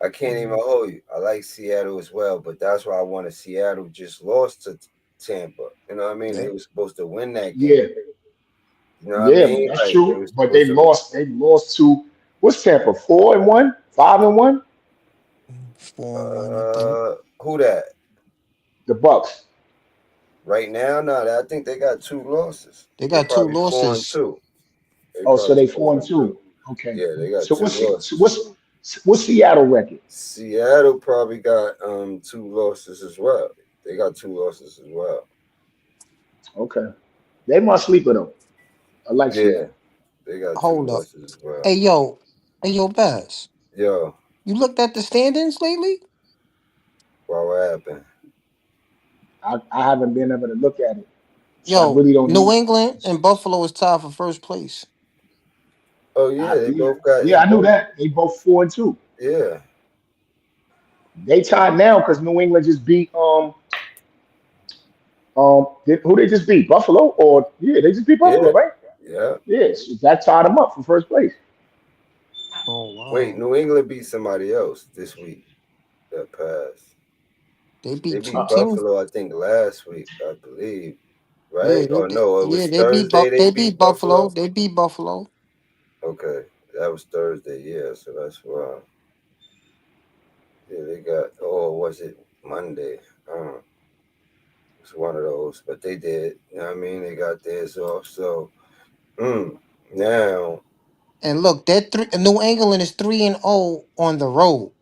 Speaker 1: I can't even
Speaker 2: Mm.
Speaker 1: hold you. I like Seattle as well, but that's why I wanted Seattle just lost to Tampa. You know what I mean? They
Speaker 2: Yeah.
Speaker 1: were supposed to win that game.
Speaker 6: Yeah,
Speaker 1: You know what I
Speaker 6: yeah,
Speaker 1: mean?
Speaker 6: that's
Speaker 1: Like they
Speaker 6: true.
Speaker 1: were
Speaker 6: But
Speaker 1: supposed
Speaker 6: they
Speaker 1: to.
Speaker 6: lost. They lost to what's Tampa? 4-1, 5-1.
Speaker 2: 4-1, I think.
Speaker 1: Who that?
Speaker 6: The Bucks.
Speaker 1: Right now, no, I think they got two losses.
Speaker 2: They
Speaker 1: They
Speaker 2: got two
Speaker 1: probably four and
Speaker 2: losses.
Speaker 1: two. They
Speaker 6: Oh, so
Speaker 1: probably
Speaker 6: they
Speaker 1: four
Speaker 6: four and
Speaker 1: and two.
Speaker 6: two. Okay.
Speaker 1: Yeah, they got
Speaker 6: So
Speaker 1: two losses.
Speaker 6: what's Seattle record?
Speaker 1: Seattle probably got two losses as well. They got two losses as well.
Speaker 6: Okay. They must sleeper though. I like
Speaker 1: Yeah,
Speaker 6: Seattle.
Speaker 1: they got two
Speaker 2: Hold up.
Speaker 1: losses as well.
Speaker 2: Hey yo. Hey yo, Bass.
Speaker 1: Yo,
Speaker 2: You looked at the standings lately?
Speaker 1: what happened?
Speaker 6: I haven't been able to look at it, so I
Speaker 2: Yo,
Speaker 6: really don't
Speaker 2: New
Speaker 6: know.
Speaker 2: England and Buffalo is tied for first place.
Speaker 1: Oh yeah, they
Speaker 6: Yeah,
Speaker 1: both got
Speaker 6: yeah,
Speaker 1: they
Speaker 6: I knew
Speaker 1: both
Speaker 6: that. They both 4-2.
Speaker 1: yeah
Speaker 6: They tied now because New England just beat who they just beat? Buffalo, or yeah, they just beat Buffalo,
Speaker 1: yeah
Speaker 6: right?
Speaker 1: yeah.
Speaker 6: Yes, that tied them up for first place.
Speaker 2: Oh
Speaker 1: Wait,
Speaker 2: wow.
Speaker 1: New England beat somebody else this week that passed.
Speaker 2: They
Speaker 1: They
Speaker 2: beat two
Speaker 1: beat
Speaker 2: teams.
Speaker 1: Buffalo, I think, last week, I believe.
Speaker 2: Yeah,
Speaker 1: Right? Or no, it
Speaker 2: yeah,
Speaker 1: was Thursday they
Speaker 2: They
Speaker 1: beat
Speaker 2: beat Buffalo.
Speaker 1: Buffalo.
Speaker 2: They beat Buffalo.
Speaker 1: Okay, that was Thursday, yeah, so that's why. Yeah, they got, or was it Monday? It's one of those, but they did. You know what I mean? They got theirs off. So, mm, now,
Speaker 2: And look, that three New England is 3-0 on the road.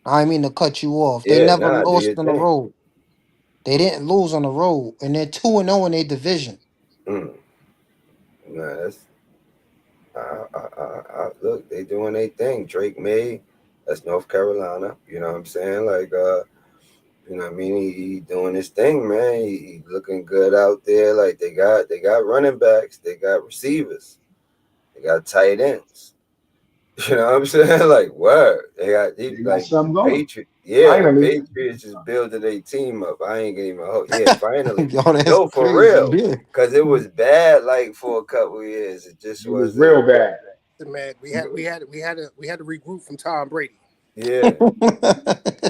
Speaker 2: I mean to cut you off. They
Speaker 1: yeah,
Speaker 2: never
Speaker 1: nah, do
Speaker 2: lost
Speaker 1: your
Speaker 2: on the
Speaker 1: thing.
Speaker 2: road. They didn't lose on the road. And they're 2-0 in their division.
Speaker 1: Mm, nah, that's, look, they doing their thing. Drake May, that's North Carolina. You know what I'm saying? Like, you know what I mean? He doing his thing, man. He looking good out there. Like they got running backs, they got receivers, they got tight ends. You know what I'm saying? Like word.
Speaker 6: They got
Speaker 1: Like the
Speaker 6: something going.
Speaker 1: Patriots. Yeah, the
Speaker 6: Finally,
Speaker 1: Patriots is building a team up. I ain't getting even yeah, finally.
Speaker 2: Yo, that's
Speaker 1: No, for
Speaker 2: crazy.
Speaker 1: real.
Speaker 2: Yeah.
Speaker 1: Cause it was bad like for a couple of years. It just
Speaker 6: it was
Speaker 1: wasn't.
Speaker 6: real bad.
Speaker 4: Man, we had to regroup from Tom Brady.
Speaker 1: Yeah.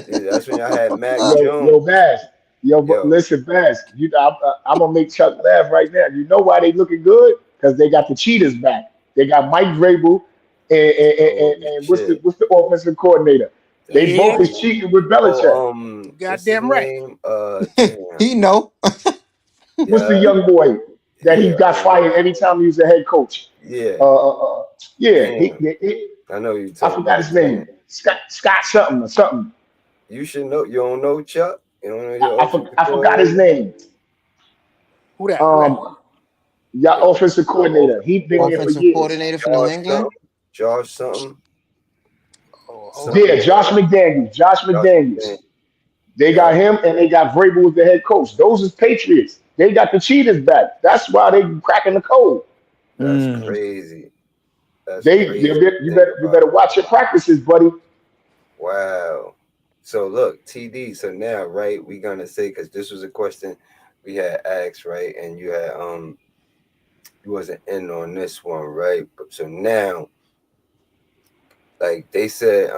Speaker 1: Yeah, that's when y'all had Mac
Speaker 6: Yo,
Speaker 1: Jones.
Speaker 6: Bass. Yo,
Speaker 1: Yo.
Speaker 6: listen, Bass. I'm gonna make Chuck laugh right now. You know why they looking good? Because they got the cheaters back. They got Mike Vrabel
Speaker 1: Holy
Speaker 6: and
Speaker 1: shit.
Speaker 6: what's the offensive coordinator? They both
Speaker 4: Yeah,
Speaker 6: is
Speaker 1: Oh,
Speaker 6: cheating with Belichick.
Speaker 1: what's his
Speaker 4: goddamn right.
Speaker 1: name? Damn.
Speaker 2: He know.
Speaker 6: What's the
Speaker 1: Yeah,
Speaker 6: young boy that he
Speaker 1: yeah.
Speaker 6: got fired every time he was a head coach?
Speaker 1: Yeah.
Speaker 6: Uh, uh, uh, yeah,
Speaker 1: Damn.
Speaker 6: he
Speaker 1: I know you
Speaker 6: I
Speaker 1: talking
Speaker 6: forgot
Speaker 1: about.
Speaker 6: his name.
Speaker 1: Damn.
Speaker 6: Scott something or something.
Speaker 1: You should know. You don't know Chuck. You don't know your offensive
Speaker 6: I forgot his
Speaker 1: coordinator.
Speaker 6: name.
Speaker 4: Who that? Who that?
Speaker 6: Um, your
Speaker 1: Your
Speaker 6: offensive coordinator.
Speaker 1: offensive
Speaker 6: He been there for
Speaker 1: coordinator,
Speaker 2: Offensive
Speaker 6: years.
Speaker 2: coordinator for New
Speaker 1: Josh
Speaker 2: England.
Speaker 1: something. Josh something.
Speaker 4: Oh, hold
Speaker 1: Something.
Speaker 6: Yeah, Josh McDaniels. Josh
Speaker 1: Josh McDaniels.
Speaker 6: McDaniels. They got
Speaker 1: Yeah,
Speaker 6: him and they got Vrabel as the head coach. Those is Patriots. They got the cheaters back. That's why they cracking the code.
Speaker 1: that's
Speaker 2: Mm.
Speaker 1: crazy. That's crazy.
Speaker 6: You
Speaker 1: Think
Speaker 6: better
Speaker 1: about it.
Speaker 6: watch your practices, buddy.
Speaker 1: Wow. So look, TD. So now, right, we gonna say because this was a question we had asked, right, and you wasn't in on this one, right? But so now, like they said,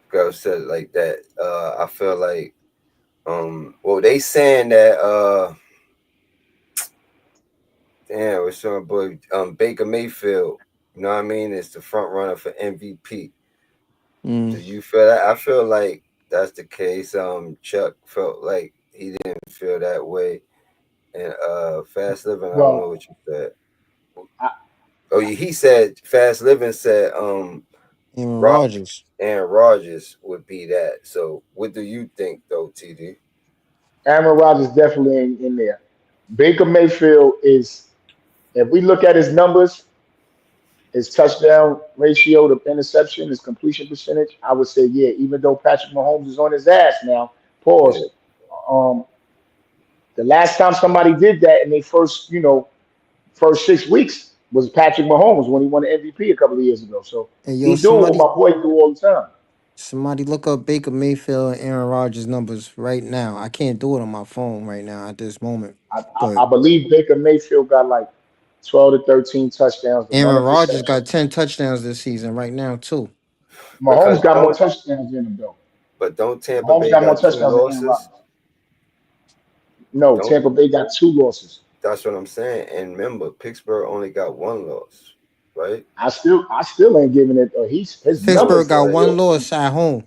Speaker 1: girl said like that. I feel like, well, they saying that, damn, it's some boy, Baker Mayfield. You know what I mean? It's the front runner for MVP. Do
Speaker 2: Mm.
Speaker 1: you feel that? I feel like that's the case. Chuck felt like he didn't feel that way, and Fast Living. I don't know
Speaker 6: Well,
Speaker 1: what you said.
Speaker 6: I,
Speaker 1: Oh, he said Fast Living said
Speaker 2: Aaron
Speaker 1: Rock
Speaker 2: Rodgers.
Speaker 1: Aaron Rodgers would be that. So what do you think though, TD?
Speaker 6: Aaron Rodgers definitely ain't in there. Baker Mayfield is, if we look at his numbers, his touchdown ratio to interception, his completion percentage, I would say, yeah, even though Patrick Mahomes is on his ass now,
Speaker 1: Yeah,
Speaker 6: pause. Um, the last time somebody did that in their first, first 6 weeks was Patrick Mahomes when he won the MVP a couple of years ago. So
Speaker 2: Hey, yo,
Speaker 6: he doing what my boy do all the time.
Speaker 2: somebody look up Baker Mayfield and Aaron Rodgers numbers right now. I can't do it on my phone right now at this moment,
Speaker 6: I,
Speaker 2: but
Speaker 6: I believe Baker Mayfield got like 12 to 13 touchdowns, the one
Speaker 2: Aaron Rodgers
Speaker 6: interception.
Speaker 2: got 10 touchdowns this season right now too.
Speaker 1: because
Speaker 6: Mahomes got more
Speaker 1: don't
Speaker 6: touchdowns than him, though.
Speaker 1: don't Tampa
Speaker 6: Mahomes
Speaker 1: Bay
Speaker 6: got more
Speaker 1: got two
Speaker 6: touchdowns than Aaron
Speaker 1: losses?
Speaker 6: Rodgers. No,
Speaker 1: Don't
Speaker 6: Tampa Bay got 2 losses.
Speaker 1: That's what I'm saying. And remember, Pittsburgh only got one loss, right?
Speaker 6: I still ain't giving it. His
Speaker 1: So
Speaker 2: Pittsburgh
Speaker 1: it's
Speaker 6: numbers
Speaker 2: got
Speaker 1: like,
Speaker 2: one
Speaker 6: still
Speaker 2: loss at home.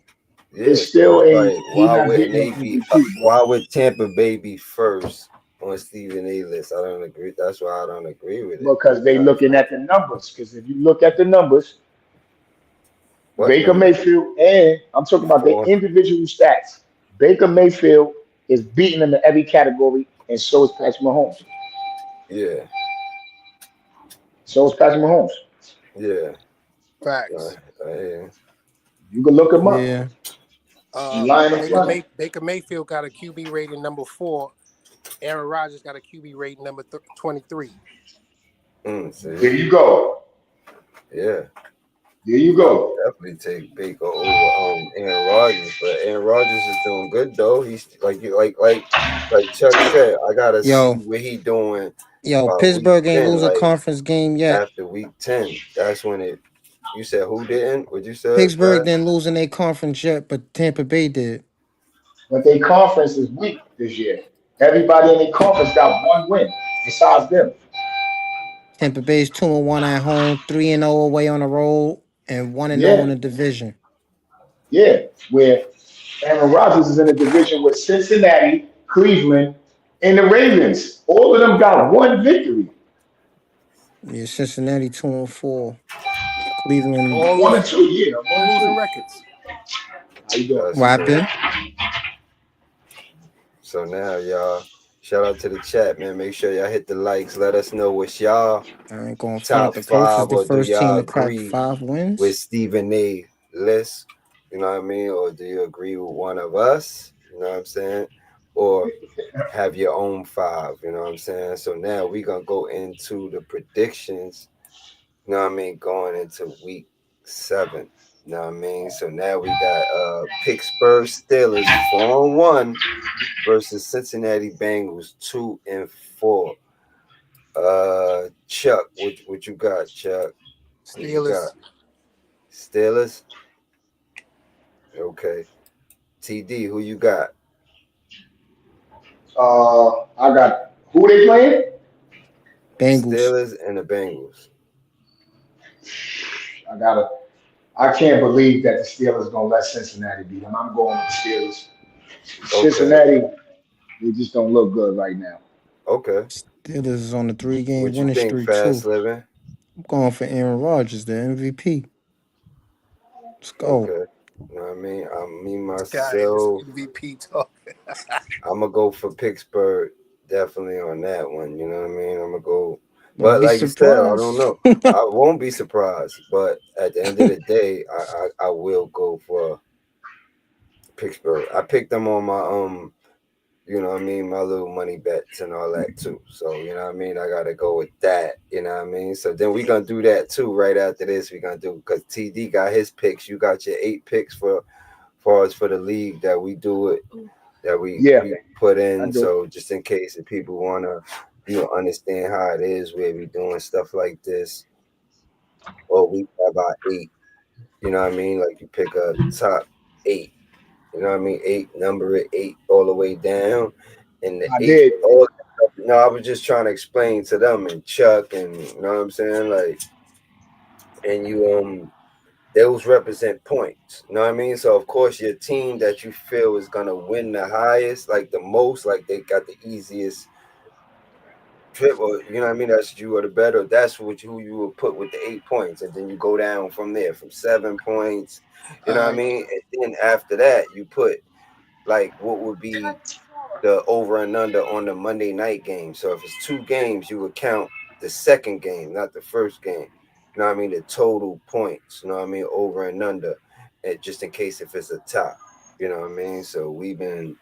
Speaker 6: it
Speaker 1: yeah. So
Speaker 6: still
Speaker 1: it's
Speaker 6: ain't.
Speaker 1: like,
Speaker 6: He
Speaker 1: why
Speaker 6: not
Speaker 1: wouldn't
Speaker 6: getting no
Speaker 1: they be?
Speaker 6: MVP, bro.
Speaker 1: Why would Tampa Bay be first on Stephen A. list? I don't agree. That's why I don't agree with it.
Speaker 6: Because they
Speaker 1: That's
Speaker 6: looking at the numbers. Because if you look at the numbers,
Speaker 1: what
Speaker 6: Baker
Speaker 1: number?
Speaker 6: Mayfield, and I'm talking about the
Speaker 1: Four.
Speaker 6: individual stats. Baker Mayfield is beating them in every category, and so is Patrick Mahomes.
Speaker 1: Yeah,
Speaker 6: So is Patrick Mahomes.
Speaker 1: yeah.
Speaker 4: Facts.
Speaker 1: Yeah.
Speaker 6: You can look him up.
Speaker 2: Yeah.
Speaker 6: I'm lying on
Speaker 4: Baker,
Speaker 6: money.
Speaker 4: Baker Mayfield got a QB rating number 4. Aaron Rodgers got a QB rating number 23.
Speaker 6: There
Speaker 1: See,
Speaker 6: you go.
Speaker 1: yeah.
Speaker 6: There you
Speaker 1: I would
Speaker 6: go.
Speaker 1: definitely take Baker over Aaron Rodgers, but Aaron Rodgers is doing good though. He's like Chuck said, I gotta see
Speaker 2: Yo,
Speaker 1: what he doing
Speaker 2: yo,
Speaker 1: by week
Speaker 2: Pittsburgh ain't
Speaker 1: 10.
Speaker 2: lose a
Speaker 1: Like
Speaker 2: conference game yet.
Speaker 1: after week 10, that's when it. You said who didn't? What you said,
Speaker 2: Pittsburgh
Speaker 1: Fred?
Speaker 2: didn't lose in a conference yet, but Tampa Bay did.
Speaker 6: But their conference is weak this year. Everybody in their conference got one win besides them.
Speaker 2: Tampa Bay's 2-1 at home, 3-0 away on the road, and 1-0 in
Speaker 6: Yeah,
Speaker 2: the division.
Speaker 6: yeah. Where Aaron Rodgers is in a division with Cincinnati, Cleveland, and the Ravens. All of them got one victory.
Speaker 2: Yeah, Cincinnati 2-4. Cleveland,
Speaker 4: All
Speaker 6: One or
Speaker 4: losing,
Speaker 6: two, yeah, one
Speaker 4: all
Speaker 6: or
Speaker 4: losing
Speaker 6: two.
Speaker 4: records.
Speaker 6: How you doing?
Speaker 1: That's
Speaker 2: what
Speaker 1: crazy.
Speaker 2: happened?
Speaker 1: So now, y'all, shout out to the chat, man. Make sure y'all hit the likes. Let us know what's y'all
Speaker 2: I ain't going front.
Speaker 1: top
Speaker 2: The Colts is
Speaker 1: five,
Speaker 2: the
Speaker 1: or do
Speaker 2: first team
Speaker 1: y'all
Speaker 2: to crack
Speaker 1: agree
Speaker 2: 5
Speaker 1: with
Speaker 2: wins.
Speaker 1: Stephen A. list? You know what I mean? Or do you agree with one of us? You know what I'm saying? Or have your own five, you know what I'm saying? So now we're gonna go into the predictions, you know what I mean, going into week 7. You know what I mean? So now we got Pittsburgh Steelers 4-1 versus Cincinnati Bengals 2-4. Chuck, what you got, Chuck? Who you got?
Speaker 4: Steelers.
Speaker 1: Steelers? Okay. TD, who you got?
Speaker 6: I got who they playing?
Speaker 2: Bengals.
Speaker 1: Steelers and the Bengals.
Speaker 6: I gotta. I can't believe that the Steelers gonna let Cincinnati beat them. I'm going with the Steelers.
Speaker 1: Okay.
Speaker 6: Cincinnati, they just don't look good right now.
Speaker 1: Okay.
Speaker 2: Steelers is on the 3-game
Speaker 1: What you
Speaker 2: winning
Speaker 1: think,
Speaker 2: streak too.
Speaker 1: Fast Living?
Speaker 2: I'm going for Aaron Rodgers, the MVP. Let's go.
Speaker 1: Okay. You know what I mean? Me
Speaker 4: This guy and this
Speaker 1: myself,
Speaker 4: MVP talk.
Speaker 1: I'm gonna go for Pittsburgh definitely on that one. You know what I mean? I'm gonna go,
Speaker 2: Don't
Speaker 1: but
Speaker 2: be
Speaker 1: like you said, I don't
Speaker 2: surprised.
Speaker 1: know. I won't be surprised, but at the end of the day, I will go for Pittsburgh. I picked them on my you know what I mean, my little money bets and all that too. So, you know what I mean, I gotta go with that, you know what I mean? So then we gonna do that too right after this. We gonna do because TD got his picks. You got your 8 picks for us for the league that we do it that
Speaker 6: Yeah,
Speaker 1: we put
Speaker 6: I
Speaker 1: in.
Speaker 6: do.
Speaker 1: So just in case if people wanna, understand how it is where we doing stuff like this, or we have our 8, you know what I mean? Like you pick a top 8. You know what I mean? 8, number it 8 all the way down. And the
Speaker 6: I
Speaker 1: 8,
Speaker 6: did.
Speaker 1: all no, I was just trying to explain to them and Chuck and you know what I'm saying? Like, and those represent points. You know what I mean? So of course your team that you feel is gonna win the highest, like the most, like they got the easiest trip, or you know what I mean? That's you or the better. That's who you would put with the 8 points, and then you go down from there from 7 points. You know
Speaker 2: All
Speaker 1: what I
Speaker 2: right.
Speaker 1: mean? And then after that, you put like what would be the over and under on the Monday night game. So if it's 2 games, you would count the second game, not the first game. You know what I mean? The total points. You know what I mean? Over and under, and just in case if it's a top. You know what I mean? So we've been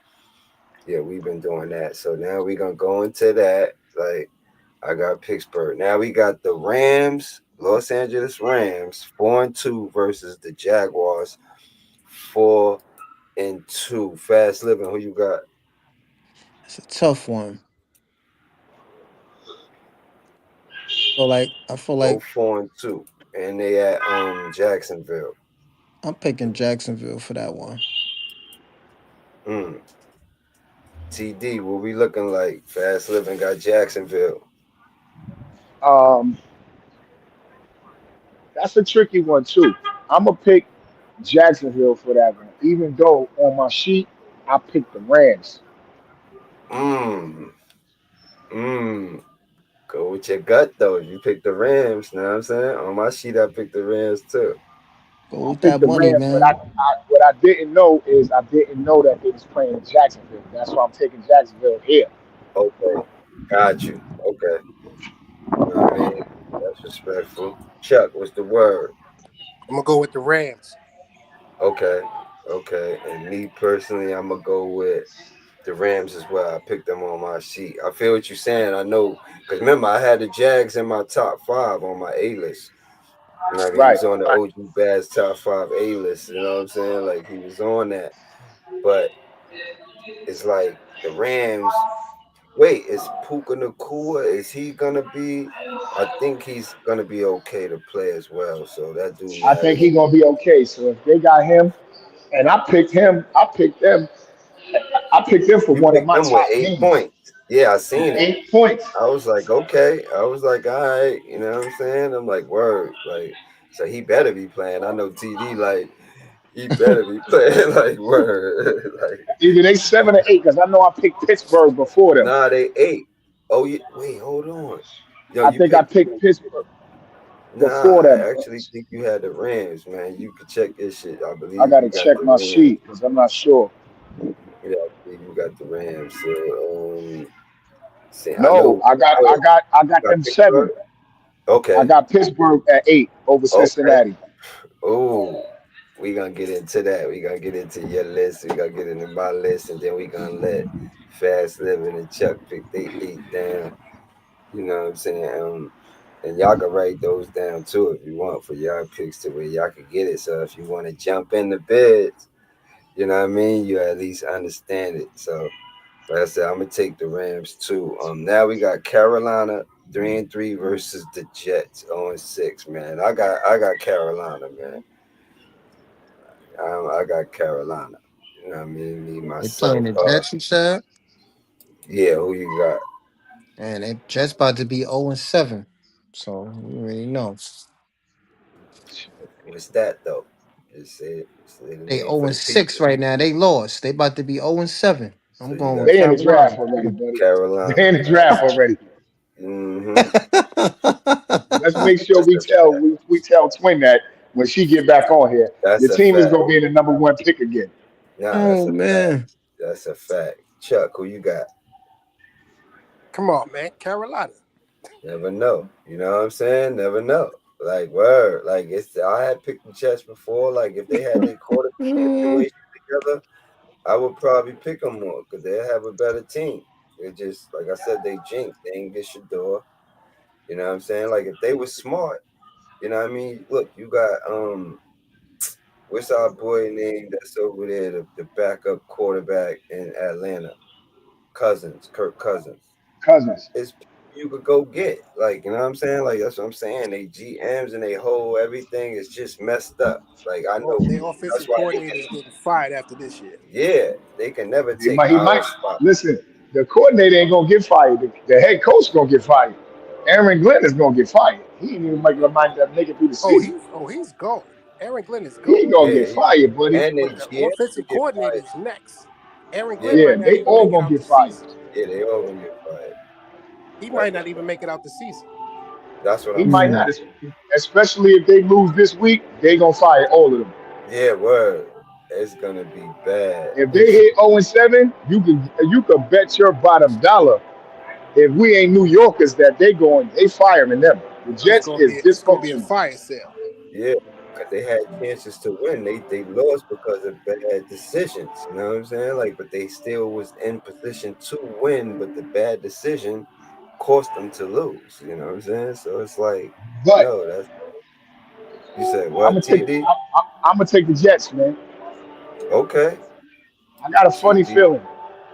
Speaker 1: doing that. So now we're gonna go into that. Like I got Pittsburgh. Now we got the Rams, Los Angeles Rams, 4-2 versus the Jaguars, 4-2. Fast living. Who you got?
Speaker 2: It's a tough one. I feel like
Speaker 1: Both 4-2, and they at Jacksonville.
Speaker 2: I'm picking Jacksonville for that one.
Speaker 1: Mm. TD, what we looking like? Fast living got Jacksonville.
Speaker 6: Um, that's a tricky one too. I'm gonna pick Jacksonville for that one, even though on my sheet I picked the Rams.
Speaker 1: Mm. Mm. Go with your gut though. You picked the Rams. Know what I'm saying? On my sheet, I picked the Rams too.
Speaker 2: Go
Speaker 6: I
Speaker 2: with
Speaker 6: picked
Speaker 2: that
Speaker 6: the
Speaker 2: money,
Speaker 6: Rams, but
Speaker 2: man.
Speaker 6: what I didn't know is I didn't know that they was playing in Jacksonville. That's why I'm taking Jacksonville here.
Speaker 1: Okay, got you. Okay, you know what I mean, that's respectful. Chuck, what's the word?
Speaker 4: I'm gonna go with the Rams.
Speaker 1: Okay, okay. And me personally, I'm gonna go with the Rams as well. I picked them on my sheet. I feel what you're saying. I know because remember I had the Jags in my top 5 on my A list. You know, what I mean, he
Speaker 6: Right.
Speaker 1: was on the OG Baz top 5 A list. You know what I'm saying? Like he was on that, but it's like the Rams. Wait, is Puka Nakua? Is he gonna be? I think he's gonna be okay to play as well. So that do
Speaker 6: I think
Speaker 1: matters.
Speaker 6: he gonna be okay. So if they got him, and I picked him, I picked them for
Speaker 1: You
Speaker 6: one of
Speaker 1: picked
Speaker 6: my
Speaker 1: them with
Speaker 6: top
Speaker 1: eight
Speaker 6: games.
Speaker 1: points. Yeah, I seen it.
Speaker 6: 8 points.
Speaker 1: I was like, okay. I was like, all right. You know what I'm saying? I'm like, word. Like, so he better be playing. I know TD. Like, he better be playing. Like, word. Like,
Speaker 6: Either they 7 or 8, because I know I picked Pittsburgh before them.
Speaker 1: nah, they 8. Oh, wait, hold on. Yo,
Speaker 6: I
Speaker 1: you
Speaker 6: think I
Speaker 1: picked.
Speaker 6: picked Pittsburgh
Speaker 1: Nah,
Speaker 6: before them.
Speaker 1: I actually think you had the Rams, man. You could check this shit. I
Speaker 6: I
Speaker 1: believe
Speaker 6: gotta
Speaker 1: you got
Speaker 6: check
Speaker 1: the
Speaker 6: my
Speaker 1: Rams.
Speaker 6: sheet because I'm not sure.
Speaker 1: Yeah, I believe you got the Rams. So, see, I
Speaker 6: No,
Speaker 1: know. Oh,
Speaker 6: I
Speaker 1: you
Speaker 6: got
Speaker 1: got
Speaker 6: them
Speaker 1: Pittsburgh.
Speaker 6: 7. I
Speaker 1: Okay,
Speaker 6: got Pittsburgh at 8 over
Speaker 1: okay.
Speaker 6: Cincinnati.
Speaker 1: Oh, we gonna get into that. We gonna get into your list. We gonna get into my list, and then we gonna let Fast Living and Chuck pick they 8 down. You know what I'm saying? And y'all can write those down too if you want for y'all picks to where y'all can get it. So if you want to jump in the bids, you know what I mean, you at least understand it. So like I said, I'm gonna take the Rams too. Now we got Carolina 3-3 versus the Jets 0-6. Man, I got Carolina, man. I got Carolina. You know what I mean? Me
Speaker 2: They playing
Speaker 1: myself.
Speaker 2: the Jets, you said?
Speaker 1: Yeah. Who you got?
Speaker 2: And they Jets about to be 0-7. So we already know.
Speaker 1: What's that though? Just say it. Just
Speaker 2: They
Speaker 1: lay it for the
Speaker 2: 0-6
Speaker 1: people.
Speaker 2: right now. They lost. They about to be 0-7.
Speaker 1: So
Speaker 2: I'm
Speaker 1: you
Speaker 2: going
Speaker 1: got
Speaker 2: with
Speaker 6: They in the draft
Speaker 2: Carolina.
Speaker 6: already, buddy.
Speaker 1: Carolina.
Speaker 6: They in the draft already.
Speaker 1: Mm-hmm.
Speaker 6: Let's make sure
Speaker 1: That's
Speaker 6: we
Speaker 1: a
Speaker 6: tell
Speaker 1: fact.
Speaker 6: we tell Twin that when she get back on here,
Speaker 1: That's
Speaker 6: your
Speaker 1: a
Speaker 6: team is
Speaker 1: fact.
Speaker 6: gonna be in the number one pick again.
Speaker 1: Nah, that's
Speaker 2: Oh
Speaker 1: a fact.
Speaker 2: man.
Speaker 1: That's a fact. Chuck, who you got?
Speaker 4: Come on, man, Carolina.
Speaker 1: Never know. You know what I'm saying? Never know. Like word. I had picked the Jets before. Like if they had their quarterback situation together, I would probably pick them more because they have a better team. They just, like I said, they jinxed. They didn't get Shador. You know what I'm saying? Like if they were smart, you know what I mean? Look, you got what's our boy name that's over there, the backup quarterback in Atlanta? Cousins, Kirk Cousins.
Speaker 6: Cousins.
Speaker 1: It's people you could go get. Like, you know what I'm saying? Like that's what I'm saying. They GMs and they whole everything is just messed up. Like I
Speaker 4: Well,
Speaker 1: know
Speaker 4: their
Speaker 1: that's
Speaker 4: offensive
Speaker 1: why they
Speaker 4: coordinator
Speaker 1: can,
Speaker 4: is getting fired after this year.
Speaker 1: yeah, they can never
Speaker 6: He
Speaker 1: take
Speaker 6: might. He
Speaker 1: our
Speaker 6: might.
Speaker 1: spot.
Speaker 6: Listen, the coordinator ain't gonna get fired. The head coach gonna get fired. Aaron Glenn is gonna get fired. He ain't even make it through the season.
Speaker 4: He's gone. Aaron Glenn is
Speaker 6: He
Speaker 4: gone.
Speaker 6: gonna
Speaker 1: Yeah,
Speaker 6: get fired, buddy.
Speaker 1: and they
Speaker 4: But the
Speaker 1: GM they
Speaker 4: offensive
Speaker 1: get
Speaker 4: coordinator
Speaker 1: fired.
Speaker 4: is next. Aaron Glenn
Speaker 1: Yeah,
Speaker 6: Yeah,
Speaker 4: might not
Speaker 6: they
Speaker 4: even
Speaker 6: all
Speaker 4: make it
Speaker 6: gonna
Speaker 4: out
Speaker 6: get
Speaker 4: the
Speaker 6: fired.
Speaker 4: season.
Speaker 1: yeah, they all gonna get fired.
Speaker 4: He
Speaker 1: That's
Speaker 4: might
Speaker 1: what
Speaker 4: not even make it out the season.
Speaker 1: that's what
Speaker 6: He
Speaker 1: I'm
Speaker 6: might
Speaker 1: saying.
Speaker 2: Mm.
Speaker 6: not, especially if they lose this week. They gonna fire all of them.
Speaker 1: Yeah, word. It's gonna be bad.
Speaker 6: If they hit 0-7, you could bet your bottom dollar. If we ain't New Yorkers, that they firing them. The Jets is
Speaker 4: It's gonna be a
Speaker 6: dysfunctional.
Speaker 4: fire sale.
Speaker 1: Yeah, because they had chances to win. They lost because of bad decisions. You know what I'm saying? Like, but they still was in position to win, but the bad decision cost them to lose. You know what I'm saying? So it's like,
Speaker 6: But
Speaker 1: yo, that's you said
Speaker 6: I'm
Speaker 1: what,
Speaker 6: gonna take
Speaker 1: TD?
Speaker 6: I'm gonna take the Jets, man.
Speaker 1: Okay,
Speaker 6: I got a funny
Speaker 1: TD
Speaker 6: feeling.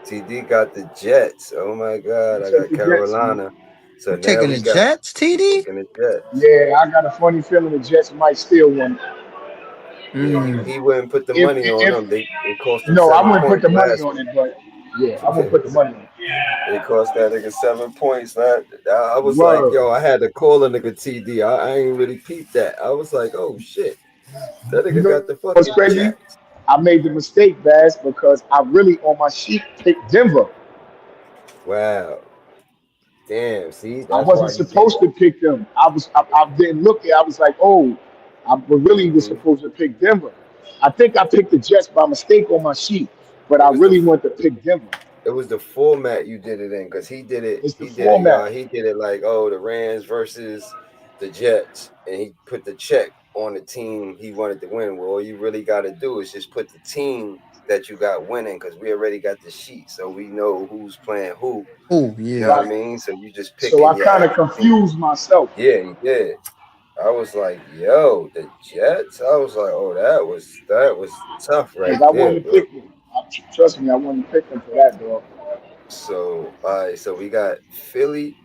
Speaker 1: TD got the Jets. Oh my
Speaker 6: I'm
Speaker 1: God,
Speaker 6: gonna
Speaker 1: I
Speaker 6: take
Speaker 1: got
Speaker 6: the Jets, man.
Speaker 1: Carolina. So
Speaker 2: You
Speaker 1: now
Speaker 2: taking
Speaker 1: we
Speaker 2: the
Speaker 1: got
Speaker 2: Jets, TD?
Speaker 1: taking the Jets.
Speaker 6: Yeah, I got a funny feeling the Jets might steal one.
Speaker 1: Yeah,
Speaker 2: Mm.
Speaker 1: he wouldn't put the
Speaker 6: If
Speaker 1: money on
Speaker 6: if
Speaker 1: them. They cost him
Speaker 6: no, I
Speaker 1: seven
Speaker 6: wouldn't put
Speaker 1: points
Speaker 6: the money
Speaker 1: last
Speaker 6: on
Speaker 1: week.
Speaker 6: it, but yeah, I won't put the money on it.
Speaker 1: They cost that nigga 7 points. I was like,
Speaker 6: Word.
Speaker 1: yo, I had to call a nigga TD. I ain't really peeped that. I was like, oh shit, that
Speaker 6: You
Speaker 1: nigga
Speaker 6: know
Speaker 1: got the
Speaker 6: what's
Speaker 1: fucking
Speaker 6: crazy?
Speaker 1: Jets.
Speaker 6: I made the mistake, Baz, because I really on my sheet picked Denver.
Speaker 1: Wow, damn. See,
Speaker 6: I
Speaker 1: that's why
Speaker 6: wasn't
Speaker 1: you did
Speaker 6: supposed to pick them. I didn't look at. I was like, oh, I really was
Speaker 1: it.
Speaker 6: supposed to pick Denver. I think I picked the Jets by mistake on my sheet, but
Speaker 1: It
Speaker 6: I
Speaker 1: was the
Speaker 6: really wanted to pick Denver.
Speaker 1: it was the format you did it in because he did it.
Speaker 6: It's the
Speaker 1: He did it, y'all.
Speaker 6: format.
Speaker 1: He did it like, oh, the Rams versus the Jets, and he put the check on the team he wanted to win. Well, all you really got to do is just put the team that you got winning because we already got the sheet, so we know who's playing who.
Speaker 2: Oh,
Speaker 1: You know
Speaker 2: yeah.
Speaker 1: what I
Speaker 6: Right.
Speaker 1: mean? So you just
Speaker 6: So
Speaker 1: picking
Speaker 6: I
Speaker 1: your
Speaker 6: kind of
Speaker 1: actual team.
Speaker 6: confused myself
Speaker 1: Yeah, he did. I was like, yo, the Jets. I was like, oh, that was tough
Speaker 6: because
Speaker 1: right
Speaker 6: I
Speaker 1: there,
Speaker 6: wouldn't have
Speaker 1: bro.
Speaker 6: picked them. Trust me, I wouldn't have picked them for that, dog.
Speaker 1: So, all right, so we got Philly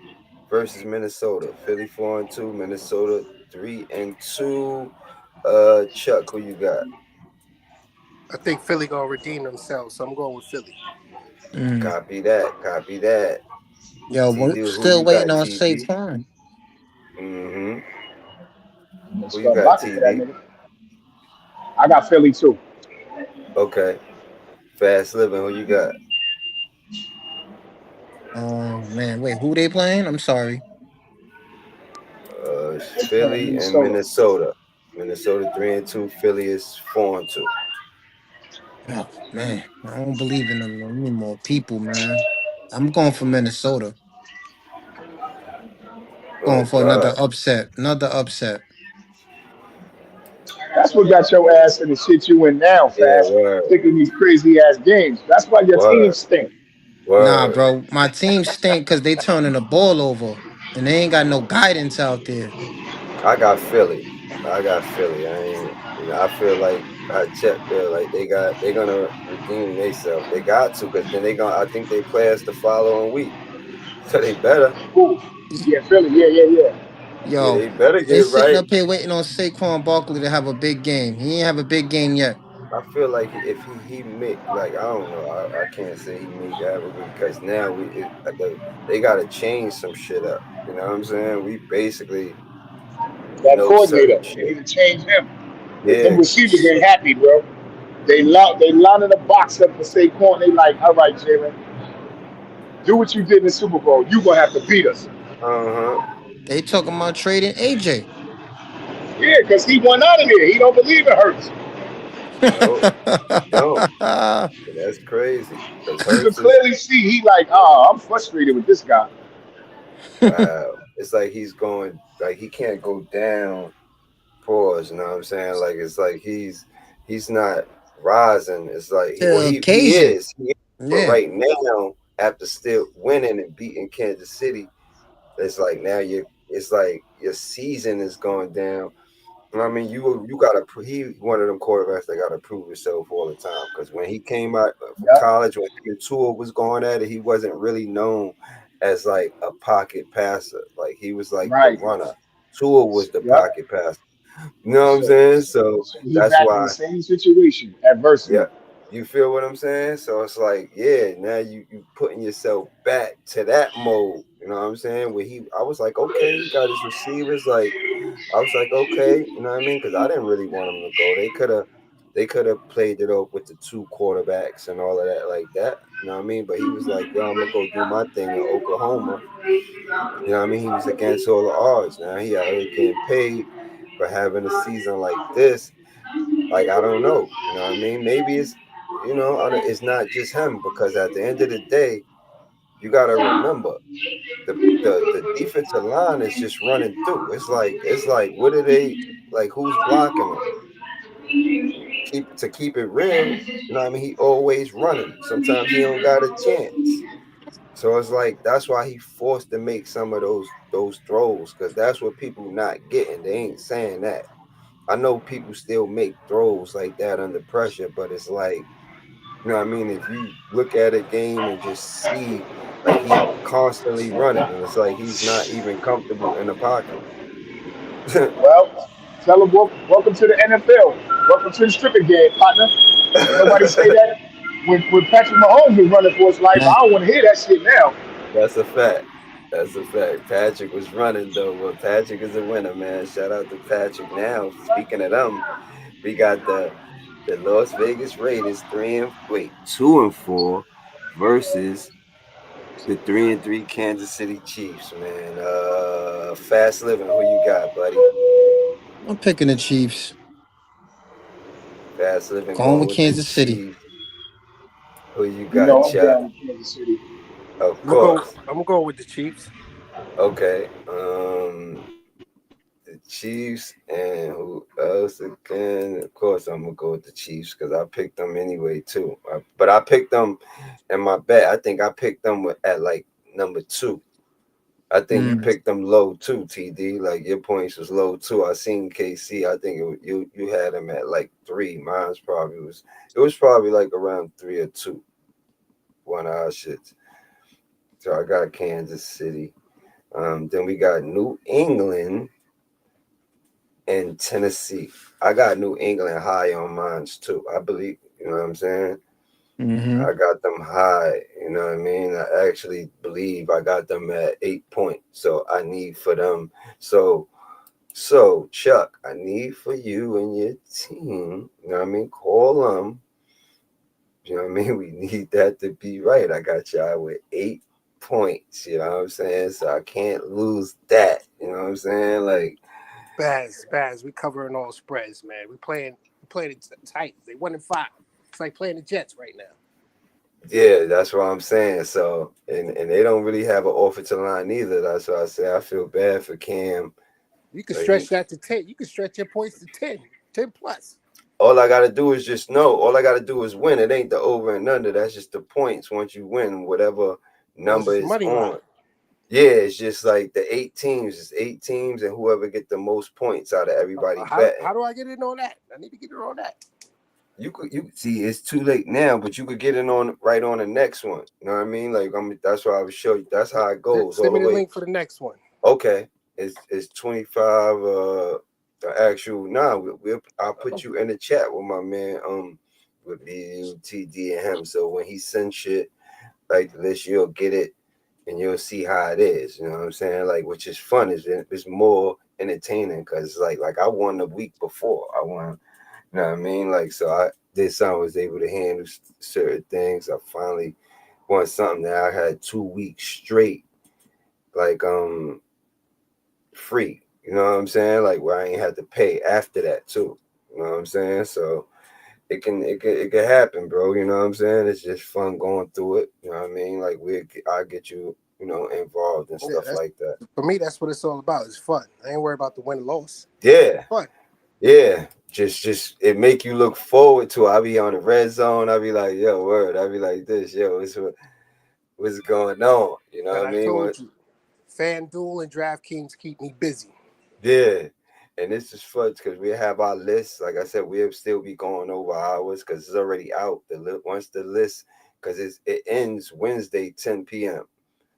Speaker 1: versus Minnesota. Philly 4-2, Minnesota 3-2. Chuck, who you got?
Speaker 4: I think Philly gonna redeem themselves, so I'm going with Philly.
Speaker 2: Mm.
Speaker 1: Copy that. Copy that.
Speaker 2: Yo, we're
Speaker 1: TD, who
Speaker 2: still
Speaker 1: you
Speaker 2: waiting
Speaker 1: got?
Speaker 2: on
Speaker 1: TD.
Speaker 2: Saquon.
Speaker 1: Mm-hmm.
Speaker 6: I'm gonna
Speaker 1: Who you
Speaker 6: start
Speaker 1: got?
Speaker 6: blocking for that
Speaker 1: TD.
Speaker 6: nigga. I got Philly too.
Speaker 1: Okay. Fast living. Who you got?
Speaker 2: Oh man, wait, who they playing? I'm sorry.
Speaker 6: They playing
Speaker 1: Philly and
Speaker 6: Minnesota.
Speaker 1: Minnesota. Minnesota 3-2. Philly is 4-2.
Speaker 2: Oh man, I don't believe in them. No. We need more people, man. I'm going for Minnesota. Going
Speaker 1: Oh
Speaker 2: for another
Speaker 1: God.
Speaker 2: upset. Another upset.
Speaker 6: That's what got your ass in the shit you in now,
Speaker 1: Yeah.
Speaker 6: fast.
Speaker 1: Word.
Speaker 6: Picking these crazy ass games. That's why your team
Speaker 1: Word.
Speaker 6: stink.
Speaker 2: Nah,
Speaker 1: Word.
Speaker 2: bro. My team stink because they turning the ball over. And they ain't got no guidance out there.
Speaker 1: I got Philly. I got Philly. I ain't. I feel like Chet feel like they're gonna redeem themselves. They got to because then they gonna. I think they play us the following week, so they better.
Speaker 6: Ooh. Yeah, Philly. Yeah, yeah, yeah.
Speaker 1: Yeah,
Speaker 2: Yo,
Speaker 1: they better
Speaker 2: they
Speaker 1: get
Speaker 2: sitting
Speaker 1: right.
Speaker 2: up here waiting on Saquon Barkley to have a big game. He ain't have a big game yet.
Speaker 1: I feel like if he make like I don't know. I can't say he make average because now they got to change some shit up. You know what I'm saying? We basically
Speaker 6: That
Speaker 1: know certain
Speaker 6: coordinator. They
Speaker 1: shit.
Speaker 6: need to change him. Because them
Speaker 1: Yeah,
Speaker 6: receivers ain't happy, bro. They lining the box up for Saquon. They like, all right, Jalen, do what you did in the Super Bowl. You gonna have to beat us.
Speaker 1: uh-huh.
Speaker 2: They talking about trading AJ.
Speaker 6: Yeah, because he went out of there. He don't believe it hurts.
Speaker 1: No, he don't. And that's crazy because
Speaker 6: You can
Speaker 1: Hurts is
Speaker 6: clearly see he like, oh, I'm frustrated with this guy.
Speaker 1: wow. It's like he's going like he can't go down. Pause. You know what I'm saying? Like it's like he's not. rising. It's like
Speaker 2: To
Speaker 1: well,
Speaker 2: the
Speaker 1: he
Speaker 2: occasion.
Speaker 1: is. He is. But
Speaker 2: Yeah.
Speaker 1: right now, after still winning and beating Kansas City, it's like now it's like your season is going down. I mean, you gotta he one of them quarterbacks that gotta prove himself all the time. Because when he came out from
Speaker 6: Yep.
Speaker 1: college, when him and Tua was going at it, he wasn't really known as like a pocket passer. Like he was like the
Speaker 6: Right.
Speaker 1: runner. Tua was the
Speaker 6: Yep.
Speaker 1: pocket passer. You know what I'm
Speaker 6: So,
Speaker 1: saying?
Speaker 6: so,
Speaker 1: So
Speaker 6: so he
Speaker 1: that's
Speaker 6: back in the
Speaker 1: why.
Speaker 6: same situation,
Speaker 1: Yeah.
Speaker 6: adversity.
Speaker 1: You feel what I'm saying? So it's like, yeah, now you putting yourself back to that mode. You know what I'm saying? Where I was like, okay, he got his receivers. Like, I was like, okay, you know what I mean? Because I didn't really want him to go. They could have played it up with the two quarterbacks and all of that like that. You know what I mean? But he was like, yo, I'm gonna go do my thing in Oklahoma. You know what I mean? He was against all the odds. Now he out here getting paid for having a season like this. Like I don't know. You know what I mean? Maybe it's not just him because at the end of the day, you got to remember the defensive line is just running through. It's like what are they like? Who's blocking them? Keep it real. You know what I mean? He always running. Sometimes he don't got a chance. So it's like that's why he forced to make some of those throws because that's what people not getting. They ain't saying that. I know people still make throws like that under pressure, but it's like, you know what I mean? If you look at a game and just see like he constantly running and it's like he's not even comfortable in the pocket.
Speaker 6: Well, tell him welcome to the NFL. Welcome to the stripping game, partner. Ain't nobody say that when Patrick Mahomes was running for his life.
Speaker 2: Nah.
Speaker 6: I don't want to hear that shit now.
Speaker 1: That's a fact. That's a fact. Patrick was running though. Well, Patrick is a winner, man. Shout out to Patrick. Now, speaking of them, we got the Las Vegas Raiders 2-4 versus the 3-3 Kansas City Chiefs, man. Fast living. Who you got, buddy?
Speaker 2: I'm picking the Chiefs.
Speaker 1: Fast living
Speaker 2: Going
Speaker 1: going
Speaker 2: with
Speaker 1: with the
Speaker 2: Kansas City.
Speaker 1: Chiefs. Who you
Speaker 6: You
Speaker 1: got,
Speaker 6: know I'm
Speaker 1: Chuck?
Speaker 6: down with Kansas City.
Speaker 1: Of
Speaker 4: I'm gonna go.
Speaker 1: course.
Speaker 4: I'm gonna go with the Chiefs.
Speaker 1: Okay. The Chiefs and who else again? Of course, I'm gonna go with the Chiefs because I picked them anyway too. But I picked them in my bet. I think I picked them at like number 2. I think you
Speaker 2: Mm.
Speaker 1: picked them low too, TD. Like your points was low too. I seen KC. I think you had them at like 3. Mine's probably it was probably like around 3 or 2. One of our shits. So I got Kansas City. Then we got New England and Tennessee. I got New England high on mines too. I believe, you know what I'm saying?
Speaker 2: Mm-hmm.
Speaker 1: I got them high, you know what I mean? I actually believe I got them at 8 points. So I need for them. So Chuck, I need for you and your team, you know what I mean? Call them. You know what I mean? We need that to be right. I got y'all with 8 points, you know what I'm saying? So I can't lose that. You know what I'm saying? Like
Speaker 4: Baz, we covering all spreads, man. We playing it tight. They 1-5. It's like playing the Jets right now.
Speaker 1: yeah, that's what I'm saying. So, and they don't really have an offensive line either. That's why I say I feel bad for Cam.
Speaker 4: You can
Speaker 1: Like
Speaker 4: stretch that to 10. You can stretch your points to 10 plus.
Speaker 1: all I gotta do is just know. All I gotta do is win. It ain't the over and under. That's just the points. Once you win, whatever
Speaker 4: That's
Speaker 1: number
Speaker 4: just
Speaker 1: is
Speaker 4: money line.
Speaker 1: on. Yeah, it's just like the 8 teams. It's 8 teams, and whoever get the most points out of everybody betting.
Speaker 4: How do I get in on that? I need to get in on that.
Speaker 1: You see, it's too late now, but you could get in on right on the next one. You know what I mean? Like that's why I was show you. That's how it goes all
Speaker 4: Send
Speaker 1: the
Speaker 4: me the
Speaker 1: way.
Speaker 4: link for the next one.
Speaker 1: Okay, it's 25. The actual I'll put you in the chat with my man with me, TD, and him. So when he sends shit like this, you'll get it and you'll see how it is. You know what I'm saying? Like which is fun. It's more entertaining because like I won the week before. I won. You know what I mean? Like, so this son was able to handle certain things. I finally won something that I had 2 weeks straight, like, free. You know what I'm saying? Like, where I ain't had to pay after that, too. You know what I'm saying? So it can happen, bro. You know what I'm saying? It's just fun going through it. You know what I mean? Like, I get you, involved and
Speaker 4: Yeah,
Speaker 1: stuff like that.
Speaker 4: for me. That's what it's all about. It's fun. I ain't worried about the win or loss.
Speaker 1: Yeah.
Speaker 4: Fun.
Speaker 1: Yeah. just it make you look forward to it. I be on the red zone. I be like, yo, word. I be like this, yo, what's going on? You know
Speaker 4: But
Speaker 1: what I
Speaker 4: I
Speaker 1: mean?
Speaker 4: told you, FanDuel and DraftKings keep me busy.
Speaker 1: Yeah. And this is fun because we have our list. Like I said, we'll still be going over hours because it's already out. Once the list, because it ends Wednesday 10 p.m.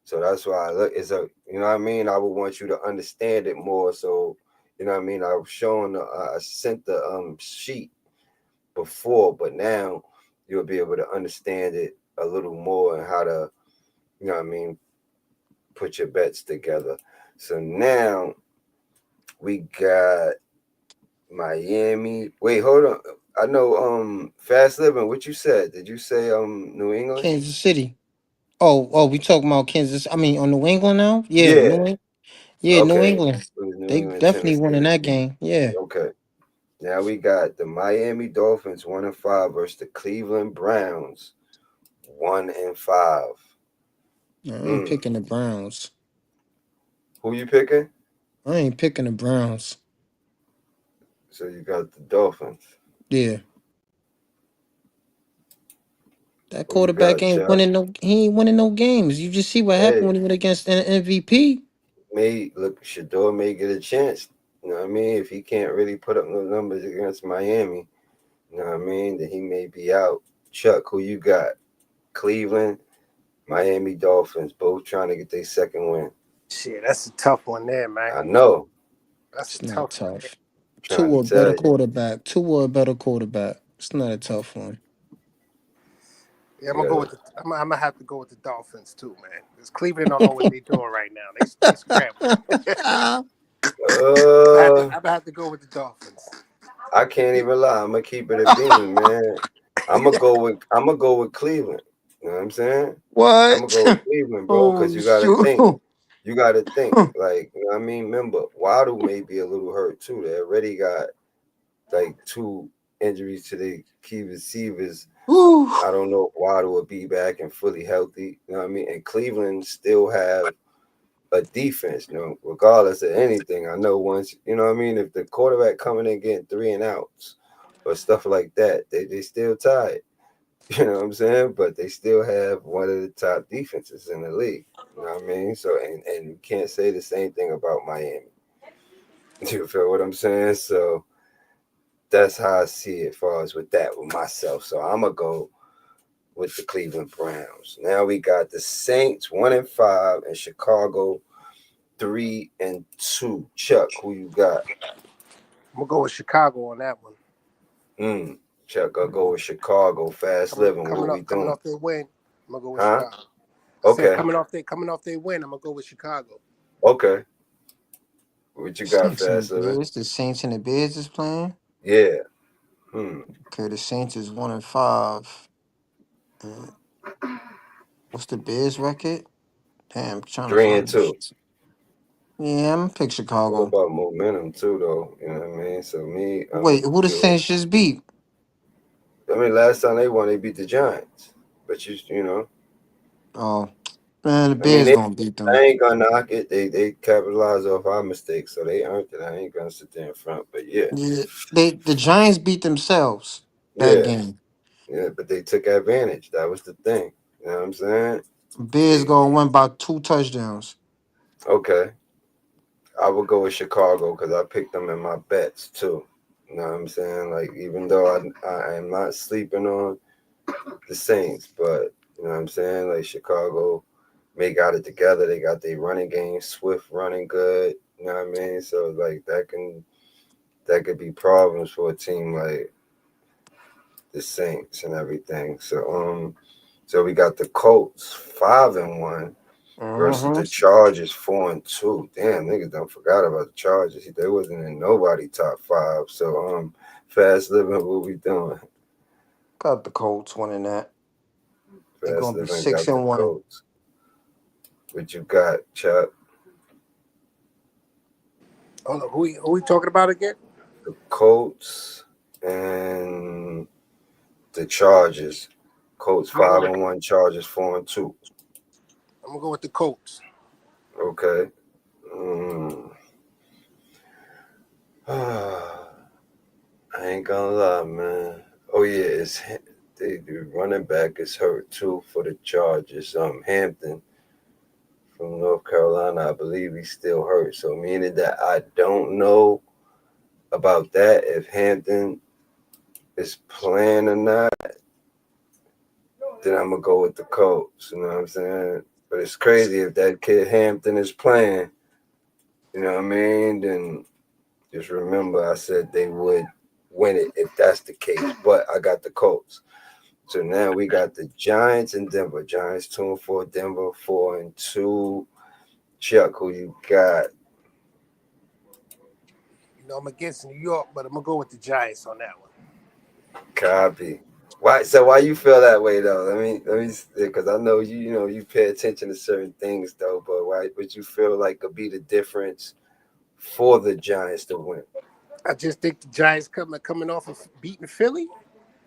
Speaker 1: So that's why I look. It's a, you know what I mean. I would want you to understand it more. So you know what I mean. I was showing. I sent the sheet before, but now you'll be able to understand it a little more and how to, you know what I mean, put your bets together. So now we got Miami. Wait, hold on. I know Fast Living, what you said? Did you say New England?
Speaker 2: Kansas City. Oh, we talking about Kansas. I mean, on New England now. Yeah,
Speaker 1: Yeah.
Speaker 2: New
Speaker 1: Okay.
Speaker 2: England.
Speaker 1: It was New
Speaker 2: They
Speaker 1: England,
Speaker 2: definitely winning
Speaker 1: Tennessee.
Speaker 2: that game. Yeah.
Speaker 1: Okay. Now we got the Miami Dolphins 1-5 versus the Cleveland Browns 1-5.
Speaker 2: I ain't
Speaker 1: Mm.
Speaker 2: picking the Browns.
Speaker 1: Who you picking?
Speaker 2: I ain't picking the Browns.
Speaker 1: So you got the Dolphins.
Speaker 2: Yeah. That
Speaker 1: Who you
Speaker 2: quarterback
Speaker 1: got,
Speaker 2: ain't
Speaker 1: Chuck?
Speaker 2: winning no. He ain't winning no games. You just see what happened
Speaker 1: Hey,
Speaker 2: when he went against an MVP.
Speaker 1: Shador may get a chance. You know what I mean? If he can't really put up no numbers against Miami, you know what I mean? Then he may be out. Chuck, who you got? Cleveland, Miami Dolphins, both trying to get their second win.
Speaker 4: Shit, that's a tough one there, man.
Speaker 1: I know.
Speaker 4: That's a
Speaker 2: It's not
Speaker 4: tough one there.
Speaker 2: tough.
Speaker 1: I'm trying
Speaker 2: Two
Speaker 1: to
Speaker 2: or better
Speaker 1: tell you.
Speaker 2: quarterback. Two or a better quarterback. It's not a tough one.
Speaker 4: Yeah, I'm
Speaker 1: You
Speaker 4: gonna go with the. I'm gonna have to go with the Dolphins too, man. Because Cleveland don't know what they're doing right now. They scrambling. I'm gonna have to go with the Dolphins.
Speaker 1: I can't even lie. I'm gonna keep it a beam, man. I'm gonna go with Cleveland. You know what I'm saying? I'm gonna
Speaker 2: What?
Speaker 1: go with Cleveland, bro, because
Speaker 2: Oh
Speaker 1: you gotta
Speaker 2: shoot!
Speaker 1: think. You gotta think. Like, you know what I mean? Remember, Waddle may be a little hurt too. They already got like 2 injuries to the key receivers.
Speaker 2: Woo.
Speaker 1: I don't know if Waddle will be back and fully healthy. You know what I mean? And Cleveland still have a defense, you know, regardless of anything. I know once, you know what I mean, if the quarterback coming in getting 3-and-outs or stuff like that, they still tied. You know what I'm saying? But they still have one of the top defenses in the league. You know what I mean? So and you can't say the same thing about Miami. You feel what I'm saying? So that's how I see it as far as with that with myself. So I'm gonna go with the Cleveland Browns. Now we got the Saints 1-5 and Chicago 3-2. Chuck, who you got?
Speaker 4: I'm gonna go with Chicago on that one.
Speaker 1: Chuck, I'll go with Chicago. Fast living. What we
Speaker 4: Coming
Speaker 1: doing?
Speaker 4: off their win, I'm gonna go with
Speaker 1: Huh?
Speaker 4: Chicago. I said
Speaker 1: Okay.
Speaker 4: coming off their win, I'm gonna go with Chicago.
Speaker 1: Okay. What you got,
Speaker 2: Saints and the
Speaker 1: fast living?
Speaker 2: Bears. The Saints and the Bears is playing.
Speaker 1: Yeah.
Speaker 2: Okay, the Saints is 1-5. Uh, what's the Bears record? Damn, I'm trying to
Speaker 1: Three and
Speaker 2: find
Speaker 1: two.
Speaker 2: this. Yeah, I'm gonna pick
Speaker 1: All
Speaker 2: Chicago.
Speaker 1: about momentum too, though. You know what I mean? So me, I'm gonna
Speaker 2: Wait, who the
Speaker 1: do.
Speaker 2: Saints just beat?
Speaker 1: I mean, last time they won, they beat the Giants. But you know,
Speaker 2: Oh, man, the
Speaker 1: I mean,
Speaker 2: Bears gonna beat
Speaker 1: I
Speaker 2: them.
Speaker 1: ain't gonna knock it. They capitalized off our mistakes, so they earned it. I ain't gonna sit there in front, but yeah,
Speaker 2: Yeah, the Giants beat themselves that
Speaker 1: yeah,
Speaker 2: game.
Speaker 1: yeah. But they took advantage. That was the thing. You know what I'm saying?
Speaker 2: Bears
Speaker 1: They
Speaker 2: gonna win by 2 touchdowns.
Speaker 1: okay. I would go with Chicago because I picked them in my bets too. You know what I'm saying? Like even though I am not sleeping on the Saints, but you know what I'm saying? Like Chicago may got it together. They got their running game, Swift running good. You know what I mean? So like that could be problems for a team like the Saints and everything. So we got the Colts 5-1 versus the Chargers 4-2. Damn, niggas don't forgot about the Chargers. They wasn't in nobody top 5. So fast living, what we doing?
Speaker 2: Got the Colts winning that. They're
Speaker 1: Fast
Speaker 2: gonna be
Speaker 1: living
Speaker 2: six
Speaker 1: got the
Speaker 2: and one.
Speaker 1: Colts. What you got, Chuck?
Speaker 4: Hold on, who we talking about again?
Speaker 1: The Colts and the Chargers. Colts
Speaker 4: I'm gonna go
Speaker 1: 5-1, Chargers 4-2.
Speaker 4: I'm gonna go with the Colts.
Speaker 1: Okay. I ain't gonna lie, man. Oh yeah, the running back is hurt too for the Chargers. Hampton from North Carolina, I believe he's still hurt. So meaning that I don't know about that if Hampton is playing or not. Then I'm gonna go with the Colts. You know what I'm saying? But it's crazy if that kid Hampton is playing. You know what I mean? Then just remember I said they would win it if that's the case. But I got the Colts. So now we got the Giants and Denver. Giants 2-4, Denver 4-2. Chuck, who you got?
Speaker 4: You know, I'm against New York, but I'm gonna go with the Giants on that one.
Speaker 1: Copy. Why? So why you feel that way though? Let me, because I know you pay attention to certain things though. But why would you feel like could be the difference for the Giants to win?
Speaker 4: I just think the Giants coming off of beating Philly.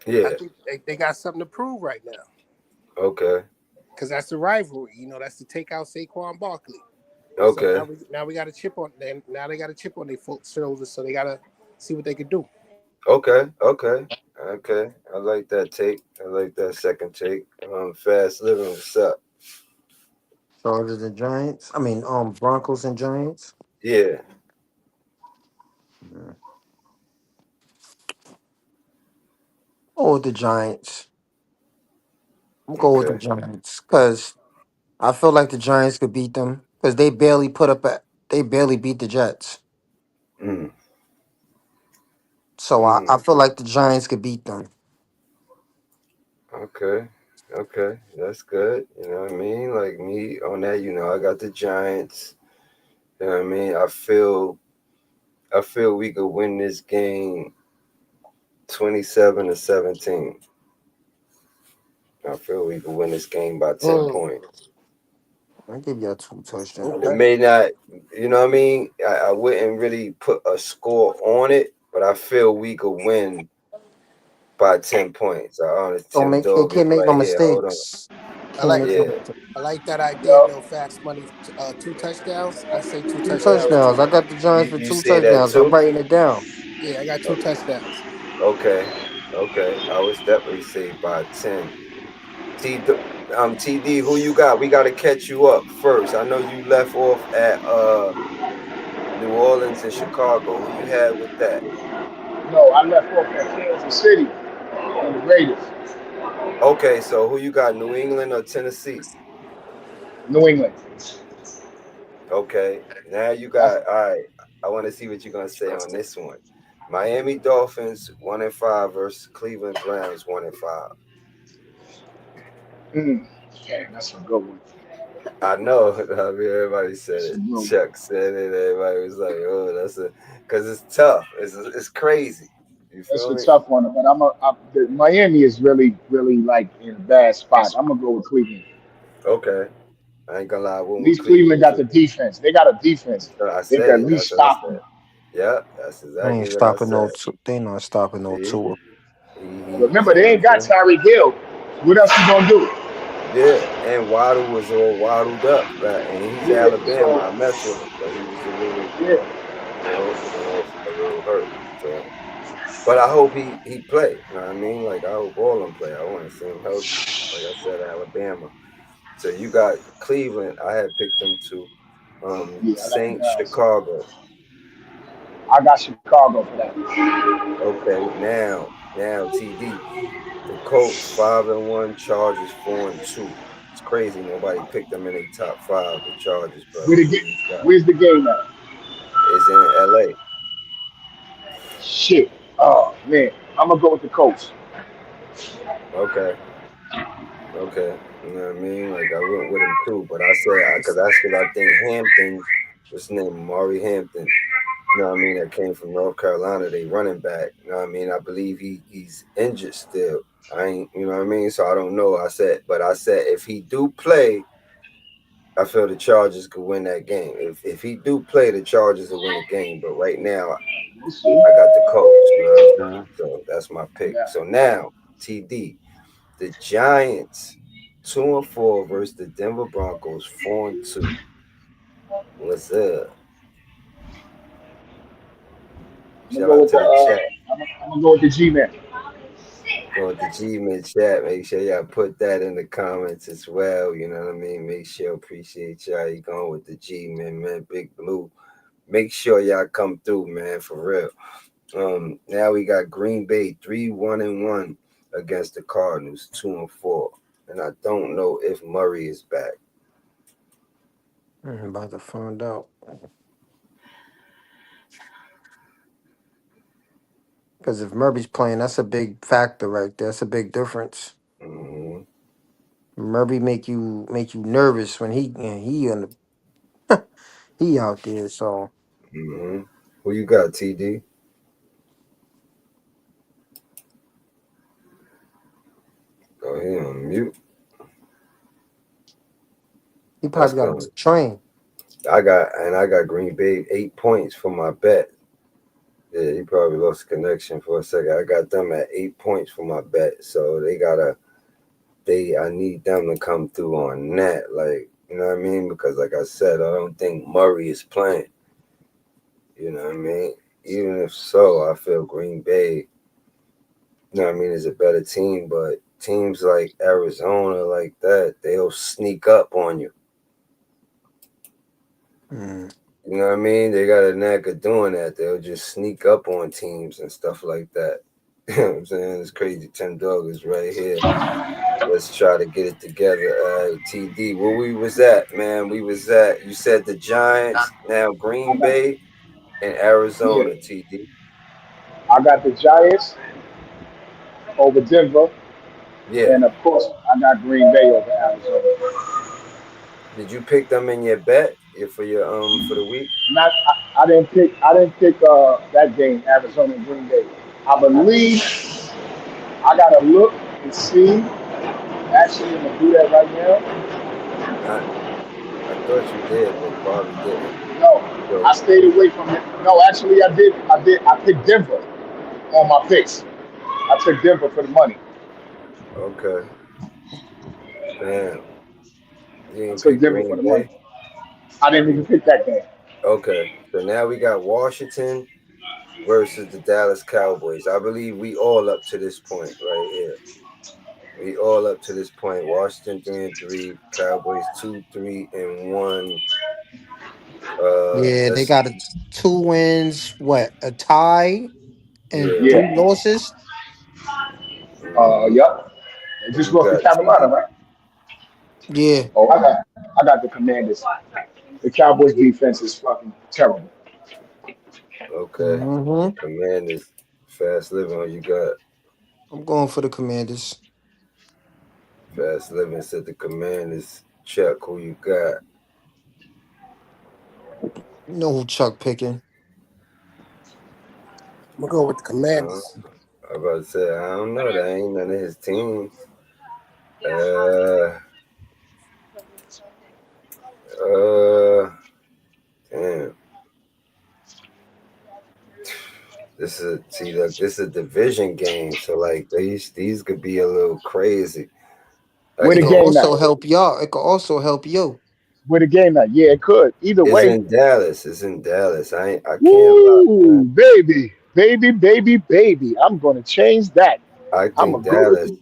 Speaker 1: Yeah.
Speaker 4: I think they got something to prove right now.
Speaker 1: Okay.
Speaker 4: Because that's the rivalry. You know, that's to take out Saquon Barkley.
Speaker 1: Okay.
Speaker 4: So now we got a chip on them. Now they got a chip on their shoulders, so they gotta see what they can do.
Speaker 1: Okay. Okay. Okay. I like that take. I like that second take. Fast living. What's up?
Speaker 2: Chargers and Giants. I mean, Broncos and Giants.
Speaker 1: Yeah.
Speaker 2: Yeah. Go with the Giants. I'm going with the
Speaker 1: Okay.
Speaker 2: Giants because I feel like the Giants could beat them because they barely put up they barely beat the Jets.
Speaker 1: Mm.
Speaker 2: So I
Speaker 1: Mm.
Speaker 2: feel like the Giants could beat them.
Speaker 1: Okay. Okay. That's good. You know what I mean? Like me on that, I got the Giants. You know what I mean? I feel we could win this game 27-17. I feel we could win this game by 10 points.
Speaker 2: I give y'all 2 touchdowns.
Speaker 1: It
Speaker 4: Okay.
Speaker 1: may not, you know what I mean? I wouldn't really put a score on it, but I feel we could win by 10 points. Our honest
Speaker 2: Don't
Speaker 1: Tim
Speaker 2: make they
Speaker 1: Dog is
Speaker 2: can't make no
Speaker 1: right here. Hold on.
Speaker 2: mistakes.
Speaker 4: I
Speaker 2: Can't
Speaker 4: like
Speaker 2: make no
Speaker 1: Yeah.
Speaker 2: mistakes.
Speaker 4: I like that idea
Speaker 6: Yup.
Speaker 4: though. Fast money, 2 touchdowns. I say two
Speaker 2: Two
Speaker 4: touchdowns
Speaker 2: touchdowns.
Speaker 4: too.
Speaker 2: I got the Giants
Speaker 1: You,
Speaker 2: for
Speaker 1: you
Speaker 2: two
Speaker 1: say that
Speaker 2: touchdowns. I'm
Speaker 1: too?
Speaker 2: writing it down.
Speaker 4: Yeah, I got 2 touchdowns.
Speaker 1: Okay. Okay. I would definitely say by 10. T, TD, who you got? We got to catch you up first. I know you left off at New Orleans and Chicago. Who you had with that?
Speaker 6: No, I left off at Kansas City and the Raiders.
Speaker 1: Okay, so who you got? New England or Tennessee?
Speaker 6: New England.
Speaker 1: Okay, now you
Speaker 6: That's
Speaker 1: got. All right, I want to see what you're gonna say on this one. Miami Dolphins 1-5 versus Cleveland Browns 1-5.
Speaker 6: damn, that's a good one.
Speaker 1: I know. I mean, everybody said
Speaker 6: That's a
Speaker 1: it.
Speaker 6: good one.
Speaker 1: Chuck said it. Everybody was like, "Oh, because it's tough. It's crazy." You
Speaker 6: That's
Speaker 1: feel
Speaker 6: a
Speaker 1: me?
Speaker 6: tough one, but Miami is really, really like in a bad spot. I'm gonna go with Cleveland.
Speaker 1: Okay, I ain't gonna lie. I
Speaker 6: At
Speaker 1: went with
Speaker 6: least Cleveland
Speaker 1: Cleveland
Speaker 6: got the
Speaker 1: too.
Speaker 6: defense. They got a defense.
Speaker 1: I
Speaker 6: They
Speaker 1: said
Speaker 6: can at
Speaker 1: it.
Speaker 6: least
Speaker 1: That's what I
Speaker 6: stop
Speaker 1: said.
Speaker 6: them.
Speaker 1: Yeah, that's
Speaker 2: They ain't
Speaker 1: exactly what I
Speaker 2: stopping no
Speaker 1: said.
Speaker 2: two. They not stopping no
Speaker 1: See,
Speaker 2: two.
Speaker 1: he
Speaker 6: Remember,
Speaker 1: see
Speaker 6: they
Speaker 1: what I'm
Speaker 6: ain't got
Speaker 1: saying?
Speaker 6: Tyreek Hill. What else you gonna do?
Speaker 1: Yeah, and Waddle was all waddled up, and he's
Speaker 6: Yeah.
Speaker 1: Alabama.
Speaker 6: So
Speaker 1: I mess with him, but he was a little,
Speaker 6: yeah,
Speaker 1: a little hurt. So, but I hope he play. You know what I mean? Like I hope all of them play. I want to see him healthy. Like I said, Alabama. So you got Cleveland. I had picked them to
Speaker 6: yeah, I got the
Speaker 1: Saints,
Speaker 6: Browns.
Speaker 1: Chicago.
Speaker 6: I got Chicago for that.
Speaker 1: Okay, now TD. The Colts 5-1, Chargers 4-2. It's crazy nobody picked them in a top five. The Chargers, but
Speaker 6: Where the
Speaker 1: who
Speaker 6: ga-
Speaker 1: you got?
Speaker 6: Where's the game at?
Speaker 1: Is in LA.
Speaker 6: Shit. Oh man, I'm gonna go with the Colts.
Speaker 1: Okay, okay. You know what I mean? Like I went with him too, but I said because I think Hampton, what's his name, Maury Hampton. You know what I mean? That came from North Carolina. They running back. You know what I mean? I believe he's injured still. I ain't. You know what I mean? So I don't know. I said if he do play, I feel the Chargers could win that game. If he do play, the Chargers will win the game. But right now,
Speaker 6: We'll see.
Speaker 1: I got the Colts. You know what I'm saying? So that's my pick.
Speaker 6: Yeah.
Speaker 1: So now, TD, the Giants 2-4 versus the Denver Broncos 4-2. What's up?
Speaker 6: I'm gonna
Speaker 1: Shout
Speaker 6: go
Speaker 1: out
Speaker 6: with
Speaker 1: to
Speaker 6: the.
Speaker 1: the chat.
Speaker 6: I'm gonna go with the G-Man.
Speaker 1: Go with the G-Man chat. Make sure y'all put that in the comments as well. You know what I mean? Make sure appreciate y'all. You going with the G-Man, man. Big Blue. Make sure y'all come through, man, for real. Now we got Green Bay 3-1-1 against the Cardinals 2-4, and I don't know if Murray is back.
Speaker 2: I'm about to find out. Because if Murray's playing, that's a big factor right there. That's a big difference.
Speaker 1: Mm-hmm.
Speaker 2: Murray make you nervous when he on the he out there. So
Speaker 1: Mm-hmm. Who you got, TD? Go ahead on mute.
Speaker 2: he
Speaker 1: That's
Speaker 2: probably got
Speaker 1: going.
Speaker 2: a train.
Speaker 1: I got Green Bay 8 points for my bet. Yeah, he probably lost connection for a second. I got them at 8 points for my bet, so I need them to come through on that. Like, you know what I mean? Because like I said, I don't think Murray is playing. You know what I mean? Even if so, I feel Green Bay, you know what I mean, is a better team, but teams like Arizona like that, they'll sneak up on you.
Speaker 2: Mm.
Speaker 1: You know what I mean? They got a knack of doing that. They'll just sneak up on teams and stuff like that. You know what I'm saying? It's crazy. Tim Dog is right here. Let's try to get it together. TD, where we was at, man? We was at, you said the Giants, now
Speaker 6: I
Speaker 1: Green
Speaker 6: got,
Speaker 1: Bay and
Speaker 6: yeah,
Speaker 1: Arizona, TD.
Speaker 6: I got the Giants over Denver,
Speaker 1: Yeah.
Speaker 6: and of course, I got Green Bay over Arizona.
Speaker 1: Did you pick them in your bet for your for the week?
Speaker 6: Not, I didn't pick that game, Arizona and Green Bay. I believe I gotta look and see. Actually, I'm gonna do that right now.
Speaker 1: I I thought you did, but probably didn't.
Speaker 6: No, I
Speaker 1: So
Speaker 6: stayed away from it. No, actually, I did. I picked Denver on my picks. I took Denver for the money.
Speaker 1: okay. Damn. You
Speaker 6: I
Speaker 1: didn't
Speaker 6: took
Speaker 1: pick
Speaker 6: Denver for
Speaker 1: Green
Speaker 6: the money.
Speaker 1: Bay?
Speaker 6: I didn't even pick that game.
Speaker 1: Okay. So now we got Washington versus the Dallas Cowboys. I believe we all up to this point right here. We all up to this point. Washington 3-3, Cowboys 2-3-1.
Speaker 2: Yeah, they
Speaker 1: Let's
Speaker 2: got 2 wins, what, a tie and
Speaker 1: yeah.
Speaker 2: three
Speaker 6: Yeah.
Speaker 2: losses.
Speaker 1: Mm-hmm.
Speaker 6: Yep. They
Speaker 1: Who
Speaker 6: just
Speaker 1: you
Speaker 6: lost to
Speaker 1: got,
Speaker 6: Carolina,
Speaker 1: TD?
Speaker 6: right?
Speaker 2: Yeah.
Speaker 6: Oh, I got the Commanders. The Cowboys defense is fucking terrible.
Speaker 1: Okay.
Speaker 2: Hmm.
Speaker 1: Commanders, fast living. Who you got?
Speaker 2: I'm going for the Commanders.
Speaker 1: Fast living said the Commanders. Chuck, who you got?
Speaker 2: You know who Chuck picking?
Speaker 4: I'm gonna go with the
Speaker 1: Uh,
Speaker 4: Commanders.
Speaker 1: I about to say I don't know. That ain't none of his teams. Uh, uh, damn. This is see look. This is a division game, so like these could be a little crazy.
Speaker 6: Where
Speaker 2: It
Speaker 1: Like
Speaker 6: the
Speaker 2: could
Speaker 6: game
Speaker 2: also
Speaker 6: at?
Speaker 2: help y'all. It could also help you.
Speaker 6: Where the game at? Yeah, it could. Either
Speaker 1: it's
Speaker 6: way.
Speaker 1: in Dallas. It's in Dallas. I can't lie, man.
Speaker 6: Woo, baby, baby, baby, baby. I'm gonna change that.
Speaker 1: I
Speaker 6: I'm
Speaker 1: think
Speaker 6: gonna go with
Speaker 1: Dallas.
Speaker 6: the.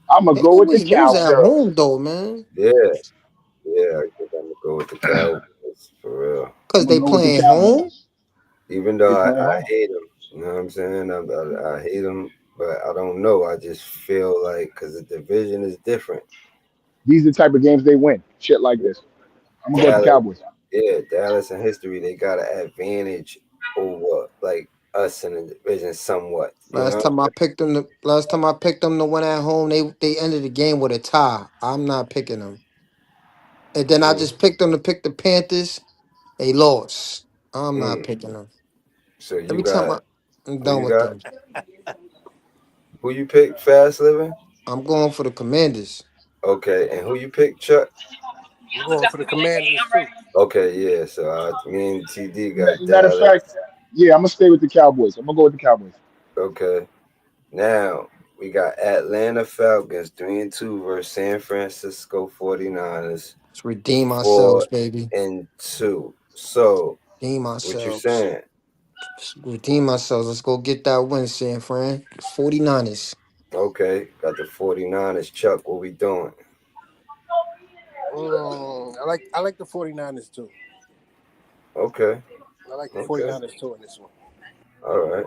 Speaker 6: I'm gonna
Speaker 2: They
Speaker 6: go with the
Speaker 2: always lose at
Speaker 6: cowgirls.
Speaker 2: home though, man.
Speaker 1: Yeah, yeah. I think I'm gonna go with the Cowboys for real.
Speaker 6: I'm
Speaker 2: Cause
Speaker 6: gonna
Speaker 2: they
Speaker 6: go with the
Speaker 2: playing home.
Speaker 6: cowgirls.
Speaker 1: Even
Speaker 6: They
Speaker 1: though
Speaker 6: playing
Speaker 1: I
Speaker 6: home.
Speaker 1: hate them, you know what I'm saying? I hate them, but I don't know. I just feel like because the division is different.
Speaker 6: These are the type of games they win. Shit like this. I'm gonna go with the
Speaker 1: Dallas,
Speaker 6: Cowboys.
Speaker 1: yeah, Dallas in history, they got an advantage over like us in the division somewhat. You
Speaker 2: Last
Speaker 1: know?
Speaker 2: time I picked them, to win at home. They ended the game with a tie. I'm not picking them. And then I
Speaker 1: Mm.
Speaker 2: just picked them to pick the Panthers. They lost. I'm not
Speaker 1: Mm.
Speaker 2: picking them.
Speaker 1: So you
Speaker 2: Every time
Speaker 1: got
Speaker 2: I'm
Speaker 1: who
Speaker 2: done
Speaker 1: you
Speaker 2: with
Speaker 1: got?
Speaker 2: them.
Speaker 1: Who you pick? Fast living.
Speaker 2: I'm going for the Commanders.
Speaker 1: Okay, and who you pick, Chuck?
Speaker 4: I'm going for the Commanders too.
Speaker 1: Okay, yeah. So me and TD got
Speaker 6: Matter of fact,
Speaker 1: Dallas.
Speaker 6: yeah, I'm gonna stay with the Cowboys. I'm gonna go with the Cowboys.
Speaker 1: Okay. Now we got Atlanta Falcons 3-2 versus San Francisco 49ers
Speaker 2: Let's redeem
Speaker 1: four
Speaker 2: ourselves, baby.
Speaker 1: and two. So
Speaker 2: Redeem
Speaker 1: what you
Speaker 2: ourselves.
Speaker 1: saying?
Speaker 2: Let's redeem ourselves. Let's go get that win, San Fran. 49ers.
Speaker 1: Okay, got the 49ers. Chuck, what we doing?
Speaker 4: I like the 49ers too.
Speaker 1: Okay,
Speaker 4: I like the
Speaker 1: okay,
Speaker 4: 49ers too in this one.
Speaker 1: all right.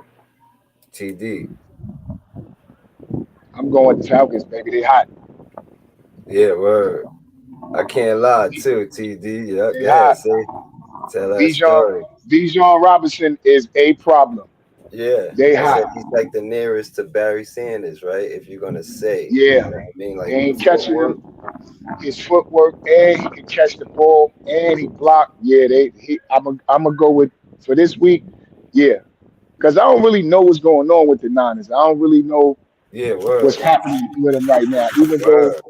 Speaker 1: TD,
Speaker 6: I'm going with the Falcons, baby. They hot.
Speaker 1: yeah, word. I can't lie too, TD. Yeah,
Speaker 6: They
Speaker 1: go ahead,
Speaker 6: hot.
Speaker 1: say, tell that
Speaker 6: Bijan
Speaker 1: story.
Speaker 6: Bijan Robinson is a problem.
Speaker 1: Yeah,
Speaker 6: They
Speaker 1: I
Speaker 6: hot.
Speaker 1: said he's like the nearest to Barry Sanders, right? If you're gonna say, you
Speaker 6: Yeah.
Speaker 1: know what I mean,
Speaker 6: They
Speaker 1: like
Speaker 6: ain't catching
Speaker 1: footwork.
Speaker 6: him. His footwork, and he can catch the ball, and he blocked. Yeah, I'm gonna go with for this week. Yeah, because I don't really know what's going on with the Niners. I don't really know
Speaker 1: Yeah,
Speaker 6: what's
Speaker 1: word,
Speaker 6: happening with them right now. Even though
Speaker 1: word.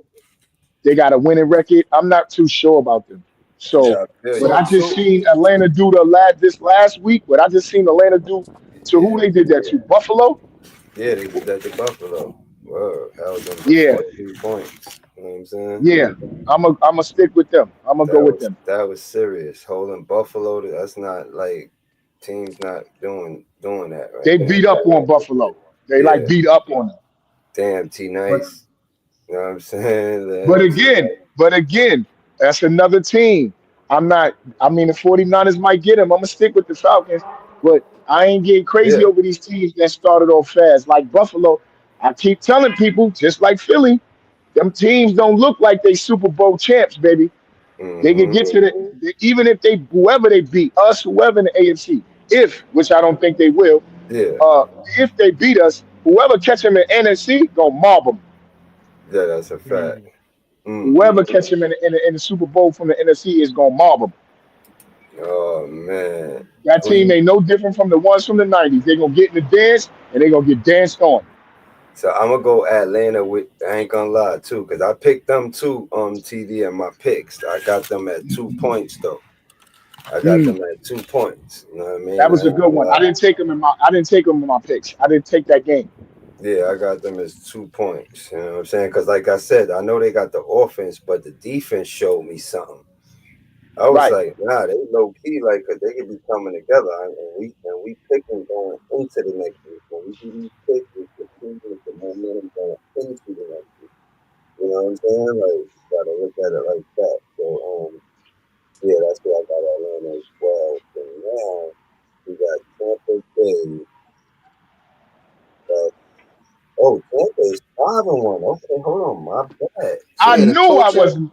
Speaker 6: they got a winning record, I'm not too sure about them. So,
Speaker 1: Yeah, I feel
Speaker 6: what
Speaker 1: you.
Speaker 6: I just seen Atlanta do this last week, what I just seen Atlanta do to who
Speaker 1: Yeah,
Speaker 6: they did that to? Buffalo.
Speaker 1: yeah, they did that to Buffalo. Word, held them to
Speaker 6: Yeah,
Speaker 1: 14 points. You know what I'm saying?
Speaker 6: yeah. I'm a stick with them. I'm gonna go with them.
Speaker 1: That was serious. Holding Buffalo, that's not like teams not doing that right
Speaker 6: They
Speaker 1: there.
Speaker 6: beat up on Buffalo. They like
Speaker 1: Yeah,
Speaker 6: beat up on them.
Speaker 1: damn T
Speaker 6: But
Speaker 1: Nice. You know what I'm saying?
Speaker 6: but
Speaker 1: Damn T
Speaker 6: again,
Speaker 1: Nice.
Speaker 6: but again, that's another team. I'm not. I mean, the 49ers might get him. I'm gonna stick with the Falcons, but I ain't getting crazy
Speaker 1: Yeah.
Speaker 6: over these teams that started off fast. Like Buffalo, I keep telling people, just like Philly, them teams don't look like they Super Bowl champs, baby. They can
Speaker 1: Mm-hmm.
Speaker 6: get to even if they whoever they beat us, whoever in the AFC, if which I don't think they will,
Speaker 1: Yeah.
Speaker 6: uh, if they beat us, whoever catch them in NFC gonna mob them.
Speaker 1: Yeah, that's a fact.
Speaker 4: Mm.
Speaker 6: Whoever
Speaker 1: Mm-mm.
Speaker 6: catch them in the Super Bowl from the NFC is gonna mob them.
Speaker 1: Oh man.
Speaker 6: That
Speaker 1: Who
Speaker 6: team
Speaker 1: you
Speaker 6: ain't no different from the ones from the '90s. They're gonna get in the dance and they're gonna get danced on.
Speaker 1: so I'm gonna go Atlanta with I ain't gonna lie too, because I picked them too TD and my picks. I got them at 2 points though. I got
Speaker 6: Mm,
Speaker 1: them at 2 points. You know what I
Speaker 6: that
Speaker 1: mean?
Speaker 6: was
Speaker 1: I
Speaker 6: a
Speaker 1: ain't
Speaker 6: good
Speaker 1: gonna
Speaker 6: one.
Speaker 1: lie.
Speaker 6: I didn't take them in my picks. I didn't take that game.
Speaker 1: Yeah, I got them as 2 points. You know what I'm saying? Because, like I said, I know they got the offense, but the defense showed me something. I was
Speaker 6: Right.
Speaker 1: like, nah, they low key, like, cause they could be coming together, and we picking going into the next week. When we do these picks, it's the team with the momentum going into the next week. You know what I'm saying? Like, gotta look at it like that. So, yeah, that's what I got Atlanta as well. So now we got Tampa Bay. Uh, Tampa is 5-1. Okay, hold on, my bad.
Speaker 6: I
Speaker 1: So
Speaker 2: Yeah, the
Speaker 6: knew I
Speaker 2: coaching.
Speaker 6: wasn't.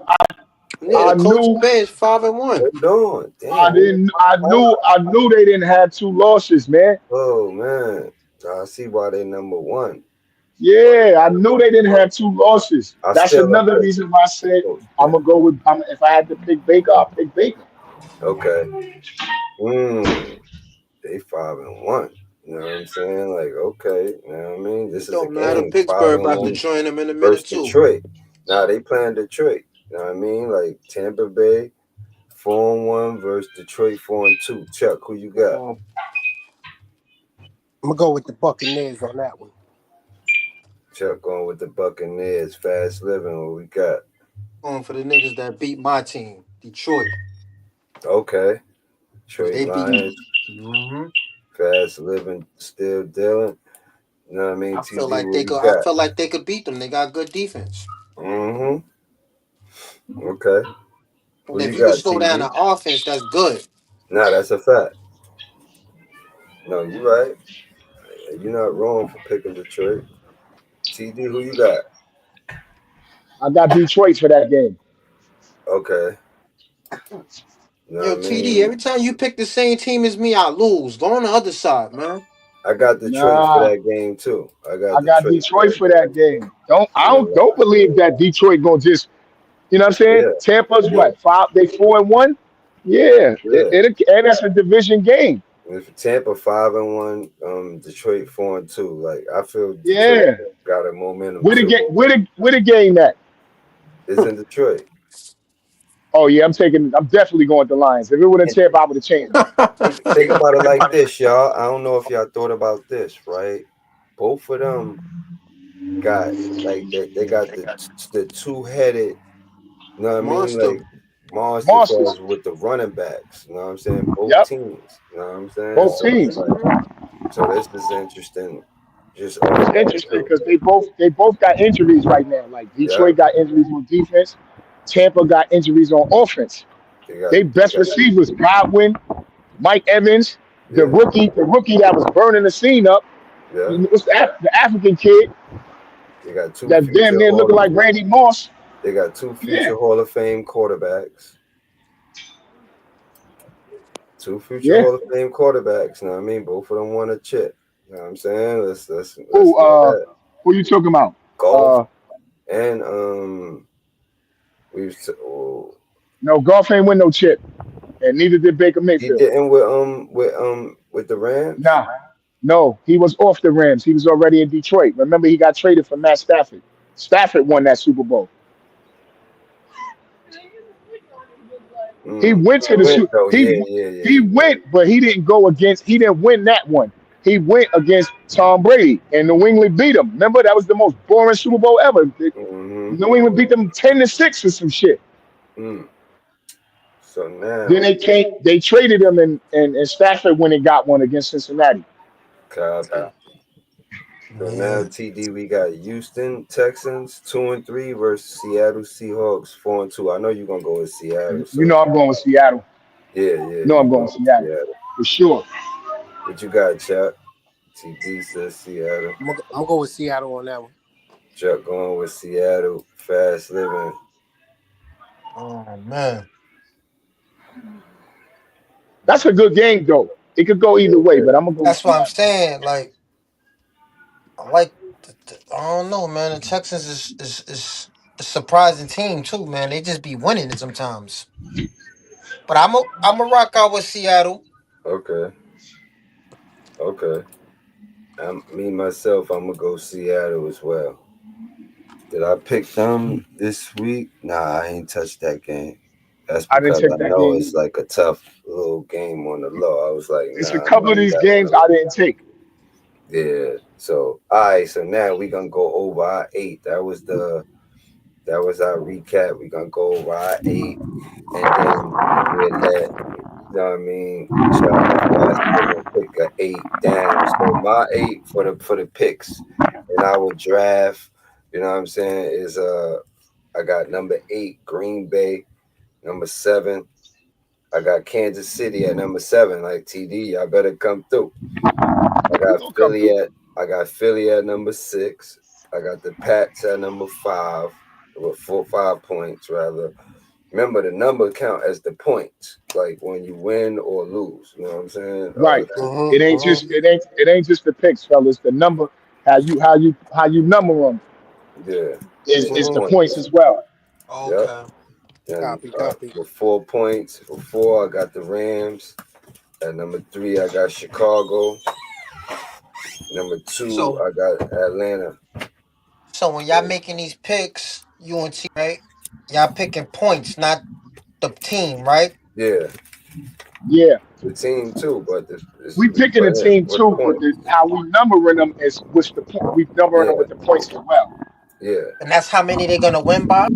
Speaker 2: Yeah, the
Speaker 6: I
Speaker 2: coaching
Speaker 6: knew.
Speaker 2: bay is 5-1.
Speaker 1: hold on,
Speaker 6: I
Speaker 1: damn,
Speaker 6: didn't. I knew. I knew they didn't have two losses, man.
Speaker 1: oh man, I see why they number one.
Speaker 6: Yeah, I knew they didn't have two losses.
Speaker 1: I
Speaker 6: That's
Speaker 1: still
Speaker 6: another
Speaker 1: like
Speaker 6: reason why I
Speaker 1: the
Speaker 6: said
Speaker 1: coach
Speaker 6: I'm
Speaker 1: then.
Speaker 6: gonna go with. If I had to pick Baker, I'll pick Baker.
Speaker 1: Okay. Mm, they 5-1. You know what I'm saying? Like, okay, you know what I mean? This
Speaker 2: It
Speaker 1: is a
Speaker 2: don't matter.
Speaker 1: game. Five
Speaker 2: Pittsburgh
Speaker 1: and
Speaker 2: about to
Speaker 1: one
Speaker 2: join them in a minute
Speaker 1: versus
Speaker 2: too.
Speaker 1: Detroit. Now they playing Detroit. You know what I mean? Like Tampa Bay 4-1 versus Detroit 4-2. Chuck, who you got?
Speaker 4: I'm gonna go with the Buccaneers on that one.
Speaker 1: Chuck going with the Buccaneers. Fast living. What we got?
Speaker 2: Going for the niggas that beat my team, Detroit.
Speaker 1: Okay.
Speaker 2: Cause
Speaker 1: Detroit
Speaker 2: they beat.
Speaker 1: Lions.
Speaker 2: Mm-hmm.
Speaker 1: Fast living. Still dealing. You know what I mean?
Speaker 2: I feel
Speaker 1: TD,
Speaker 2: like
Speaker 1: what
Speaker 2: they
Speaker 1: we
Speaker 2: could. I
Speaker 1: got?
Speaker 2: feel like they could beat them. They got good defense.
Speaker 1: Mm-hmm. Okay.
Speaker 2: And
Speaker 1: Who
Speaker 2: if
Speaker 1: you
Speaker 2: you could
Speaker 1: got,
Speaker 2: slow down
Speaker 1: TD?
Speaker 2: the offense, that's good.
Speaker 1: Nah, that's a fact. No, you right. You're not wrong for picking Detroit. TD, who you got?
Speaker 6: I got Detroit for that game.
Speaker 1: Okay. You know
Speaker 2: Yo,
Speaker 1: what I
Speaker 2: TD.
Speaker 1: mean?
Speaker 2: Every time you pick the same team as me, I lose. Go on the other side, man.
Speaker 1: I got Detroit for
Speaker 6: Nah,
Speaker 1: that game too. I got
Speaker 6: I got
Speaker 1: Detroit for
Speaker 6: Detroit
Speaker 1: that
Speaker 6: for that
Speaker 1: game.
Speaker 6: game. I
Speaker 1: You know,
Speaker 6: don't believe that Detroit gonna just. You know what I'm saying?
Speaker 1: yeah,
Speaker 6: Tampa's
Speaker 1: yeah,
Speaker 6: what 5? They 4-1. Yeah,
Speaker 1: yeah.
Speaker 6: and that's a division game.
Speaker 1: And if Tampa 5-1, Detroit 4-2. Like I feel Detroit
Speaker 6: Yeah.
Speaker 1: got a momentum
Speaker 6: Where the
Speaker 1: too.
Speaker 6: game? Where the game at?
Speaker 1: It's in Detroit.
Speaker 6: Oh yeah, I'm definitely going to Lions. If it would have
Speaker 1: And
Speaker 6: Tampa, I would have changed it.
Speaker 1: think about it like this, y'all. I don't know if y'all thought about this, right? Both of them got like they got the two headed. You know what I mean?
Speaker 2: Monster.
Speaker 1: Like Monster
Speaker 6: Monsters.
Speaker 1: calls with the running backs. You know what I'm saying? Both
Speaker 6: Yep.
Speaker 1: teams. You know what I'm saying?
Speaker 6: Both
Speaker 1: So it's
Speaker 6: teams.
Speaker 1: like, so this is interesting. Just off
Speaker 6: It's
Speaker 1: that
Speaker 6: interesting
Speaker 1: too.
Speaker 6: because they both got injuries right now. Like
Speaker 1: Yeah,
Speaker 6: Detroit got injuries on defense, Tampa got injuries on offense. They
Speaker 1: they
Speaker 6: best
Speaker 1: got
Speaker 6: receivers: Godwin, Mike Evans, the
Speaker 1: yeah,
Speaker 6: rookie that was burning the scene up.
Speaker 1: yeah.
Speaker 6: What's the African kid
Speaker 1: They got two
Speaker 6: that damn
Speaker 1: future
Speaker 6: near
Speaker 1: Hall
Speaker 6: looking
Speaker 1: of
Speaker 6: like Randy Moss?
Speaker 1: They got two
Speaker 6: Yeah,
Speaker 1: future Hall of Fame quarterbacks. Two future
Speaker 6: yeah.
Speaker 1: Hall of Fame quarterbacks. You know what I mean? Both of them won a chip. You know what I'm saying? Let's
Speaker 6: Who
Speaker 1: get that.
Speaker 6: who you talking about?
Speaker 1: Golf
Speaker 6: Uh,
Speaker 1: and we've oh,
Speaker 6: no, golf ain't win no chip, and neither did Baker
Speaker 1: he
Speaker 6: Mayfield.
Speaker 1: didn't with the Rams.
Speaker 6: Nah, no, he was off the Rams. He was already in Detroit. Remember, he got traded for Matt Stafford. Stafford won that Super Bowl. He went
Speaker 1: He
Speaker 6: to the
Speaker 1: went
Speaker 6: Super.
Speaker 1: though.
Speaker 6: He
Speaker 1: Yeah.
Speaker 6: he went, but he didn't go against. He didn't win that one. He went against Tom Brady, and New England beat him. Remember, that was the most boring Super Bowl ever.
Speaker 1: Mm-hmm.
Speaker 6: New England beat them 10-6 or some shit.
Speaker 1: Mm. So
Speaker 6: Then
Speaker 1: now,
Speaker 6: they traded him, and Stafford went and got one against Cincinnati.
Speaker 1: copy. So now,
Speaker 2: Yeah.
Speaker 1: TD, we got Houston Texans 2-3 versus Seattle Seahawks 4-2. I know you're gonna go with Seattle,
Speaker 6: You
Speaker 1: so
Speaker 6: know I'm going with Seattle.
Speaker 1: yeah,
Speaker 6: No,
Speaker 1: you
Speaker 6: I'm going
Speaker 1: going
Speaker 6: with
Speaker 1: with
Speaker 6: Seattle
Speaker 1: Seattle.
Speaker 6: for sure.
Speaker 1: What you got, Chuck? TD says Seattle.
Speaker 4: I'm gonna go with Seattle on that one.
Speaker 1: Chuck going with Seattle. Fast living.
Speaker 2: Oh man,
Speaker 6: That's a good game though. It could go either way, but I'm gonna go with
Speaker 2: that's what I'm
Speaker 6: Seattle.
Speaker 2: saying. Like I like. I don't know, man. The Texans is a surprising team too, man. They just be winning it sometimes. But I'm a rock out with Seattle.
Speaker 1: Okay, okay. Me myself, I'm gonna go Seattle as well. Did I pick them this week? Nah, I ain't touched that game. That's
Speaker 6: I didn't
Speaker 1: because
Speaker 6: take
Speaker 1: I
Speaker 6: that
Speaker 1: know
Speaker 6: game
Speaker 1: it's
Speaker 6: either.
Speaker 1: like a tough little game on the low. I was like,
Speaker 6: It's a
Speaker 1: nah, I'm gonna
Speaker 6: couple of
Speaker 1: leave
Speaker 6: these
Speaker 1: that one
Speaker 6: games I
Speaker 1: alone.
Speaker 6: didn't take.
Speaker 1: Yeah. So all right. So now we gonna go over our 8. That was our recap. We gonna go over our 8, and then we'll let you know what I mean. Chuck and Fast Living pick a 8 down. So my 8 for the picks, and I will draft. You know what I'm saying is I got number 8 Green Bay, number 7. I got Kansas City at number 7. Like TD, y'all better come through.
Speaker 6: We gonna come through.
Speaker 1: I got Philly at number 6. I got the Pats at number 5 with 5 points rather. Remember the number count as the points, like when you win or lose. You know what I'm saying?
Speaker 6: Right.
Speaker 4: Mm-hmm.
Speaker 6: It ain't just the picks, fellas. The number, how you number them
Speaker 1: Yeah, it's the
Speaker 6: is the
Speaker 4: Mm-hmm.
Speaker 6: points
Speaker 1: points.
Speaker 6: as well.
Speaker 1: Yep.
Speaker 2: Okay.
Speaker 1: And
Speaker 4: Copy.
Speaker 1: with 4 points, for 4 I got the Rams. At number 3 I got Chicago. Number 2
Speaker 2: So
Speaker 1: I got Atlanta.
Speaker 2: so when y'all
Speaker 1: So
Speaker 2: making these picks, you and T, right? Y'all picking points, not the team, right?
Speaker 1: yeah,
Speaker 6: Yeah.
Speaker 1: the team too, but
Speaker 6: We
Speaker 1: we
Speaker 6: picking a
Speaker 1: putting it
Speaker 6: team
Speaker 1: with
Speaker 6: too, but
Speaker 1: points.
Speaker 6: how we numbering them is with we numbering them
Speaker 1: Yeah,
Speaker 6: with the points as well.
Speaker 1: yeah.
Speaker 2: And that's how many they're gonna win by.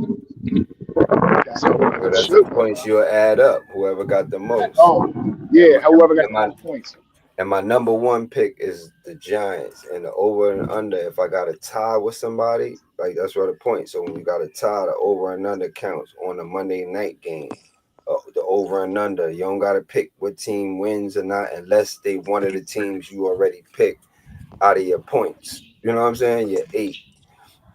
Speaker 6: That's how
Speaker 1: So
Speaker 6: it
Speaker 1: that's the
Speaker 6: should.
Speaker 1: points you'll add up. Whoever got the most.
Speaker 6: Oh,
Speaker 1: And
Speaker 6: yeah.
Speaker 1: my,
Speaker 6: Whoever got
Speaker 1: and
Speaker 6: the
Speaker 1: my
Speaker 6: most points.
Speaker 1: and my number 1 pick is the Giants, and the over and under. If I got a tie with somebody, like that's where the point. So when you got a tie, the over and under counts on a Monday night game. The over and under. You don't got to pick what team wins or not unless they one of the teams you already picked out of your points. You know what I'm saying? Your 8.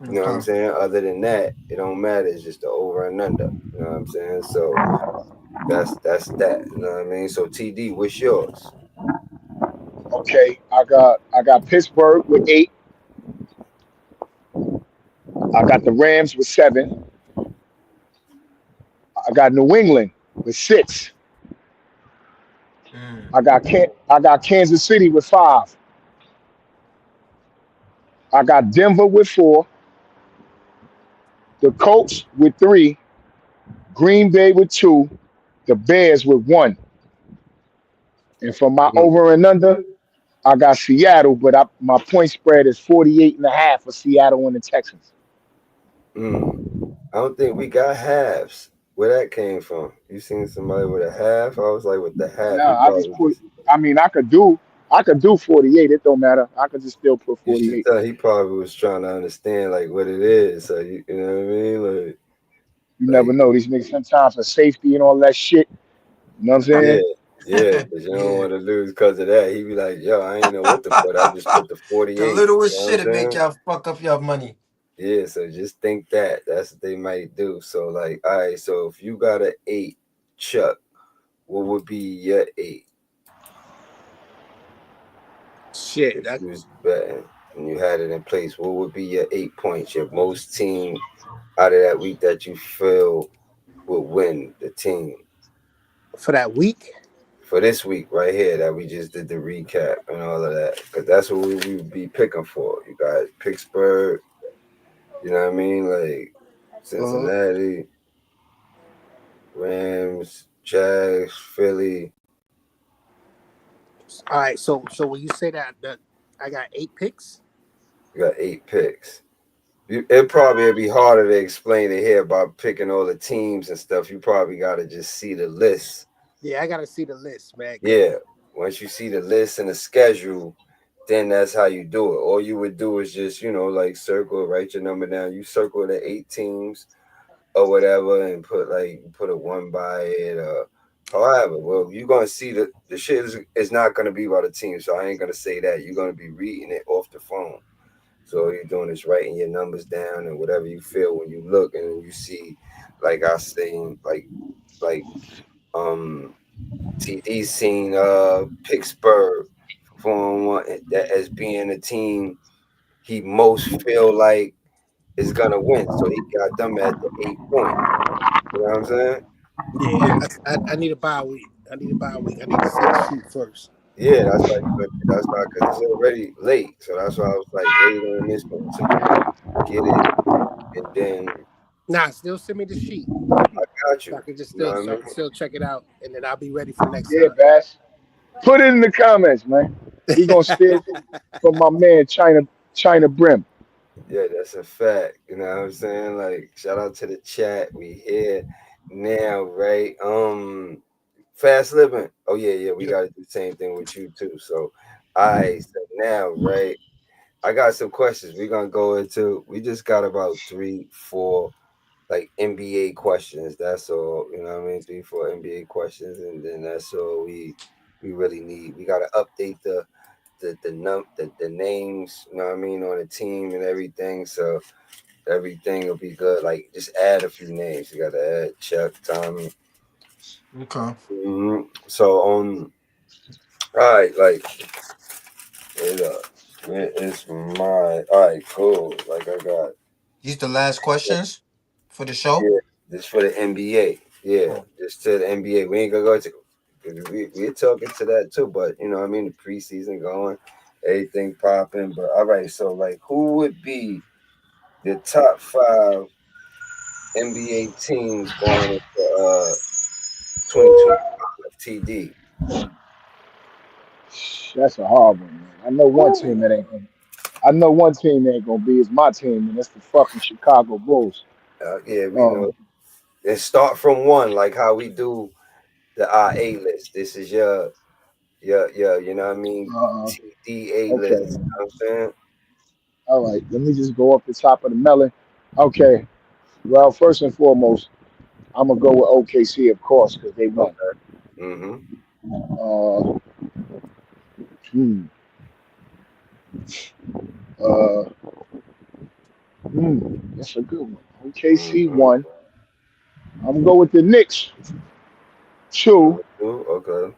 Speaker 1: You know what I'm
Speaker 2: Okay.
Speaker 1: saying? Other than that, it don't matter. It's just the over and under. You know what I'm saying? So that's that. You know what I mean? So TD, what's yours?
Speaker 6: Okay. I got Pittsburgh with 8. I got the Rams with 7. I got New England with 6.
Speaker 2: Mm.
Speaker 6: I got Kansas City with 5. I got Denver with 4. The Colts with 3. Green Bay with 2. The Bears with 1. And for my
Speaker 1: Mm,
Speaker 6: over and under, I got Seattle, but my point spread is 48.5 for Seattle and the Texans.
Speaker 1: mm. I don't think we got halves. Where that came from? You seen somebody with a half? I was like, with the half,
Speaker 6: No,
Speaker 1: he
Speaker 6: I just
Speaker 1: probably
Speaker 6: put.
Speaker 1: just.
Speaker 6: I mean, I could do 48. It don't matter. I could just still put
Speaker 1: You should
Speaker 6: 48.
Speaker 1: tell he probably was trying to understand like what it is. So you know what I mean?
Speaker 6: You never
Speaker 1: Like
Speaker 6: know. These niggas sometimes for safety and all that shit. You know what I'm
Speaker 1: yeah,
Speaker 6: saying?
Speaker 1: yeah, because you don't
Speaker 2: Yeah.
Speaker 1: want to lose because of that. He be like, yo, I ain't know what to put. I just put the
Speaker 2: The
Speaker 1: 48. You
Speaker 2: littlest
Speaker 1: know what
Speaker 2: shit
Speaker 1: I'm
Speaker 2: to make
Speaker 1: saying?
Speaker 2: y'all fuck up your money.
Speaker 1: Yeah, so just think that. That's what they might do. So like, all right, so if you got an 8, Chuck, what would be your 8
Speaker 4: Shit.
Speaker 1: if you was betting and you had it in place? What would be your 8 points? Your most team out of that week that you feel would win the team
Speaker 4: For that week?
Speaker 1: for this week right here that we just did the recap and all of that, because that's what we would be picking for. You got Pittsburgh, you know what I mean, like
Speaker 4: Uh-huh.
Speaker 1: Cincinnati, Rams, Jags, Philly.
Speaker 4: All right. So when you say that I got 8 picks.
Speaker 1: You got 8 picks. It probably would be harder to explain it here by picking all the teams and stuff. You probably got to just see the list.
Speaker 4: Yeah, I gotta see the list, man.
Speaker 1: Yeah, once you see the list and the schedule, then that's how you do it. All you would do is just, like circle, write your number down. You circle the 8 teams or whatever and put a one by it or however. Well, you're gonna see the shit is not gonna be by the team, so I ain't gonna say that. You're gonna be reading it off the phone. So all you're doing is writing your numbers down and whatever you feel when you look and you see, like I seen, like um TD seen Pittsburgh for one that as being a team he most feel like is gonna win. So he got them at the 8 point. You know what I'm saying?
Speaker 4: Yeah, I need a bye week. I need a bye week. I need to see the sheet first.
Speaker 1: Yeah, that's why because it's already late. So that's why I was like, wait on this one until you get it, and then
Speaker 4: Nah, still send me the sheet.
Speaker 1: I got
Speaker 4: So I
Speaker 1: you.
Speaker 4: can just
Speaker 1: You know
Speaker 4: still
Speaker 1: what I
Speaker 4: so I
Speaker 1: mean?
Speaker 4: can still check it out, and then I'll be ready for next
Speaker 6: Yeah,
Speaker 4: time.
Speaker 6: Bass. Put it in the comments, man. We gonna steal from my man China Brim.
Speaker 1: Yeah, that's a fact. You know what I'm saying? Like, shout out to the chat. We here now, right? Fast living. Oh yeah, we
Speaker 4: Yeah.
Speaker 1: gotta do the same thing with you too. So, all right, so now, right? I got some questions. We're gonna go into. We just got about 3, 4 like NBA questions. That's all. You know what I mean? 3, 4 NBA questions, and then that's all we really need. We gotta update the names. You know what I mean on the team and everything. So everything will be good. Like just add a few names. You gotta add Chuck, Tommy.
Speaker 2: Okay.
Speaker 1: So all right, like where is my all right, cool. Like I got
Speaker 2: These the last questions for the show.
Speaker 1: yeah, this for the NBA. Yeah,
Speaker 2: Oh,
Speaker 1: just to the NBA. We ain't gonna go to we're talking to that too, but you know what I mean the preseason going, everything popping. But all right, so like who would be the top 5 NBA teams going into 2025 TD?
Speaker 6: That's a hard one, man. I know one team that ain't gonna be is my team, and that's the fucking Chicago Bulls.
Speaker 1: Yeah, we
Speaker 6: Uh,
Speaker 1: know. And start from one, like how we do the A list. This is your, you know what I mean?
Speaker 6: uh,
Speaker 1: TD A list.
Speaker 6: okay.
Speaker 1: You know what I'm saying?
Speaker 6: All right. Let me just go up the top of the melon. Okay. Well, first and foremost, I'm gonna go with OKC, of course, because they won.
Speaker 1: Okay. Mm-hmm.
Speaker 6: Uh, hmm, uh, that's a good one. OKC
Speaker 1: Mm-hmm.
Speaker 6: won. I'm gonna go with the Knicks. Two.
Speaker 1: Number 2. Okay.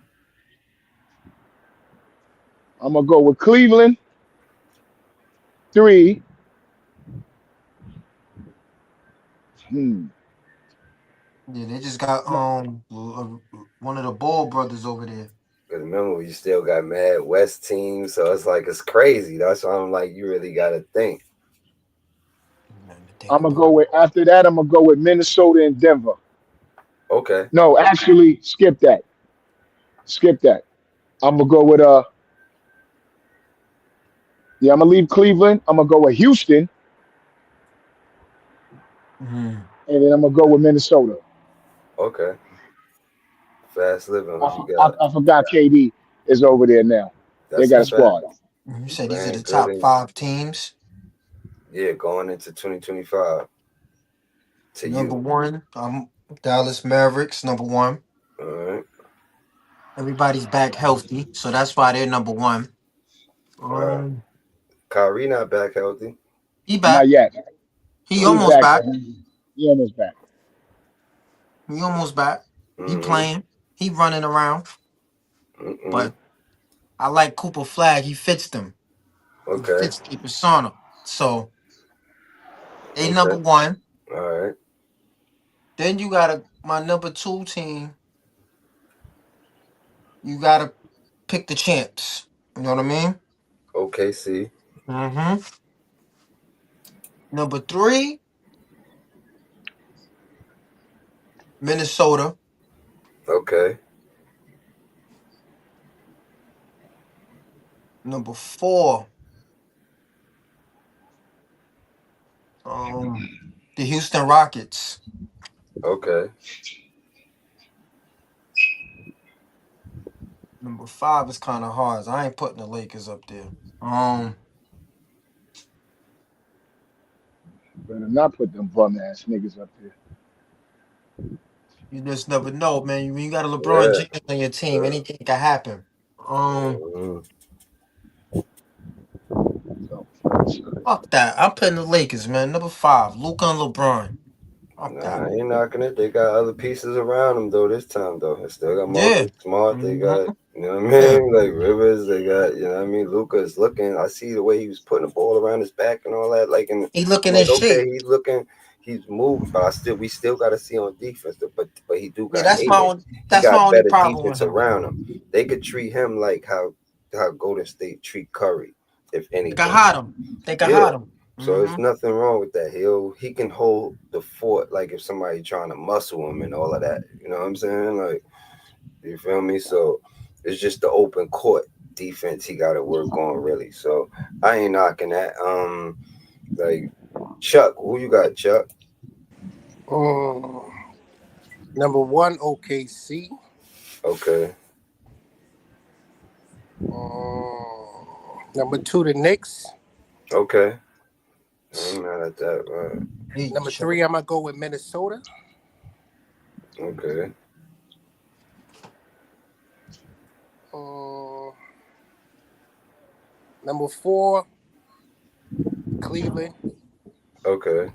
Speaker 6: I'm gonna go with Cleveland. Three. Hmm.
Speaker 2: yeah, they just got one of the Ball brothers over there.
Speaker 1: Because remember, we still got mad West teams, so it's like it's crazy. That's why I'm like, you really gotta think.
Speaker 2: Nothing to think
Speaker 6: I'm gonna
Speaker 2: about.
Speaker 6: go with after that. I'm gonna go with Minnesota and Denver.
Speaker 1: Okay.
Speaker 6: No, actually, skip that. Skip that. I'm gonna go with yeah. I'm gonna leave Cleveland. I'm gonna go with Houston,
Speaker 2: Mm-hmm.
Speaker 6: and then I'm gonna go with Minnesota.
Speaker 1: Okay. Fast living. Who you
Speaker 6: I,
Speaker 1: got?
Speaker 6: I forgot KD is over there now. They
Speaker 1: That's a
Speaker 6: got a
Speaker 1: fact.
Speaker 6: squad.
Speaker 2: You
Speaker 1: He
Speaker 2: said these are
Speaker 1: playing
Speaker 2: the
Speaker 1: good.
Speaker 2: top
Speaker 1: And,
Speaker 2: 5 teams.
Speaker 1: yeah, going into 2025. To
Speaker 2: Number
Speaker 1: you.
Speaker 2: one, Dallas Mavericks. Number one.
Speaker 1: All right.
Speaker 2: Everybody's back healthy, so that's why they're number one.
Speaker 1: All right.
Speaker 2: Um,
Speaker 1: Kyrie not back healthy.
Speaker 2: he
Speaker 6: Not
Speaker 2: back.
Speaker 6: yet.
Speaker 2: He
Speaker 6: He's
Speaker 2: almost
Speaker 1: Okay.
Speaker 6: back, but
Speaker 2: back.
Speaker 6: he almost back.
Speaker 2: He almost back. He
Speaker 1: Mm-hmm.
Speaker 2: playing. He running around.
Speaker 1: Mm-mm.
Speaker 2: But I like Cooper Flag. He fits them. He
Speaker 1: Okay.
Speaker 2: fits the persona. So they number
Speaker 1: Okay.
Speaker 2: one.
Speaker 1: All right.
Speaker 2: Then you got my number two team. You gotta pick the champs. You know what I mean?
Speaker 1: OKC.
Speaker 2: Mm-hmm. Number three, Minnesota.
Speaker 1: Okay.
Speaker 2: Number four, the Houston Rockets.
Speaker 1: Okay.
Speaker 2: Number five is kind of hard. I ain't putting the Lakers up there. Um,
Speaker 6: Better not put them bum ass niggas up there.
Speaker 2: you just never know, man. When you got a LeBron
Speaker 1: Yeah.
Speaker 2: James on your team, anything can happen.
Speaker 1: Mm-hmm.
Speaker 6: So,
Speaker 2: Fuck that. I'm putting the Lakers, man. Number five, Luka and LeBron. Fuck
Speaker 1: Nah,
Speaker 2: that.
Speaker 1: I ain't knocking it. They got other pieces around them though. This time though, they still got
Speaker 2: Yeah.
Speaker 1: Marcus Smart. They got,
Speaker 2: Mm-hmm.
Speaker 1: you know what I
Speaker 2: Yeah.
Speaker 1: mean, like Rivers. They got, you know what I mean. Luca is looking. I see the way he was putting the ball around his back and all that. Like, and
Speaker 2: He
Speaker 1: I'm
Speaker 2: looking in
Speaker 1: like, okay,
Speaker 2: shape.
Speaker 1: he's looking, he's moving, but we still got to see on defense. But he do
Speaker 2: Yeah,
Speaker 1: got Aiden. He
Speaker 2: that's my
Speaker 1: got
Speaker 2: only
Speaker 1: better
Speaker 2: problem with
Speaker 1: defense
Speaker 2: him.
Speaker 1: around him. They could treat him like how Golden State treat Curry, if
Speaker 2: They can
Speaker 1: anything.
Speaker 2: hide him. They can
Speaker 1: Yeah.
Speaker 2: hide him.
Speaker 1: So it's
Speaker 2: Mm-hmm.
Speaker 1: nothing wrong with that. He can hold the fort like if somebody trying to muscle him and all of that. You know what I'm saying? Like, you feel me? So it's just the open court defense he got to work on really. So I ain't knocking that. Like Chuck, who you got, Chuck?
Speaker 4: Number one, OKC.
Speaker 1: Okay.
Speaker 4: Number two, the Knicks.
Speaker 1: Okay. I ain't mad at that. Right.
Speaker 4: Number three, I'm gonna go with Minnesota.
Speaker 1: Okay.
Speaker 4: Number four, Cleveland.
Speaker 1: Okay.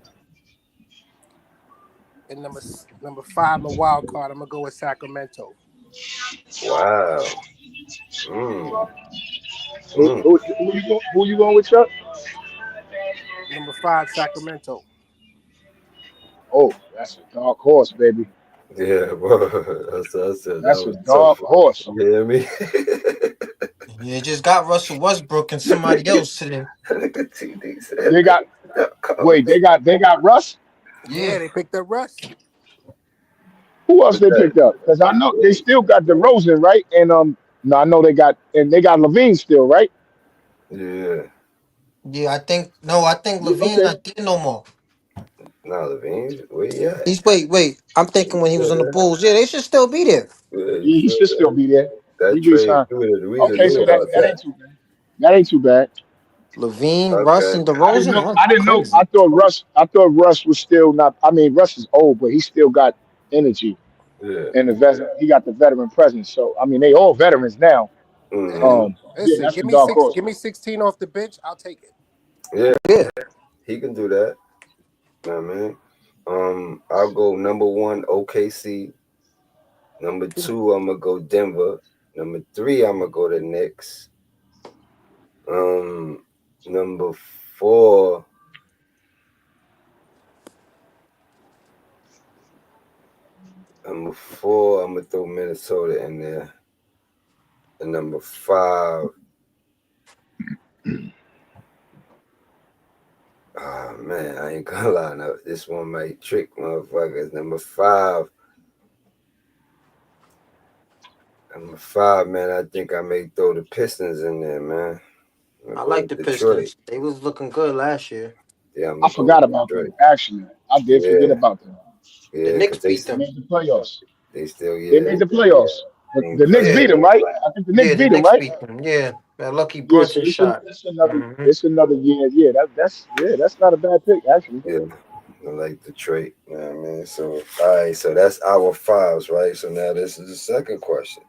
Speaker 4: And number five, my wild card, I'm gonna go with Sacramento.
Speaker 1: Wow. Mm.
Speaker 6: who,
Speaker 1: Mm.
Speaker 6: who, who you going with, Chuck?
Speaker 4: Number five, Sacramento.
Speaker 6: Oh, that's a dark horse, baby.
Speaker 1: Yeah, bro. I said that
Speaker 6: That's a
Speaker 1: was
Speaker 6: dark
Speaker 1: tough.
Speaker 6: horse.
Speaker 1: You hear me?
Speaker 2: Yeah, just got Russell Westbrook and somebody else today.
Speaker 1: Look at TD said,
Speaker 6: They got wait, they got Russ.
Speaker 2: Yeah.
Speaker 4: Yeah, they picked up Russ.
Speaker 6: Who else
Speaker 1: What's
Speaker 6: they
Speaker 1: that?
Speaker 6: picked up? Because I know they still got DeRozan, right? And no, I know they got Levine still, right?
Speaker 1: Yeah.
Speaker 2: Yeah, I think
Speaker 6: Yeah,
Speaker 2: Levine's
Speaker 6: okay.
Speaker 2: not there no more.
Speaker 1: Nah, Levine, where you at?
Speaker 2: He's wait. I'm thinking
Speaker 1: He's
Speaker 2: when he was
Speaker 1: still
Speaker 2: on the
Speaker 1: there.
Speaker 2: Bulls. Yeah, they should still be there.
Speaker 1: Yeah, he's
Speaker 6: He
Speaker 1: still
Speaker 6: should still
Speaker 1: there.
Speaker 6: be there.
Speaker 1: That
Speaker 6: He
Speaker 1: trade,
Speaker 6: re-signed.
Speaker 1: we done
Speaker 6: Okay,
Speaker 1: knew
Speaker 6: so
Speaker 1: about
Speaker 6: that
Speaker 1: that.
Speaker 6: ain't too bad. That ain't too bad.
Speaker 2: Levine, Russ,
Speaker 1: Okay.
Speaker 2: and DeRozan. That's
Speaker 6: I didn't know.
Speaker 2: crazy.
Speaker 6: I thought Russ was still not. I mean, Russ is old, but he still got energy
Speaker 1: Yeah.
Speaker 6: and he got the veteran presence. So I mean, they all veterans now.
Speaker 1: Mm-hmm.
Speaker 6: Yeah,
Speaker 4: Listen,
Speaker 6: that's a dark horse.
Speaker 4: give me 16 off the bench. I'll take it.
Speaker 1: Yeah,
Speaker 2: Yeah.
Speaker 1: he can do that. Know what I mean? I'll go number one, OKC. Number two, I'm gonna go Denver. Number three, I'm gonna go to Knicks. Number four. I'm gonna throw Minnesota in there. And number five. Oh man, I ain't gonna lie. No, this one might trick motherfuckers. Number five, man. I think I may throw the Pistons in there, man. I'm
Speaker 2: I
Speaker 1: gonna go
Speaker 2: like the
Speaker 1: with Detroit.
Speaker 2: Pistons. They was looking good last year.
Speaker 1: Yeah, I'm
Speaker 6: I
Speaker 1: gonna go with
Speaker 6: forgot about them.
Speaker 1: Detroit.
Speaker 6: Actually, I did forget
Speaker 1: Yeah,
Speaker 6: about them.
Speaker 2: The
Speaker 1: Yeah,
Speaker 2: Knicks
Speaker 1: because
Speaker 2: beat
Speaker 6: They
Speaker 2: them.
Speaker 6: made the playoffs.
Speaker 1: they still
Speaker 6: They made the
Speaker 1: they
Speaker 6: playoffs.
Speaker 1: ain't
Speaker 6: The Knicks
Speaker 1: playing.
Speaker 6: beat
Speaker 2: Yeah,
Speaker 6: them, right? I think the Knicks
Speaker 2: yeah, the
Speaker 6: beat them,
Speaker 2: Knicks
Speaker 6: right?
Speaker 2: beat them. Yeah, that lucky
Speaker 6: Yeah. So
Speaker 2: Brunson
Speaker 6: this
Speaker 2: shot.
Speaker 6: it's another
Speaker 2: Hmm.
Speaker 6: it's another year. Yeah, that's not a bad pick actually.
Speaker 1: Yeah, I like the trait. You know what I mean? So, all right, so that's our fives, right? So now this is the second question.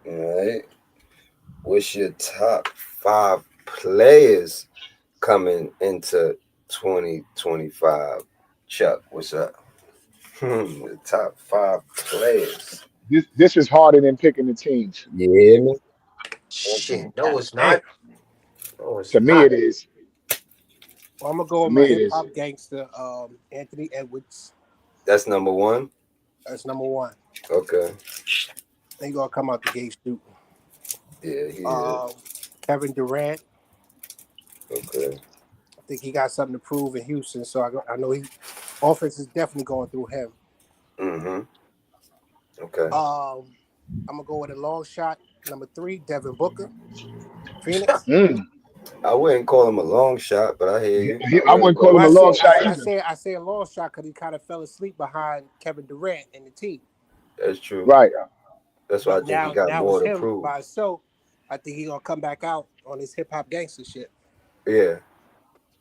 Speaker 1: All right. What's your top five players coming into 2025? Chuck, what's up? The top five players.
Speaker 6: This is harder than picking the teams.
Speaker 1: You hear me?
Speaker 2: Shit, no, it's
Speaker 4: Damn.
Speaker 2: not. No, it's
Speaker 6: To me, it
Speaker 2: not.
Speaker 6: is.
Speaker 4: Well, I'm gonna go
Speaker 6: To
Speaker 4: with my
Speaker 6: me, it
Speaker 4: hip
Speaker 6: is.
Speaker 4: hop gangster, Anthony Edwards.
Speaker 1: That's number one.
Speaker 4: That's number one.
Speaker 1: Okay.
Speaker 4: He gonna come out the gate shooting.
Speaker 1: Yeah, he is.
Speaker 4: Um, Kevin Durant.
Speaker 1: Okay.
Speaker 4: I think he got something to prove in Houston, so I know he offense is definitely going through him.
Speaker 1: Mm-hmm. Okay.
Speaker 4: I'm gonna go with a long shot. Number 3, Devin Booker, Phoenix.
Speaker 6: Mm.
Speaker 1: I wouldn't call him a long shot, but I hear you. I
Speaker 6: I
Speaker 1: wouldn't
Speaker 6: wouldn't call
Speaker 1: call
Speaker 6: him
Speaker 4: Well,
Speaker 6: a
Speaker 1: him.
Speaker 6: long shot either.
Speaker 4: I say a long shot because he kind of fell asleep behind Kevin Durant and the team.
Speaker 1: That's true.
Speaker 6: Right.
Speaker 1: That's why I
Speaker 4: But
Speaker 1: think he
Speaker 4: now
Speaker 1: got
Speaker 4: now
Speaker 1: more
Speaker 4: it's
Speaker 1: to
Speaker 4: him
Speaker 1: prove.
Speaker 4: by himself. I think he gonna come back out on his hip hop gangster shit.
Speaker 1: Yeah.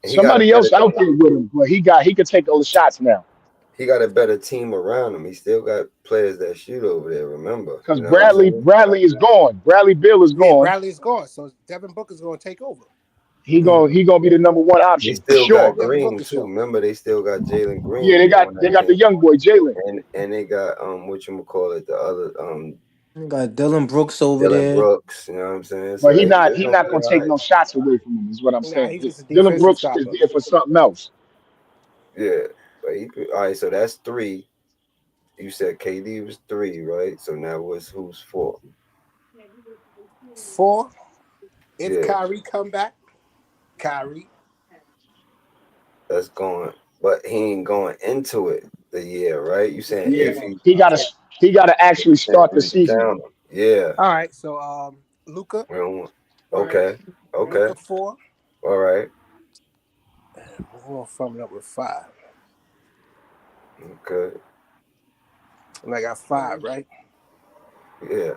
Speaker 1: And
Speaker 6: Somebody else out there with him, but he could take all the shots now.
Speaker 1: he got a better team around him. He still got players that shoot over there, remember.
Speaker 6: Because
Speaker 1: You know what I'm saying?
Speaker 6: Bradley is gone. Bradley Bill is
Speaker 4: Yeah,
Speaker 6: gone.
Speaker 4: Bradley's gone, so Devin Booker's gonna take over.
Speaker 6: He gonna be the number one
Speaker 1: They
Speaker 6: option for
Speaker 1: still
Speaker 4: It's the
Speaker 1: got
Speaker 6: sure.
Speaker 4: Devin
Speaker 1: Green
Speaker 4: Booker
Speaker 1: too.
Speaker 4: show.
Speaker 1: Remember, they still got Jalen
Speaker 6: Yeah,
Speaker 1: Green on
Speaker 6: they
Speaker 1: that
Speaker 6: got the
Speaker 1: team.
Speaker 6: young boy Jalen.
Speaker 1: And they got what you call it, the other
Speaker 2: We got Dylan Brooks over
Speaker 1: Dylan
Speaker 2: there.
Speaker 1: Brooks, you know what I'm saying? So
Speaker 6: But
Speaker 1: they
Speaker 6: he
Speaker 1: gonna
Speaker 6: not
Speaker 1: be
Speaker 6: gonna
Speaker 1: all
Speaker 6: take
Speaker 1: right.
Speaker 6: no shots away from him. Is what I'm
Speaker 4: Nah,
Speaker 6: saying.
Speaker 4: he's just a
Speaker 6: Dylan
Speaker 4: defensive
Speaker 6: Brooks is
Speaker 4: stopper.
Speaker 6: there for something else.
Speaker 1: Yeah. But all right, so that's three. You said KD was three, right? So now who's four?
Speaker 4: 4, if
Speaker 1: Yeah,
Speaker 4: Kyrie come back, Kyrie.
Speaker 1: that's going, but he ain't going into it the year, right? You saying
Speaker 6: Yeah,
Speaker 1: if he
Speaker 6: he gotta actually start the
Speaker 1: we
Speaker 6: season.
Speaker 1: count him. Yeah.
Speaker 4: All right, so Luca,
Speaker 1: We don't want, okay.
Speaker 4: Luca
Speaker 1: Okay.
Speaker 4: 4.
Speaker 1: All right.
Speaker 4: We're gonna sum it up with 5.
Speaker 1: Okay.
Speaker 4: And I got 5, right?
Speaker 1: Yeah.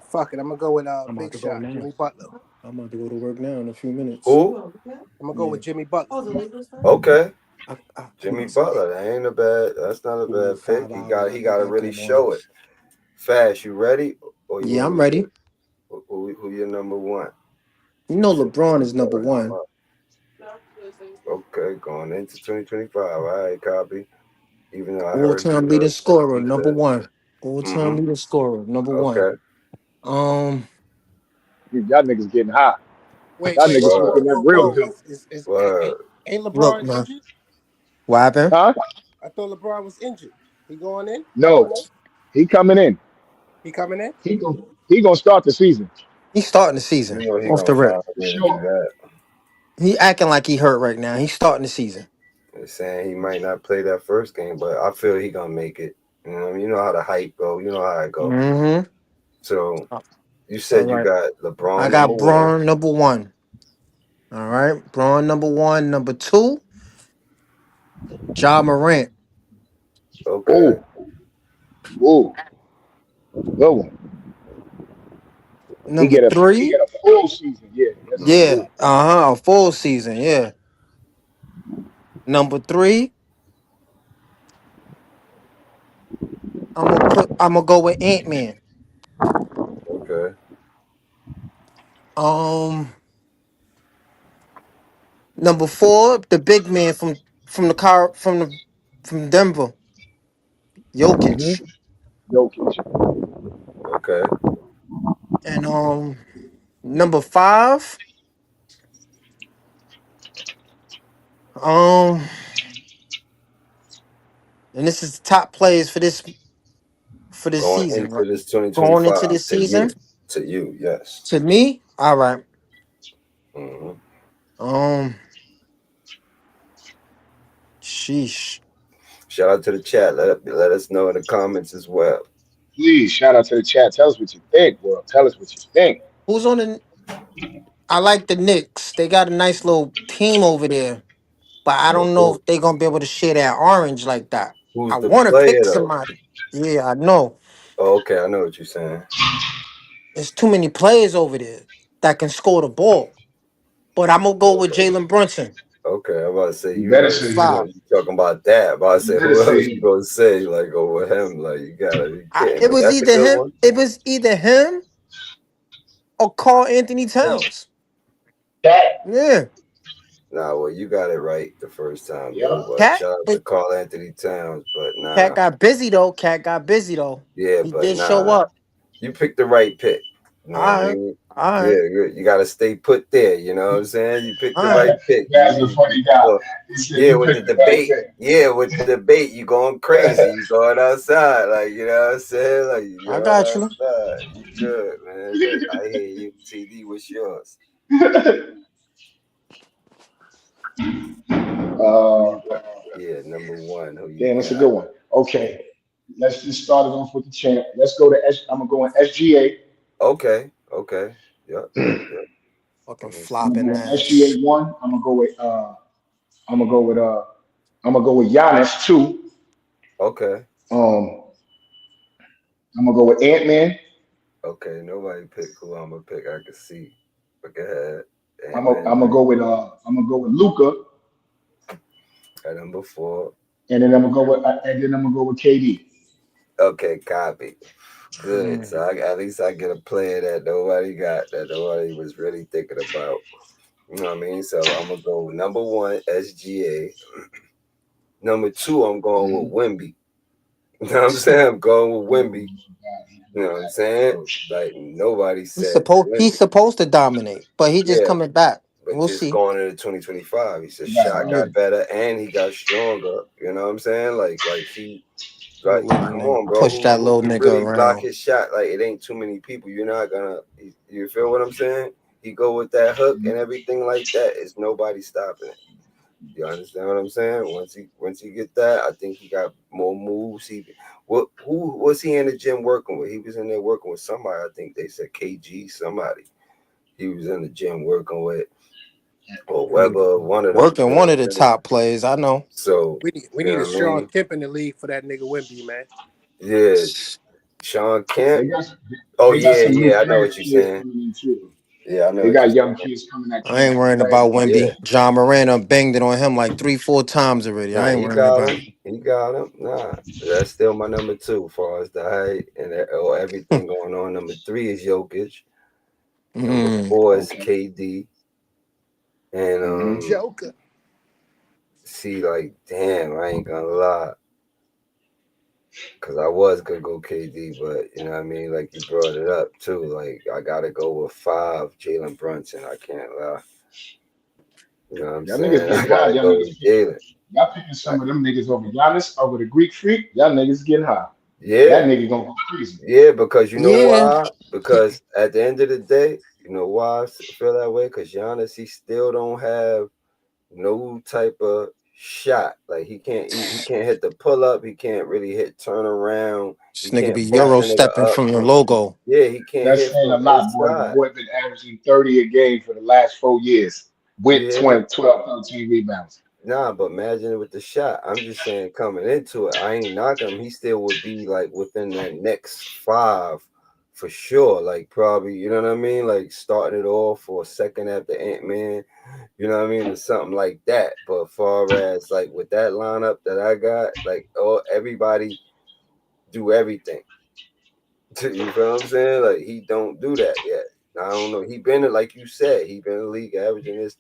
Speaker 4: Fuck it, I'm gonna go with
Speaker 2: I'm about
Speaker 4: Big
Speaker 2: to go
Speaker 4: Shot,
Speaker 2: now.
Speaker 4: Jimmy Butler.
Speaker 2: I'm about to go to work now in a few minutes.
Speaker 1: Who?
Speaker 4: I'm gonna go
Speaker 2: Yeah.
Speaker 4: with Jimmy Butler.
Speaker 1: Okay.
Speaker 2: Give me
Speaker 1: Jimmy
Speaker 2: some
Speaker 1: Butler. That ain't a bad. That's not a
Speaker 2: four or
Speaker 1: bad pick.
Speaker 2: 5 hours. I
Speaker 1: He got
Speaker 2: think
Speaker 1: to
Speaker 2: I
Speaker 1: really
Speaker 2: come on.
Speaker 1: show it. Fast. You ready? Or you
Speaker 2: Yeah,
Speaker 1: want
Speaker 2: I'm
Speaker 1: me to
Speaker 2: ready.
Speaker 1: get who your number one?
Speaker 2: You know
Speaker 1: Since
Speaker 2: LeBron
Speaker 1: you
Speaker 2: is number
Speaker 1: brought him
Speaker 2: one.
Speaker 1: up. Okay, going into 2025. All right, copy. Even though I heard
Speaker 2: All-time leading
Speaker 1: what
Speaker 2: scorer,
Speaker 1: you
Speaker 2: number
Speaker 1: said.
Speaker 2: one. All-time
Speaker 1: Mm-hmm.
Speaker 2: leading scorer, number one.
Speaker 1: Okay.
Speaker 2: Um,
Speaker 6: Y'all niggas getting hot.
Speaker 4: Wait,
Speaker 6: Y'all
Speaker 4: wait,
Speaker 6: niggas
Speaker 4: whoa,
Speaker 1: Word.
Speaker 4: whoa,
Speaker 6: smoking that
Speaker 4: whoa,
Speaker 6: real
Speaker 4: whoa.
Speaker 6: good.
Speaker 1: Word.
Speaker 4: Ain't
Speaker 2: look,
Speaker 4: LeBron
Speaker 2: man.
Speaker 4: injured?
Speaker 2: What happened?
Speaker 6: Huh?
Speaker 4: I thought LeBron was injured. He going in?
Speaker 6: No. He coming in.
Speaker 4: He coming in?
Speaker 6: He gonna start the season.
Speaker 2: He's starting the
Speaker 1: You
Speaker 2: season
Speaker 1: know he
Speaker 2: off the
Speaker 1: gonna
Speaker 2: rip.
Speaker 1: find a way to do
Speaker 6: Sure.
Speaker 1: that.
Speaker 2: He acting like he hurt right now. He's starting the season.
Speaker 1: They're saying he might not play that first game, but I feel he gonna make it. You know, what I mean? You know how the hype go. You know how it go.
Speaker 2: Mm-hmm.
Speaker 1: So you
Speaker 2: All
Speaker 1: said you
Speaker 2: right.
Speaker 1: got
Speaker 2: I
Speaker 1: LeBron number
Speaker 2: got
Speaker 1: one.
Speaker 2: Braun number one. All right. Braun number one. Number two, Ja Morant.
Speaker 1: Okay.
Speaker 6: Oh, oh, good one.
Speaker 2: Number
Speaker 6: He
Speaker 2: three,
Speaker 6: get a full season. Yeah, that's a
Speaker 1: Mm-hmm.
Speaker 2: yeah.
Speaker 6: full.
Speaker 2: Uh-huh. A full season. Yeah. Number three, I'm gonna go with Ant-Man.
Speaker 1: Okay.
Speaker 2: Um Number four, the big man from the car from Denver, Jokic.
Speaker 6: Mm-hmm. Jokic.
Speaker 1: Okay.
Speaker 2: And number five, um, and this is the top players for this
Speaker 1: Going
Speaker 2: season,
Speaker 1: into
Speaker 2: right?
Speaker 1: this
Speaker 2: Going
Speaker 1: 2025
Speaker 2: into this
Speaker 1: to you.
Speaker 2: season,
Speaker 1: To you, yes.
Speaker 2: to me, all right.
Speaker 1: Mm-hmm.
Speaker 2: Um, sheesh.
Speaker 1: Shout out to the chat. Let us know in the comments as well.
Speaker 6: Please shout out to the chat. Tell us what you think, bro. Tell us what you think.
Speaker 2: Who's on the? I like the Knicks. They got a nice little team over there. but I don't know if they're gonna be able to share that orange like that.
Speaker 1: Who's
Speaker 2: I
Speaker 1: the
Speaker 2: want to
Speaker 1: player
Speaker 2: pick
Speaker 1: though?
Speaker 2: somebody. Yeah, I know.
Speaker 1: Oh, okay, I know what you're saying.
Speaker 2: There's too many players over there that can score the ball. But I'm gonna go with
Speaker 1: Okay.
Speaker 2: Jalen Brunson.
Speaker 1: Okay, I'm about to say
Speaker 6: You better say him.
Speaker 2: Five.
Speaker 1: you talking about that. I'm about to
Speaker 6: You
Speaker 1: say
Speaker 6: better
Speaker 1: who
Speaker 6: say
Speaker 1: else you
Speaker 6: him.
Speaker 1: gonna say like over him? Like you gotta be kidding
Speaker 2: It
Speaker 1: me.
Speaker 2: was
Speaker 1: That's a
Speaker 2: either
Speaker 1: good
Speaker 2: him.
Speaker 1: one.
Speaker 2: It was either him or Carl Anthony Towns.
Speaker 6: Cat.
Speaker 2: Yeah,
Speaker 1: Nah, well you got it right the first time
Speaker 6: Yep.
Speaker 1: though. But
Speaker 2: Cat.
Speaker 1: shout out to
Speaker 2: But
Speaker 1: Carl Anthony Towns, but
Speaker 2: Cat
Speaker 1: nah.
Speaker 2: got busy though. Cat got busy though.
Speaker 1: Yeah,
Speaker 2: He
Speaker 1: but
Speaker 2: did show
Speaker 1: nah.
Speaker 2: up.
Speaker 1: You picked the right pick. You know what I
Speaker 2: All right.
Speaker 1: mean?
Speaker 2: All
Speaker 1: Yeah,
Speaker 2: right.
Speaker 1: you gotta stay put there. You know what I'm saying? You picked
Speaker 2: All
Speaker 1: the
Speaker 2: right.
Speaker 1: right pick.
Speaker 6: That's a funny guy. He said
Speaker 1: Yeah,
Speaker 6: you
Speaker 1: with the
Speaker 6: picked the right
Speaker 1: debate.
Speaker 6: pick.
Speaker 1: Yeah, with the debate, you going crazy. You going outside. Like, you know what I'm saying? Like, you
Speaker 2: I
Speaker 1: going
Speaker 2: got you.
Speaker 1: outside. You good, man. But I hear you. TD, what's yours? Who you got? Yeah, number one. Who you
Speaker 6: Damn, that's a
Speaker 1: got?
Speaker 6: good one. Okay. Let's just start it off with the champ. Let's go to I'm gonna go in SGA.
Speaker 1: Okay. Okay. Yep, yep, yep.
Speaker 2: Fucking
Speaker 1: Let me see.
Speaker 6: I'm gonna
Speaker 2: flopping
Speaker 6: go in
Speaker 2: ass.
Speaker 6: SGA one. I'm gonna go with I'm gonna go with Giannis two.
Speaker 1: Okay.
Speaker 6: Um I'm gonna go with Ant-Man.
Speaker 1: Okay. Nobody pick who I'm gonna pick. I can see. But go ahead.
Speaker 6: I'm gonna
Speaker 1: Ant-Man
Speaker 6: go with Luca,
Speaker 1: at number four.
Speaker 6: and then I'm gonna go with KD.
Speaker 1: Okay, copy. Good. So
Speaker 2: Mm.
Speaker 1: at least I get a player that nobody got, that nobody was really thinking about. You know what I mean? So I'm gonna go number one, SGA. Number two, I'm going with Wimby. You know what I'm saying? I'm going with
Speaker 6: Oh
Speaker 1: Wimby.
Speaker 6: my God, he
Speaker 1: You
Speaker 6: went
Speaker 1: know what I'm
Speaker 6: back.
Speaker 1: saying?
Speaker 6: Oh shit.
Speaker 1: Like nobody
Speaker 2: He's
Speaker 1: said
Speaker 2: supposed he's
Speaker 1: Wimby.
Speaker 2: supposed to dominate, but he just
Speaker 1: Yeah,
Speaker 2: coming back.
Speaker 1: but
Speaker 2: We'll
Speaker 1: just
Speaker 2: see.
Speaker 1: going into 2025, he said
Speaker 6: He got
Speaker 1: shot got better and he got stronger. You know what I'm saying? Like he like,
Speaker 2: Little
Speaker 1: come
Speaker 2: nigga.
Speaker 1: on, bro.
Speaker 2: Push that
Speaker 1: Who
Speaker 2: little
Speaker 1: can
Speaker 2: nigga
Speaker 1: really block
Speaker 2: around.
Speaker 1: his shot? Like, it ain't too many people. You're not gonna. You feel what I'm saying? He go with that hook and everything like that. It's nobody stopping it. You understand what I'm saying? Once he get that, I think he got more moves. Who was he in the gym working with? He was in there working with somebody. I think they said KG somebody. He was in the gym working with or Weber, one of them. You
Speaker 2: Working
Speaker 1: know
Speaker 2: one
Speaker 1: what
Speaker 2: of
Speaker 1: I'm
Speaker 2: the
Speaker 1: saying?
Speaker 2: top players. I know.
Speaker 1: So
Speaker 4: We
Speaker 1: you
Speaker 4: need a
Speaker 1: know what I
Speaker 4: Sean
Speaker 1: mean?
Speaker 4: Kemp in the league for that nigga Wimby, man.
Speaker 1: Yeah, Sean Kemp.
Speaker 6: they got
Speaker 1: Oh
Speaker 6: they got
Speaker 1: yeah,
Speaker 6: some new
Speaker 1: yeah, I know
Speaker 6: flash
Speaker 1: what you're
Speaker 6: kids
Speaker 1: saying.
Speaker 6: coming in too.
Speaker 1: Yeah, I know
Speaker 6: They
Speaker 1: what you're
Speaker 6: got young
Speaker 1: saying.
Speaker 6: kids coming that
Speaker 2: I
Speaker 6: came
Speaker 2: ain't
Speaker 6: out the
Speaker 2: worrying
Speaker 6: draft.
Speaker 2: about
Speaker 1: Yeah.
Speaker 2: Wimby. John Moran done banged it on him like 3-4 times already.
Speaker 1: Nah,
Speaker 2: I ain't
Speaker 1: he
Speaker 2: worrying
Speaker 1: got
Speaker 2: about
Speaker 1: him. He got him. Nah, that's still my number two as far as the height and everything going on. Number three is Jokic. Number
Speaker 2: it.
Speaker 1: four is
Speaker 6: Okay.
Speaker 1: KD. And
Speaker 6: Mm-hmm.
Speaker 4: Joker.
Speaker 1: see, like, damn, I ain't gonna lie. Cause I was gonna go KD, but you know what I mean? Like you brought it up too. Like I gotta go with five, Jalen Brunson. I can't lie. You know what I'm
Speaker 6: Y'all niggas
Speaker 1: saying? I
Speaker 6: getting high.
Speaker 1: gotta
Speaker 6: Y'all
Speaker 1: go
Speaker 6: niggas
Speaker 1: with Jalen.
Speaker 6: y'all picking some of them niggas over Giannis over the Greek freak. Y'all niggas getting high. That
Speaker 1: Yeah,
Speaker 6: nigga gonna go crazy.
Speaker 1: yeah, because you know
Speaker 2: Yeah.
Speaker 1: why? Because at the end of the day, you know why I feel that way? Because Giannis, he still don't have no type of shot. Like he can't hit the pull up. He can't really hit turn around.
Speaker 2: This
Speaker 1: He
Speaker 2: nigga be
Speaker 1: can't post
Speaker 2: Euro
Speaker 1: the nigga
Speaker 2: stepping
Speaker 1: up
Speaker 2: from the
Speaker 1: from.
Speaker 2: logo.
Speaker 1: Yeah, he can't
Speaker 6: That's
Speaker 1: hit
Speaker 6: saying a
Speaker 1: from
Speaker 6: lot, boy. The
Speaker 1: inside.
Speaker 6: boy been averaging 30 a game for the last 4 years with
Speaker 1: Yeah,
Speaker 6: 13 rebounds.
Speaker 1: nah, but imagine it with the shot. I'm just saying coming into it, I ain't knocking him. He still would be like within that next five for sure. Like probably, you know what I mean? Like starting it off for a second after Ant-Man, you know what I mean? Or something like that. But far as like with that lineup that I got, like everybody do everything. You feel what I'm saying? Like he don't do that yet. I don't know. He been like you said. He been in the league averaging this,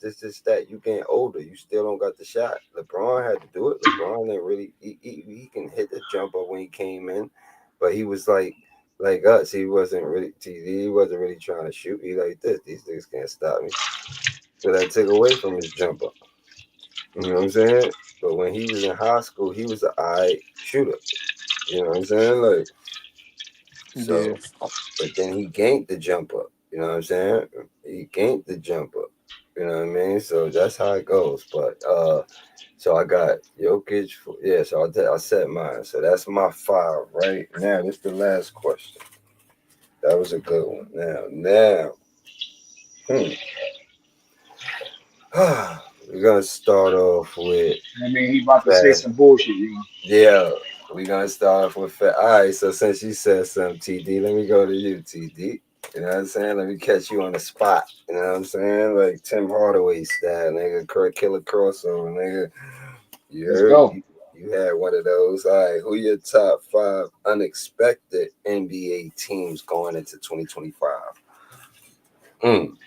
Speaker 1: that. You getting older. You still don't got the shot. LeBron had to do it. LeBron didn't really. He can hit the jumper when he came in, but he was like us. He wasn't really. He wasn't really trying to shoot. He like this. These niggas can't stop me. So that took away from his jumper. You know what I'm saying? But when he was in high school, he was an eye shooter. You know what I'm saying? Like
Speaker 2: Yeah.
Speaker 1: so. But then he gained the jump up. You know what I'm saying? He gained the jump up. You know what I mean? So that's how it goes. But so I got Jokic. Yeah, so I set mine. So that's my five right now. This is the last question. That was a good one. Now, We're gonna start off with
Speaker 6: I mean, he about to say
Speaker 1: fast.
Speaker 6: some bullshit, you know.
Speaker 1: Yeah, we're gonna start off with fast. All right, so since you said something, TD, let me go to you, TD. You know what I'm saying? Let me catch you on the spot. You know what I'm saying? Like Tim Hardaway style, nigga, killer crossover, nigga. You
Speaker 6: Let's
Speaker 1: heard
Speaker 6: go.
Speaker 1: you had one of those. All right, who your top five unexpected NBA teams going into 2025? Mm,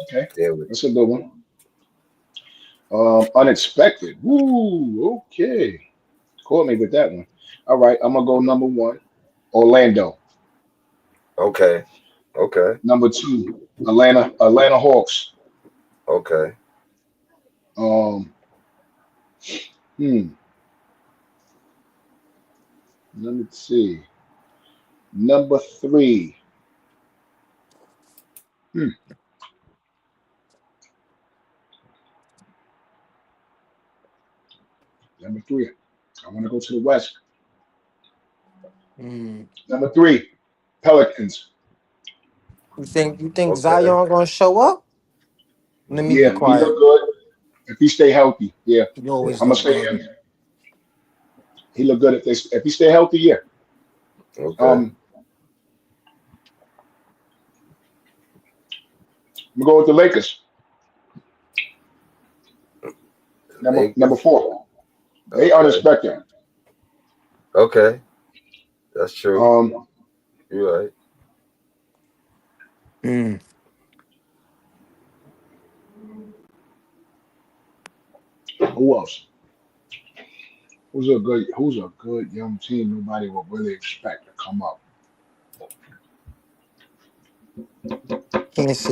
Speaker 6: Okay,
Speaker 1: there with
Speaker 6: that's a good one. Unexpected. Woo. Okay, caught me with that one. All right, I'm gonna go number one, Orlando.
Speaker 1: you. Okay, okay,
Speaker 6: Number two, Atlanta Hawks.
Speaker 1: okay.
Speaker 6: Um, hmm. Let me see. Number three. Hmm. Number three. I want to go to the West.
Speaker 2: Hmm.
Speaker 6: Number three, Pelicans.
Speaker 2: You think
Speaker 1: Okay.
Speaker 2: Zion gonna show up? Let me be
Speaker 6: Yeah, he
Speaker 2: quiet.
Speaker 6: look good if he stay healthy. Yeah,
Speaker 2: You always
Speaker 6: I'm gonna
Speaker 2: look
Speaker 6: say
Speaker 2: good.
Speaker 6: him. He look good if he stay healthy. Yeah.
Speaker 1: Okay.
Speaker 6: Um, I'm gonna go with the Lakers. Number
Speaker 1: Lakers.
Speaker 6: four. They
Speaker 1: Okay.
Speaker 6: unexpected.
Speaker 1: Okay. That's true.
Speaker 6: Um,
Speaker 1: You're right.
Speaker 2: Hmm.
Speaker 6: who else? Who's a good young team nobody will really expect to come up?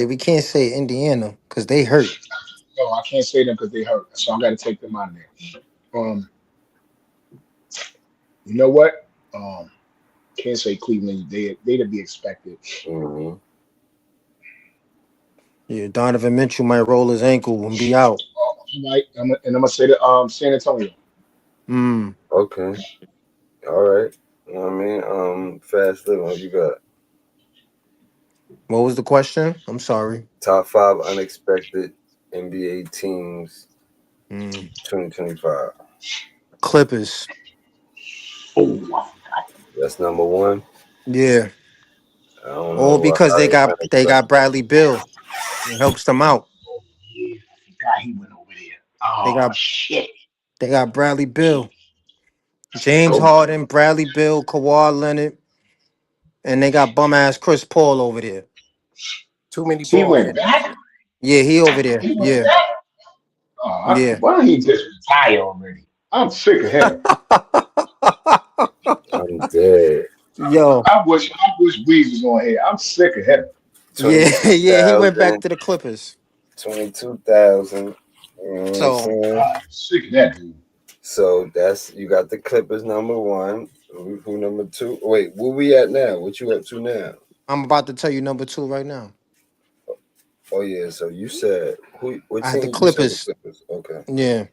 Speaker 2: We can't say Indiana because they hurt.
Speaker 6: No, I can't say them because they hurt, so I got to take them out of there. Um, you know what? Can't say Cleveland. They to be expected.
Speaker 1: Hmm.
Speaker 2: Yeah, Donovan Mitchell might roll his ankle and be out.
Speaker 6: Right, and I'm gonna say that San Antonio.
Speaker 2: Hmm.
Speaker 1: Okay. All right. You know what I mean? Fast living. What you got?
Speaker 2: What was the question? I'm sorry.
Speaker 1: Top five unexpected NBA teams
Speaker 2: Hmm.
Speaker 1: 2025.
Speaker 2: Clippers.
Speaker 6: Oh,
Speaker 1: That's number one.
Speaker 2: Yeah.
Speaker 1: I don't
Speaker 2: All
Speaker 1: know
Speaker 2: because
Speaker 1: how
Speaker 2: they
Speaker 1: they
Speaker 2: got
Speaker 1: unexpected.
Speaker 2: Bradley Bill. It helps them out.
Speaker 6: yeah, I forgot he went over there.
Speaker 2: They
Speaker 6: Oh
Speaker 2: got
Speaker 6: shit.
Speaker 2: they got Bradley Bill, James
Speaker 1: Oh,
Speaker 2: Harden, Bradley Bill, Kawhi Leonard, and they got bum ass Chris Paul over there.
Speaker 4: Too many
Speaker 6: He
Speaker 4: ball
Speaker 6: went
Speaker 4: handlers.
Speaker 6: back.
Speaker 2: Yeah, he over there.
Speaker 6: He went
Speaker 2: Yeah,
Speaker 6: back.
Speaker 2: yeah.
Speaker 6: Why don't he just retire already? I'm sick of him.
Speaker 1: I'm dead.
Speaker 2: Yo,
Speaker 6: I wish Weezy was on here. I'm sick of him.
Speaker 2: yeah, yeah. He went back
Speaker 1: 22,000.
Speaker 2: to the Clippers.
Speaker 1: 22,000. You know what I'm
Speaker 2: So
Speaker 1: saying?
Speaker 6: I'm sick of that dude.
Speaker 1: So that's you got the Clippers number one. Who number two? Wait, where we at now? What you up to now?
Speaker 2: I'm about to tell you number two right now.
Speaker 1: Oh yeah, so you said who? What
Speaker 2: I had the
Speaker 1: team? You said the
Speaker 2: Clippers.
Speaker 1: Clippers. Okay.
Speaker 2: Yeah.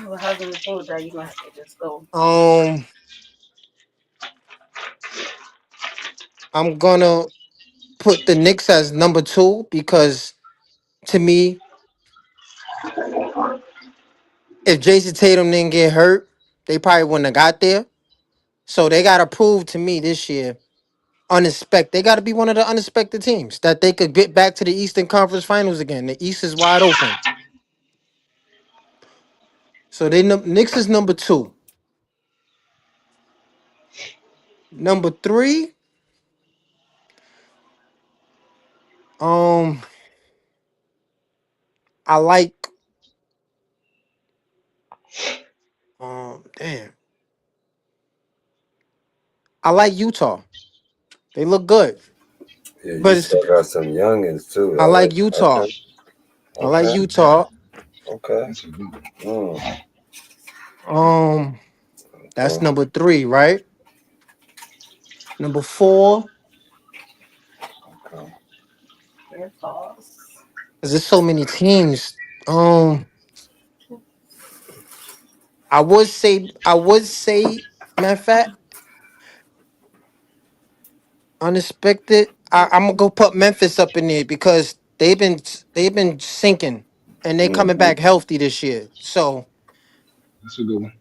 Speaker 12: Well, husband told that you gonna say just go.
Speaker 2: Um, I'm gonna put the Knicks as number two because to me, if Jason Tatum didn't get hurt, they probably wouldn't have got there. So they gotta prove to me this year, unexpected. They gotta be one of the unexpected teams that they could get back to the Eastern Conference Finals again. The East is wide open. So Knicks is number two. Number three, um, I like damn. I like Utah. They look good.
Speaker 1: Yeah, you
Speaker 2: But it's
Speaker 1: still got some youngins too.
Speaker 2: I
Speaker 1: I
Speaker 2: like
Speaker 1: like.
Speaker 2: Utah.
Speaker 1: Okay.
Speaker 2: I like
Speaker 1: Okay.
Speaker 2: Utah.
Speaker 1: Okay.
Speaker 6: That's a good one.
Speaker 1: Mm,
Speaker 2: Um, that's
Speaker 1: okay.
Speaker 2: number three, right? Number four,
Speaker 1: Okay.
Speaker 12: Your thoughts.
Speaker 2: because there's so many teams. I would say, matter of fact, unexpected. I'm gonna go put Memphis up in there because they've been sinking. and they coming back healthy this year. So
Speaker 6: That's a good one.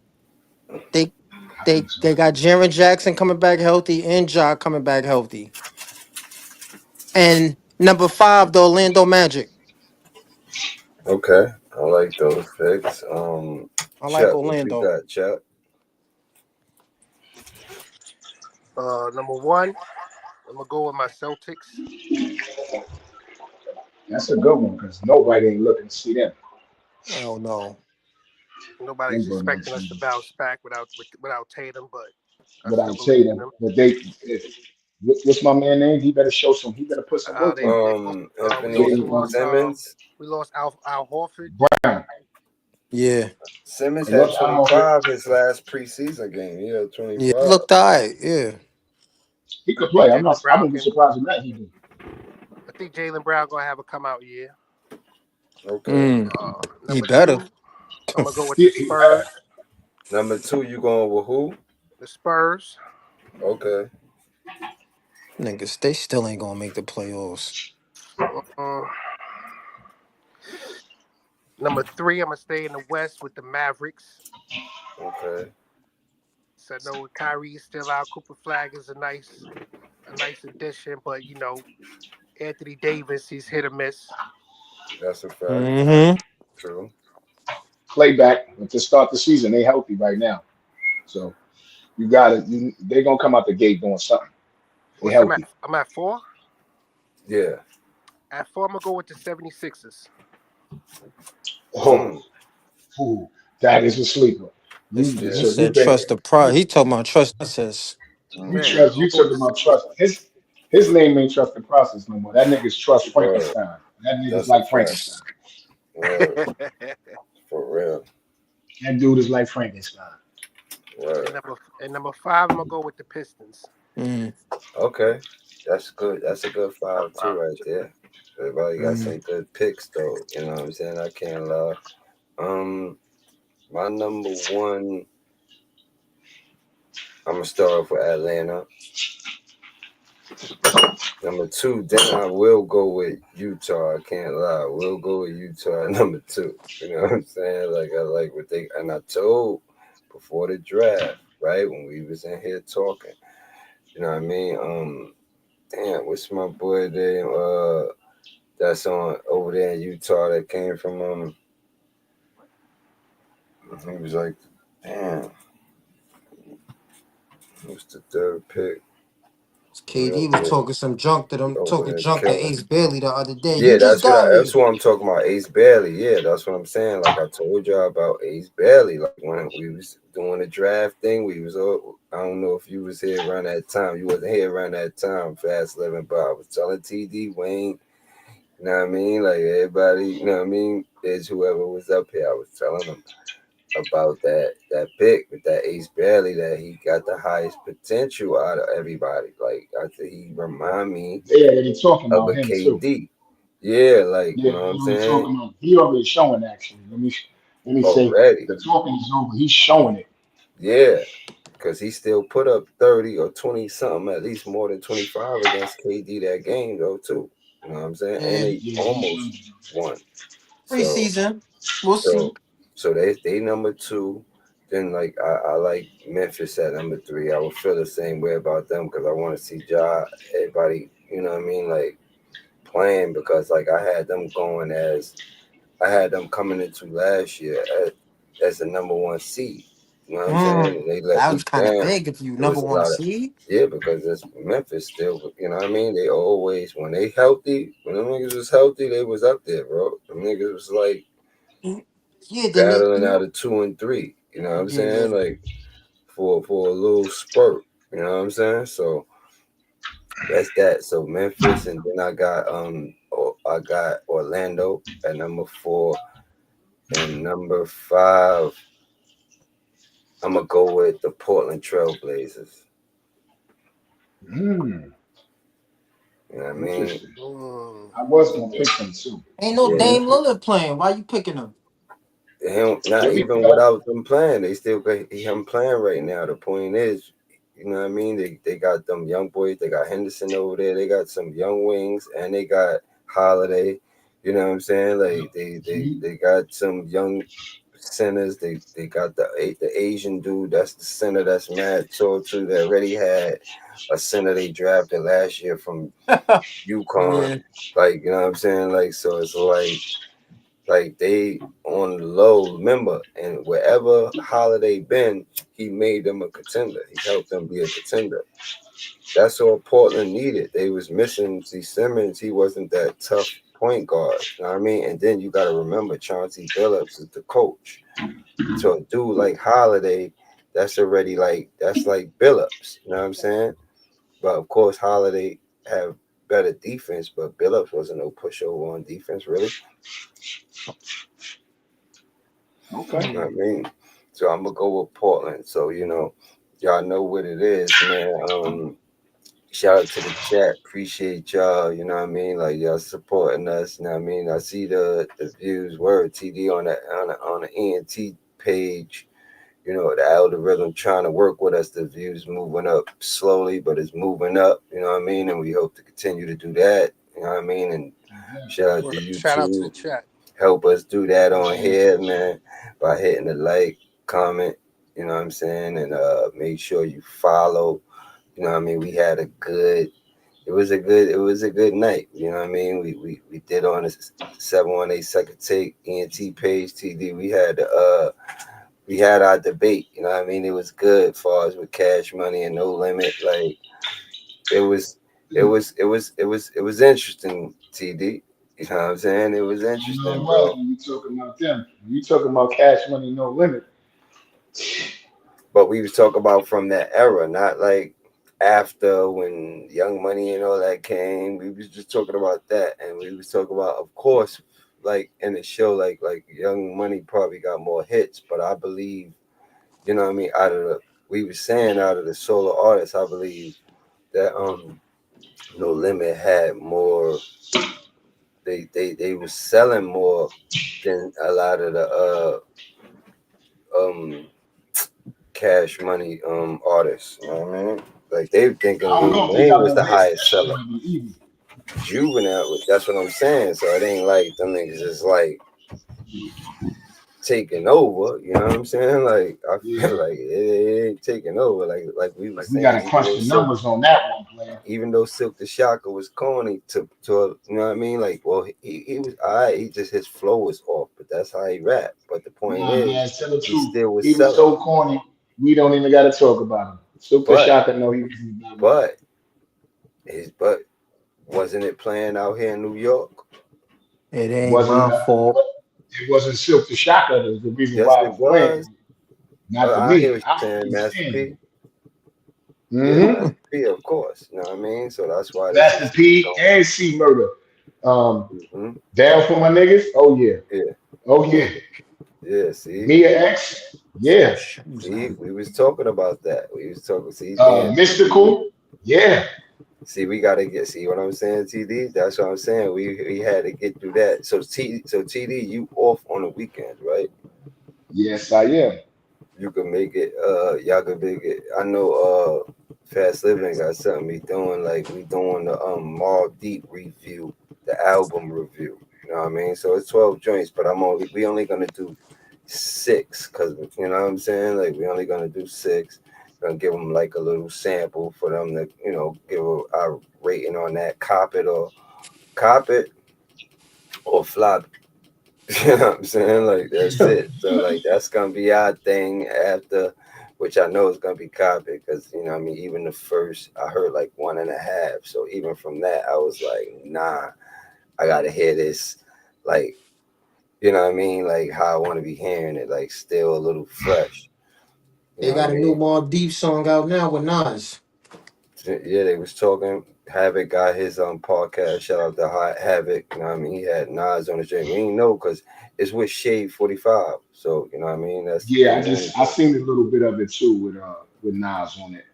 Speaker 2: they
Speaker 6: I
Speaker 2: they
Speaker 6: think so.
Speaker 2: they got Jaron Jackson coming back healthy and Ja coming back healthy. And number 5, the Orlando Magic.
Speaker 1: Okay, I like those picks.
Speaker 2: I like
Speaker 1: Chuck, what you
Speaker 2: Orlando.
Speaker 1: got, Chuck?
Speaker 4: Number one, I'm gonna go with my Celtics.
Speaker 6: That's a good one because nobody ain't looking to see them.
Speaker 2: Oh no.
Speaker 4: Nobody's
Speaker 6: Them Brooklyn
Speaker 4: expecting us to
Speaker 6: teams
Speaker 4: bounce back without Tatum, but I still
Speaker 6: without
Speaker 4: believe in
Speaker 6: Tatum,
Speaker 4: them.
Speaker 6: but what's my man name? He better show some. He better put some work in.
Speaker 4: They lost.
Speaker 6: So
Speaker 1: Anthony
Speaker 6: they
Speaker 1: Simmons.
Speaker 4: We lost Al Horford.
Speaker 6: Brown.
Speaker 2: Yeah.
Speaker 1: Simmons
Speaker 6: They
Speaker 1: had
Speaker 6: lost Al Horford.
Speaker 1: 25 his last preseason game. He had
Speaker 2: Yeah.
Speaker 1: 25.
Speaker 2: He looked alright. Yeah.
Speaker 6: He
Speaker 4: I
Speaker 6: could
Speaker 4: think
Speaker 6: play. I'm not.
Speaker 4: Jalen
Speaker 6: I
Speaker 4: Brown
Speaker 6: wouldn't be
Speaker 4: can.
Speaker 6: surprised if that he did.
Speaker 4: I think Jalen Brown gonna have a come out year.
Speaker 1: Okay.
Speaker 2: He
Speaker 4: Number
Speaker 2: better.
Speaker 4: two, I'm gonna go with the
Speaker 6: He better.
Speaker 4: Spurs.
Speaker 1: Number 2, you going with who?
Speaker 4: The Spurs.
Speaker 1: Okay.
Speaker 2: Niggas, they still ain't gonna make the playoffs.
Speaker 4: Uh, Number three, I'm gonna stay in the West with the Mavericks.
Speaker 1: Okay.
Speaker 4: So I know Kyrie's still out. Cooper Flag is a nice addition, but Anthony Davis, he's hit or miss.
Speaker 1: That's a fact.
Speaker 2: Mm-hmm.
Speaker 1: True.
Speaker 6: Play back to start the season. They healthy right now. So you got it. They gonna come out the gate doing something. They
Speaker 4: What's
Speaker 6: healthy.
Speaker 4: I'm at four.
Speaker 1: Yeah.
Speaker 4: At four, I'm gonna go with the 76ers.
Speaker 6: Oh,
Speaker 1: Mm.
Speaker 6: ooh, that is a sleeper.
Speaker 1: It's
Speaker 2: He
Speaker 1: yeah.
Speaker 6: You've
Speaker 2: said
Speaker 6: been
Speaker 2: trust the pro. He talking about trust process.
Speaker 6: you
Speaker 4: Yeah,
Speaker 1: Mm-hmm.
Speaker 6: trust
Speaker 4: I'm gonna
Speaker 6: you
Speaker 4: go with
Speaker 6: took
Speaker 4: the
Speaker 6: him out trust. His name ain't trust the process no more. That nigga's trust
Speaker 1: Word.
Speaker 6: Frankenstein. That nigga's
Speaker 1: That's a
Speaker 6: like
Speaker 1: fact.
Speaker 6: Frankenstein.
Speaker 1: Word.
Speaker 4: 76ers.
Speaker 1: For real.
Speaker 6: That dude is like Frankenstein.
Speaker 1: Word.
Speaker 4: and number five, I'm gonna go with the Pistons.
Speaker 2: Mm,
Speaker 1: Okay. That's good. That's a good 5 too right there. Everybody got
Speaker 2: mm.
Speaker 1: some good picks though. You know what I'm saying? I can't lie. My number 1, I'm gonna start off with Atlanta. Number 2, then I will go with Utah. I can't lie. We'll go with Utah at number 2. You know what I'm saying? Like I like what they and I told before the draft, right? When we was in here talking. You know what I mean? Damn, what's my boy name? That's on over there in Utah that came from he was like, damn, who's the third pick?
Speaker 2: KD was talking some junk to
Speaker 1: He
Speaker 2: them,
Speaker 1: over
Speaker 2: talking
Speaker 1: there
Speaker 2: junk to
Speaker 1: killing.
Speaker 2: Ace Bailey the other day. You
Speaker 1: Yeah,
Speaker 2: just got
Speaker 1: that's
Speaker 2: here.
Speaker 1: what I'm talking about. Ace Bailey. Yeah, that's what I'm saying. Like I told y'all about Ace Bailey. Like when we was doing the draft thing, we was all, I don't know if you was here around that time. You wasn't here around that time. Fast living, but I was telling TD Wayne. You know what I mean? Like everybody. You know what I mean? Is whoever was up here. I was telling them about that pick with that Ace Bailey that he got the highest potential out of everybody. Like I think he remind me
Speaker 6: Yeah, they talking
Speaker 1: of
Speaker 6: about
Speaker 1: a
Speaker 6: him too.
Speaker 1: KD. Yeah, like you
Speaker 6: Yeah,
Speaker 1: know what I'm
Speaker 6: they already
Speaker 1: saying?
Speaker 6: talking about. He already showing actually. Let me say
Speaker 1: Already.
Speaker 6: the talking is over. He's showing it.
Speaker 1: Yeah. Cause he still put up 30 or 20 something, at least more than 25 against KD that game though too. You know what I'm saying? And
Speaker 2: And
Speaker 1: they
Speaker 6: Yeah, he's showing
Speaker 1: almost
Speaker 6: it.
Speaker 1: won. So
Speaker 2: preseason, we'll see.
Speaker 1: so they number 2. Then like I like Memphis at number 3. I would feel the same way about them because I want to see everybody, you know what I mean, like playing because like I had them coming into last year as the number 1 seed. You know what I'm saying? And they let
Speaker 2: That
Speaker 1: me
Speaker 2: was kind of
Speaker 1: down.
Speaker 2: big if you
Speaker 1: It
Speaker 2: number
Speaker 1: was a
Speaker 2: one
Speaker 1: lot of
Speaker 2: seed.
Speaker 1: yeah, because it's Memphis still, you know what I mean? They always when they healthy, when them niggas was healthy, they was up there, bro. Them niggas was like
Speaker 2: Yeah, then they,
Speaker 1: battling out of 2 and 3. You know what I'm
Speaker 2: yeah.
Speaker 1: saying? Like for a little spurt. You know what I'm saying? So that's that. So Memphis, and then I got Orlando at number 4, and number 5 I'm gonna go with the Portland Trailblazers.
Speaker 6: Mm,
Speaker 1: You know what I mean?
Speaker 6: interesting.
Speaker 4: Mm.
Speaker 6: I was gonna pick him too.
Speaker 2: Ain't no
Speaker 1: Yeah.
Speaker 2: Dame Lillard playing. Why you picking him?
Speaker 1: Not
Speaker 6: He'll be
Speaker 1: even
Speaker 6: back.
Speaker 1: without them playing, they still got him playing right now. The point is, you know what I mean? They got them young boys. They got Henderson over there. They got some young wings, and they got Holiday. You know what I'm saying? Like they got some young centers. They got the Asian dude. That's the center that's mad tall too. That already had a center they drafted last year from UConn.
Speaker 2: Yeah.
Speaker 1: Like you know what I'm saying? Like so it's like they on the low. Remember, and wherever Holiday been, he made them a contender. He helped them be a contender. That's all Portland needed. They was missing C. Simmons. He wasn't that tough point guard. You know what I mean? And then you got to remember Chauncey Billups is the coach. So a dude like Holiday, that's already that's like Billups. You know what I'm saying? But of course, Holiday have better defense, but Billups wasn't no pushover on defense, really.
Speaker 6: Okay.
Speaker 1: You know what I mean? So I'm gonna go with Portland. So y'all know what it is, man. Shout out to the chat. Appreciate y'all. You know what I mean? Like y'all supporting us. You know what I mean? I see the views. Word TD on the ENT page. You know the algorithm trying to work with us. The views moving up slowly, but it's moving up. You know what I mean? And we hope to continue to do that. You know what I mean? And shout out to
Speaker 4: Shout out to the
Speaker 1: YouTube.
Speaker 4: chat.
Speaker 1: Help us do that on here, man, by hitting the like, comment. You know what I'm saying? And make sure you follow. You know what I mean? We had a good. It was a good night. You know what I mean? We did on a 718 second take ENT page TD. We had our debate. You know what I mean? It was good as far as with Cash Money and No Limit. Like it was interesting, TD. You know what I'm saying? It was
Speaker 6: You know
Speaker 1: interesting,
Speaker 6: what?
Speaker 1: bro.
Speaker 6: When you talking about them, when you talking about Cash Money No Limit.
Speaker 1: But we was talking about from that era, not like after when Young Money and all that came. We was just talking about that, and we was talking about, of course, like in the show, like Young Money probably got more hits, but I believe, you know what I mean, we was saying out of the solo artists, I believe that No Limit had more. They was selling more than a lot of the um Cash Money artists. You know what I mean? Like they thinking
Speaker 6: I don't
Speaker 1: Lil
Speaker 6: know if they
Speaker 1: Wayne
Speaker 6: got
Speaker 1: was
Speaker 6: more
Speaker 1: the
Speaker 6: hits
Speaker 1: highest
Speaker 6: than
Speaker 1: seller.
Speaker 6: either.
Speaker 1: Juvenile, that's what I'm saying. So it ain't like them niggas is like taking over. You know what I'm saying? Like I
Speaker 6: Yeah.
Speaker 1: feel like it ain't taking over. Like we were
Speaker 6: Like we gotta
Speaker 1: saying,
Speaker 6: crunch the numbers on that one, player.
Speaker 1: Even though Silk the Shocker was corny you know what I mean? Like, well, he was all right. He just his flow was off, but that's how he rap. But the point
Speaker 6: Nah, man,
Speaker 1: is,
Speaker 6: tell the
Speaker 1: he
Speaker 6: truth.
Speaker 1: still was
Speaker 6: He was
Speaker 1: selling.
Speaker 6: so corny. We don't even gotta talk about him. Super
Speaker 1: But
Speaker 6: Shaka know he was about
Speaker 1: but but wasn't it playing out here in New York?
Speaker 2: It ain't
Speaker 6: wasn't
Speaker 2: my fault.
Speaker 6: it wasn't Silk the Shocker that was the reason
Speaker 1: Yes,
Speaker 6: why it
Speaker 1: it
Speaker 6: was playing.
Speaker 1: was.
Speaker 6: Not to
Speaker 1: I hear
Speaker 6: me.
Speaker 1: what
Speaker 6: I
Speaker 1: you're
Speaker 6: don't
Speaker 1: saying, Master
Speaker 6: understand
Speaker 1: P.
Speaker 6: it.
Speaker 1: Yeah,
Speaker 6: Mm-hmm.
Speaker 1: Master P, of course. You know what I mean? So that's why this
Speaker 6: Master
Speaker 1: is
Speaker 6: P
Speaker 1: going.
Speaker 6: and C Murder.
Speaker 1: Hmm.
Speaker 6: Down for my niggas. Oh yeah.
Speaker 1: Yeah,
Speaker 6: Oh yeah.
Speaker 1: yeah. See,
Speaker 6: Mia X. Yeah.
Speaker 1: see, we was talking about that. We was talking. See, damn,
Speaker 6: Mystical. Yeah.
Speaker 1: see, we gotta see what I'm saying, TD. That's what I'm saying. We had to get through that. So TD, you off on the weekends, right?
Speaker 6: Yes, I am.
Speaker 1: You can make it. Y'all can make it. I know. Fast Living got something we doing. Like we doing the Mall Deep review, the album review. You know what I mean? So it's 12 joints, but we only gonna do 6 because you know what I'm saying. Like we only gonna do 6. Gonna give them like a little sample for them to give our rating on that. Cop it or flop it. You know what I'm saying? Like that's it. So like that's gonna be our thing after, which I know is gonna be copied because you know what I mean. Even the first, I heard like 1.5. So even from that, I was like, nah, I gotta hear this. Like you know what I mean? Like how I want to be hearing it. Like still a little fresh. You
Speaker 2: They
Speaker 1: know what I
Speaker 2: got a new
Speaker 1: mean?
Speaker 2: More Deep song out now with Nas.
Speaker 1: Yeah, they was talking. Havoc got his podcast. Shout out to Havoc. You know what I mean? He had Nas on the joint. We didn't know because it's with Shade 45. So you know what I mean? That's
Speaker 6: Yeah,
Speaker 1: their main
Speaker 6: I
Speaker 1: joint.
Speaker 6: seen a little bit of it too with Nas on it.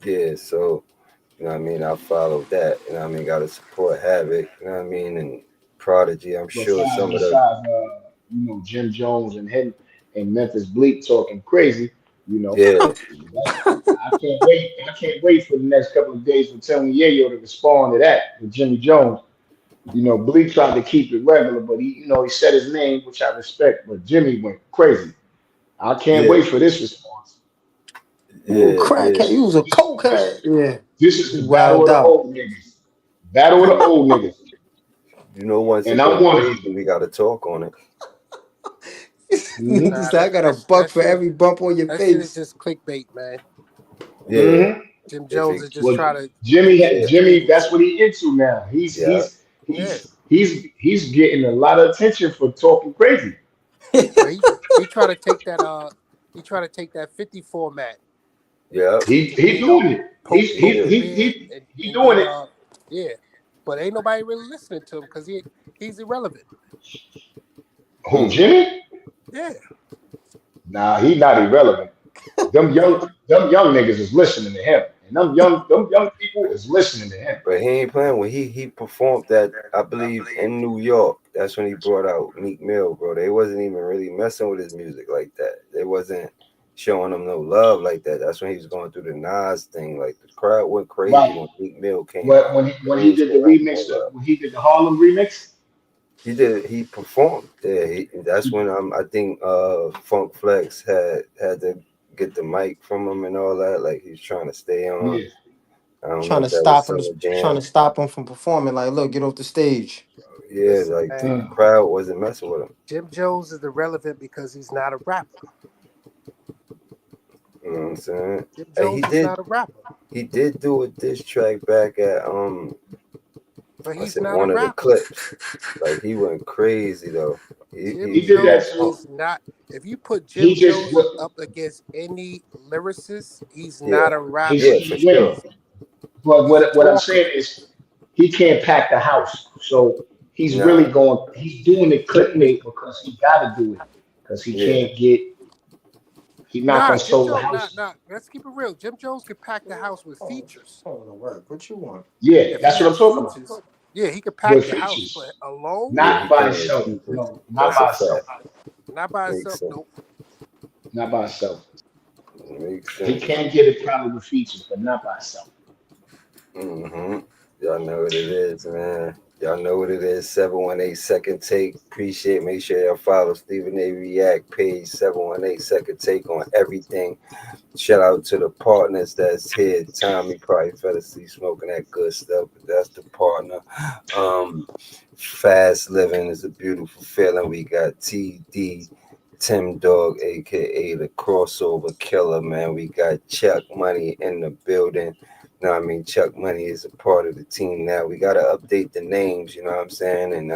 Speaker 1: Yeah, so you know what I mean? I followed that. You know what I mean? Gotta support Havoc, you know what I mean? And Prodigy, I'm sure some of the
Speaker 6: Besides Jim Jones and him and Memphis Bleak talking crazy,
Speaker 1: yeah,
Speaker 6: I can't wait. I can't wait for the next couple of days for Tony Yayo to respond to that with Jimmy Jones. You know, Bleak tried to keep it regular, but he said his name, which I respect. But Jimmy went crazy. I can't
Speaker 1: Yeah,
Speaker 6: wait for this response.
Speaker 2: You a
Speaker 1: yeah, yeah.
Speaker 2: crackhead. You was a
Speaker 6: This,
Speaker 2: cokehead. Yeah.
Speaker 6: this is
Speaker 2: He
Speaker 6: the battle of
Speaker 2: wilded
Speaker 6: the
Speaker 2: out.
Speaker 6: old niggas. Battle of the old niggas.
Speaker 1: Once
Speaker 6: And
Speaker 1: it
Speaker 6: I'm
Speaker 1: go
Speaker 6: one of
Speaker 1: crazy,
Speaker 6: them.
Speaker 1: we got to talk on it.
Speaker 2: Nigga
Speaker 4: Nah,
Speaker 2: said, I got a buck
Speaker 4: that
Speaker 2: for
Speaker 4: shit.
Speaker 2: every bump on your
Speaker 4: That shit is
Speaker 2: face.
Speaker 4: just clickbait, man.
Speaker 1: Yeah,
Speaker 6: Hmm
Speaker 4: Jim
Speaker 1: if
Speaker 4: Jones
Speaker 1: it,
Speaker 4: is just
Speaker 6: Well,
Speaker 4: trying to
Speaker 1: yeah,
Speaker 6: Jimmy,
Speaker 4: create.
Speaker 6: that's what he into now. He's
Speaker 1: yeah,
Speaker 6: he's
Speaker 4: Yeah,
Speaker 6: he's he's getting a lot of attention for talking crazy.
Speaker 4: but he try to take that he try to take that 50 format
Speaker 1: yeah,
Speaker 6: He doing it.
Speaker 4: poke
Speaker 1: yeah.
Speaker 4: the bear
Speaker 6: He
Speaker 4: and
Speaker 6: doing
Speaker 4: get
Speaker 6: it.
Speaker 4: yeah, but ain't nobody really listening to him because he's irrelevant.
Speaker 6: Who,
Speaker 1: Mm.
Speaker 6: Jimmy?
Speaker 4: Yeah,
Speaker 6: Nah, he not irrelevant. Them young niggas is listening to him. And them young people is listening to him.
Speaker 1: But he ain't playing when he performed that, I believe, in New York. That's when he brought out Meek Mill, bro. They wasn't even really messing with his music like that. They wasn't showing him no love like that. That's when he was going through the Nas thing. Like the crowd went crazy
Speaker 6: Right.
Speaker 1: when Meek Mill came
Speaker 6: But
Speaker 1: out.
Speaker 6: when he
Speaker 1: Things
Speaker 6: did
Speaker 1: came
Speaker 6: the
Speaker 1: out and
Speaker 6: remix,
Speaker 1: all that.
Speaker 6: when he did the Harlem remix,
Speaker 1: He performed there. That's when I think Funk Flex had to get the mic from him and all that. Like he's trying to stay on.
Speaker 6: yeah.
Speaker 1: I don't know
Speaker 2: Trying
Speaker 1: if
Speaker 2: to
Speaker 1: that was
Speaker 2: stop him,
Speaker 1: Summer
Speaker 2: trying to
Speaker 1: Jam.
Speaker 2: stop him from performing. Like, look, get off the stage.
Speaker 1: Yeah,
Speaker 4: listen,
Speaker 1: like the
Speaker 4: man.
Speaker 6: Mm.
Speaker 1: crowd wasn't messing with him.
Speaker 4: Jim Jones is irrelevant because he's not a rapper.
Speaker 1: You know what I'm saying?
Speaker 4: Jim
Speaker 1: Hey,
Speaker 4: Jones is not a rapper,
Speaker 1: he did do a diss track back at
Speaker 4: but
Speaker 1: I
Speaker 4: he's
Speaker 1: said
Speaker 4: not a
Speaker 1: one of the
Speaker 4: rapper.
Speaker 1: clips. Like he went crazy though.
Speaker 4: Jim
Speaker 6: He did that
Speaker 4: Jones
Speaker 6: too.
Speaker 4: is not. If you put
Speaker 6: He
Speaker 4: Jim
Speaker 6: just
Speaker 4: Jones up against any lyricist, he's
Speaker 1: Yeah,
Speaker 4: not a rapper.
Speaker 1: yeah, for
Speaker 6: he win.
Speaker 1: sure.
Speaker 6: But
Speaker 4: He's a
Speaker 6: what I'm
Speaker 4: talker.
Speaker 6: saying is he can't pack the house. So
Speaker 1: Nah,
Speaker 6: he's doing it clickbait because he gotta do it. Because
Speaker 1: yeah,
Speaker 6: he's not
Speaker 4: Nah,
Speaker 6: gonna
Speaker 4: Jim
Speaker 6: sold the
Speaker 4: Jones. Nah,
Speaker 6: house.
Speaker 4: nah. Let's keep it real. Jim Jones could pack the house with
Speaker 2: Oh,
Speaker 4: features.
Speaker 2: oh, to work. What you want?
Speaker 6: Yeah,
Speaker 4: If he
Speaker 6: that's what
Speaker 4: had
Speaker 6: I'm talking about.
Speaker 4: features, yeah, he could pack
Speaker 6: With
Speaker 4: the house. But
Speaker 6: features.
Speaker 4: alone,
Speaker 1: yeah.
Speaker 6: Not
Speaker 1: He
Speaker 6: by
Speaker 1: came with
Speaker 6: himself.
Speaker 1: features.
Speaker 6: No, not
Speaker 1: That's a
Speaker 6: by himself.
Speaker 1: fact.
Speaker 4: not by
Speaker 1: Makes
Speaker 4: himself.
Speaker 1: sense.
Speaker 4: Nope.
Speaker 6: Not by himself.
Speaker 1: Makes
Speaker 6: He
Speaker 1: sense.
Speaker 6: can get it probably with features, but not by himself.
Speaker 1: Mm-hmm. Y'all know what it is, man. Y'all know what it is. 718 Second Take. Appreciate. Make sure y'all follow Stephen A. React page 718 Second Take on everything. Shout out to the partners that's here. Tommy probably fell asleep smoking that good stuff, but that's the partner. Fast living is a beautiful feeling. We got TD Tim Dog, aka the crossover killer, man. We got Chuck Money in the building. You know what I mean? Chuck Money is a part of the team now. We gotta update the names, you know what I'm saying? And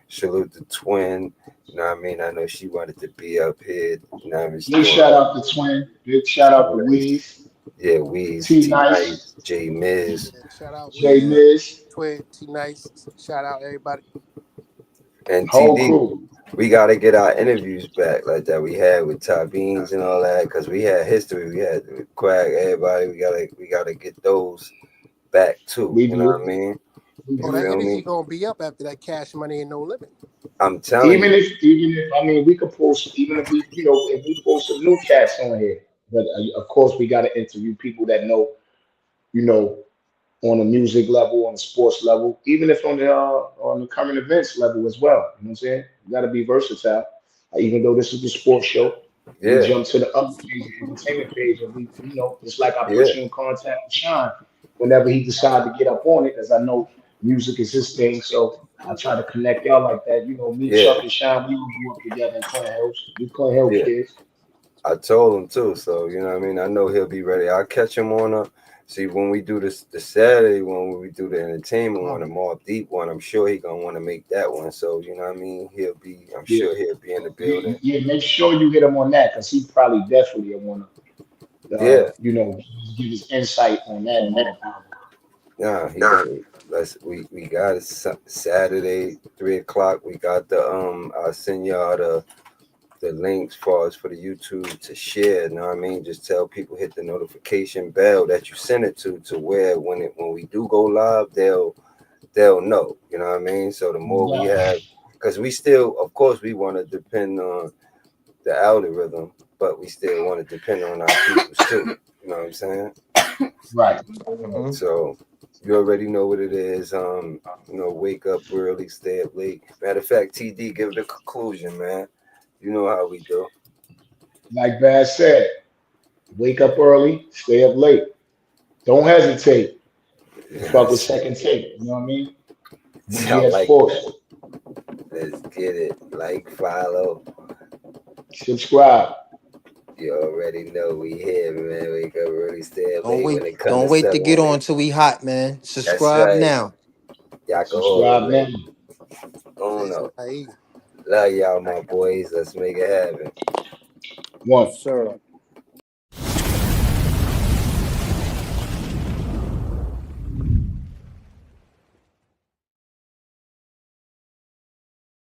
Speaker 1: salute the twin. You know what I mean? I know she wanted to be up here. You know what I mean? She's
Speaker 6: Big
Speaker 1: doing
Speaker 6: shout out to Twin. Big shout out to Weez.
Speaker 1: yeah, Weez,
Speaker 6: T
Speaker 1: T
Speaker 6: Nice.
Speaker 1: Nice, J Miz,
Speaker 4: Yeah, shout out
Speaker 6: J
Speaker 4: Weezy,
Speaker 6: Miz.
Speaker 4: Twin, T Nice. Shout out everybody.
Speaker 1: and
Speaker 6: Whole
Speaker 1: TD.
Speaker 6: crew.
Speaker 1: We got to get our interviews back like that we had with Ty Beans and all that because we had history. We had Quack, everybody. We gotta get those back too.
Speaker 6: We
Speaker 1: You know what
Speaker 6: do.
Speaker 1: I mean?
Speaker 6: We
Speaker 4: Oh,
Speaker 1: You
Speaker 6: do.
Speaker 4: that
Speaker 1: feel
Speaker 4: energy
Speaker 1: me?
Speaker 4: gonna be up after that Cash Money and No Limit.
Speaker 1: I'm telling you.
Speaker 6: Even if I mean we could post even if we if we post some new cats on here, but of course we got to interview people that know you know on the music level, on the sports level, even if on the current events level as well. You know what I'm saying? You got to be versatile. Even though this is the sports show, we
Speaker 1: Yeah,
Speaker 6: jump to the other page, the entertainment page, and we it's like I put
Speaker 1: yeah,
Speaker 6: you in contact with Sean whenever he decide to get up on it, as I know music is his thing. So I try to connect y'all like that. Me,
Speaker 1: yeah,
Speaker 6: Chuck, and Sean, we all grew up together in Clinton Hills. We Clinton Hill
Speaker 1: yeah.
Speaker 6: kids.
Speaker 1: I told him too, so you know what I mean. I know he'll be ready. I'll catch him on a. See when we do this the Saturday one, when we do the entertainment one, the more deep one. I'm sure he gonna want to make that one. So you know what I mean. I'm
Speaker 6: Yeah.
Speaker 1: sure he'll be in the building.
Speaker 6: Yeah, make sure you hit him on that because he probably definitely want to,
Speaker 1: Yeah.
Speaker 6: give his insight on that album.
Speaker 1: Nah, he gonna we got it Saturday 3 o'clock. We got the I'll send y'all the links for us for the YouTube to share. You know what I mean? Just tell people hit the notification bell that you send it to where when we do go live, they'll know. You know what I mean? So the more we
Speaker 6: Right.
Speaker 1: have, because we still, of course, we want to depend on the algorithm, but we still want to depend on our people too. You know what I'm saying?
Speaker 6: Right.
Speaker 2: Mhm.
Speaker 1: So You already know what it is. Wake up early, stay up late. Matter of fact, TD, give the conclusion, man. You know how we do.
Speaker 6: Like Baz said, wake up early, stay up late. Don't hesitate to fuck with second take. You know what I mean?
Speaker 1: I
Speaker 6: BGS
Speaker 1: like
Speaker 6: Sports.
Speaker 1: that. Let's get it. Like, follow.
Speaker 6: Subscribe.
Speaker 1: You already know we here, man. Wake up early, stay up
Speaker 2: Don't
Speaker 1: late when
Speaker 2: wait.
Speaker 1: it comes
Speaker 2: Don't
Speaker 1: to
Speaker 2: wait to get
Speaker 1: 718.
Speaker 2: on till we hot, man.
Speaker 1: That's
Speaker 2: Subscribe
Speaker 1: right.
Speaker 2: now.
Speaker 1: Y'all can hold it
Speaker 6: Subscribe now.
Speaker 1: late. Oh
Speaker 4: Say
Speaker 1: no.
Speaker 4: so.
Speaker 1: Love y'all, my boys. Let's make it happen.
Speaker 6: One.
Speaker 2: Yes, sir.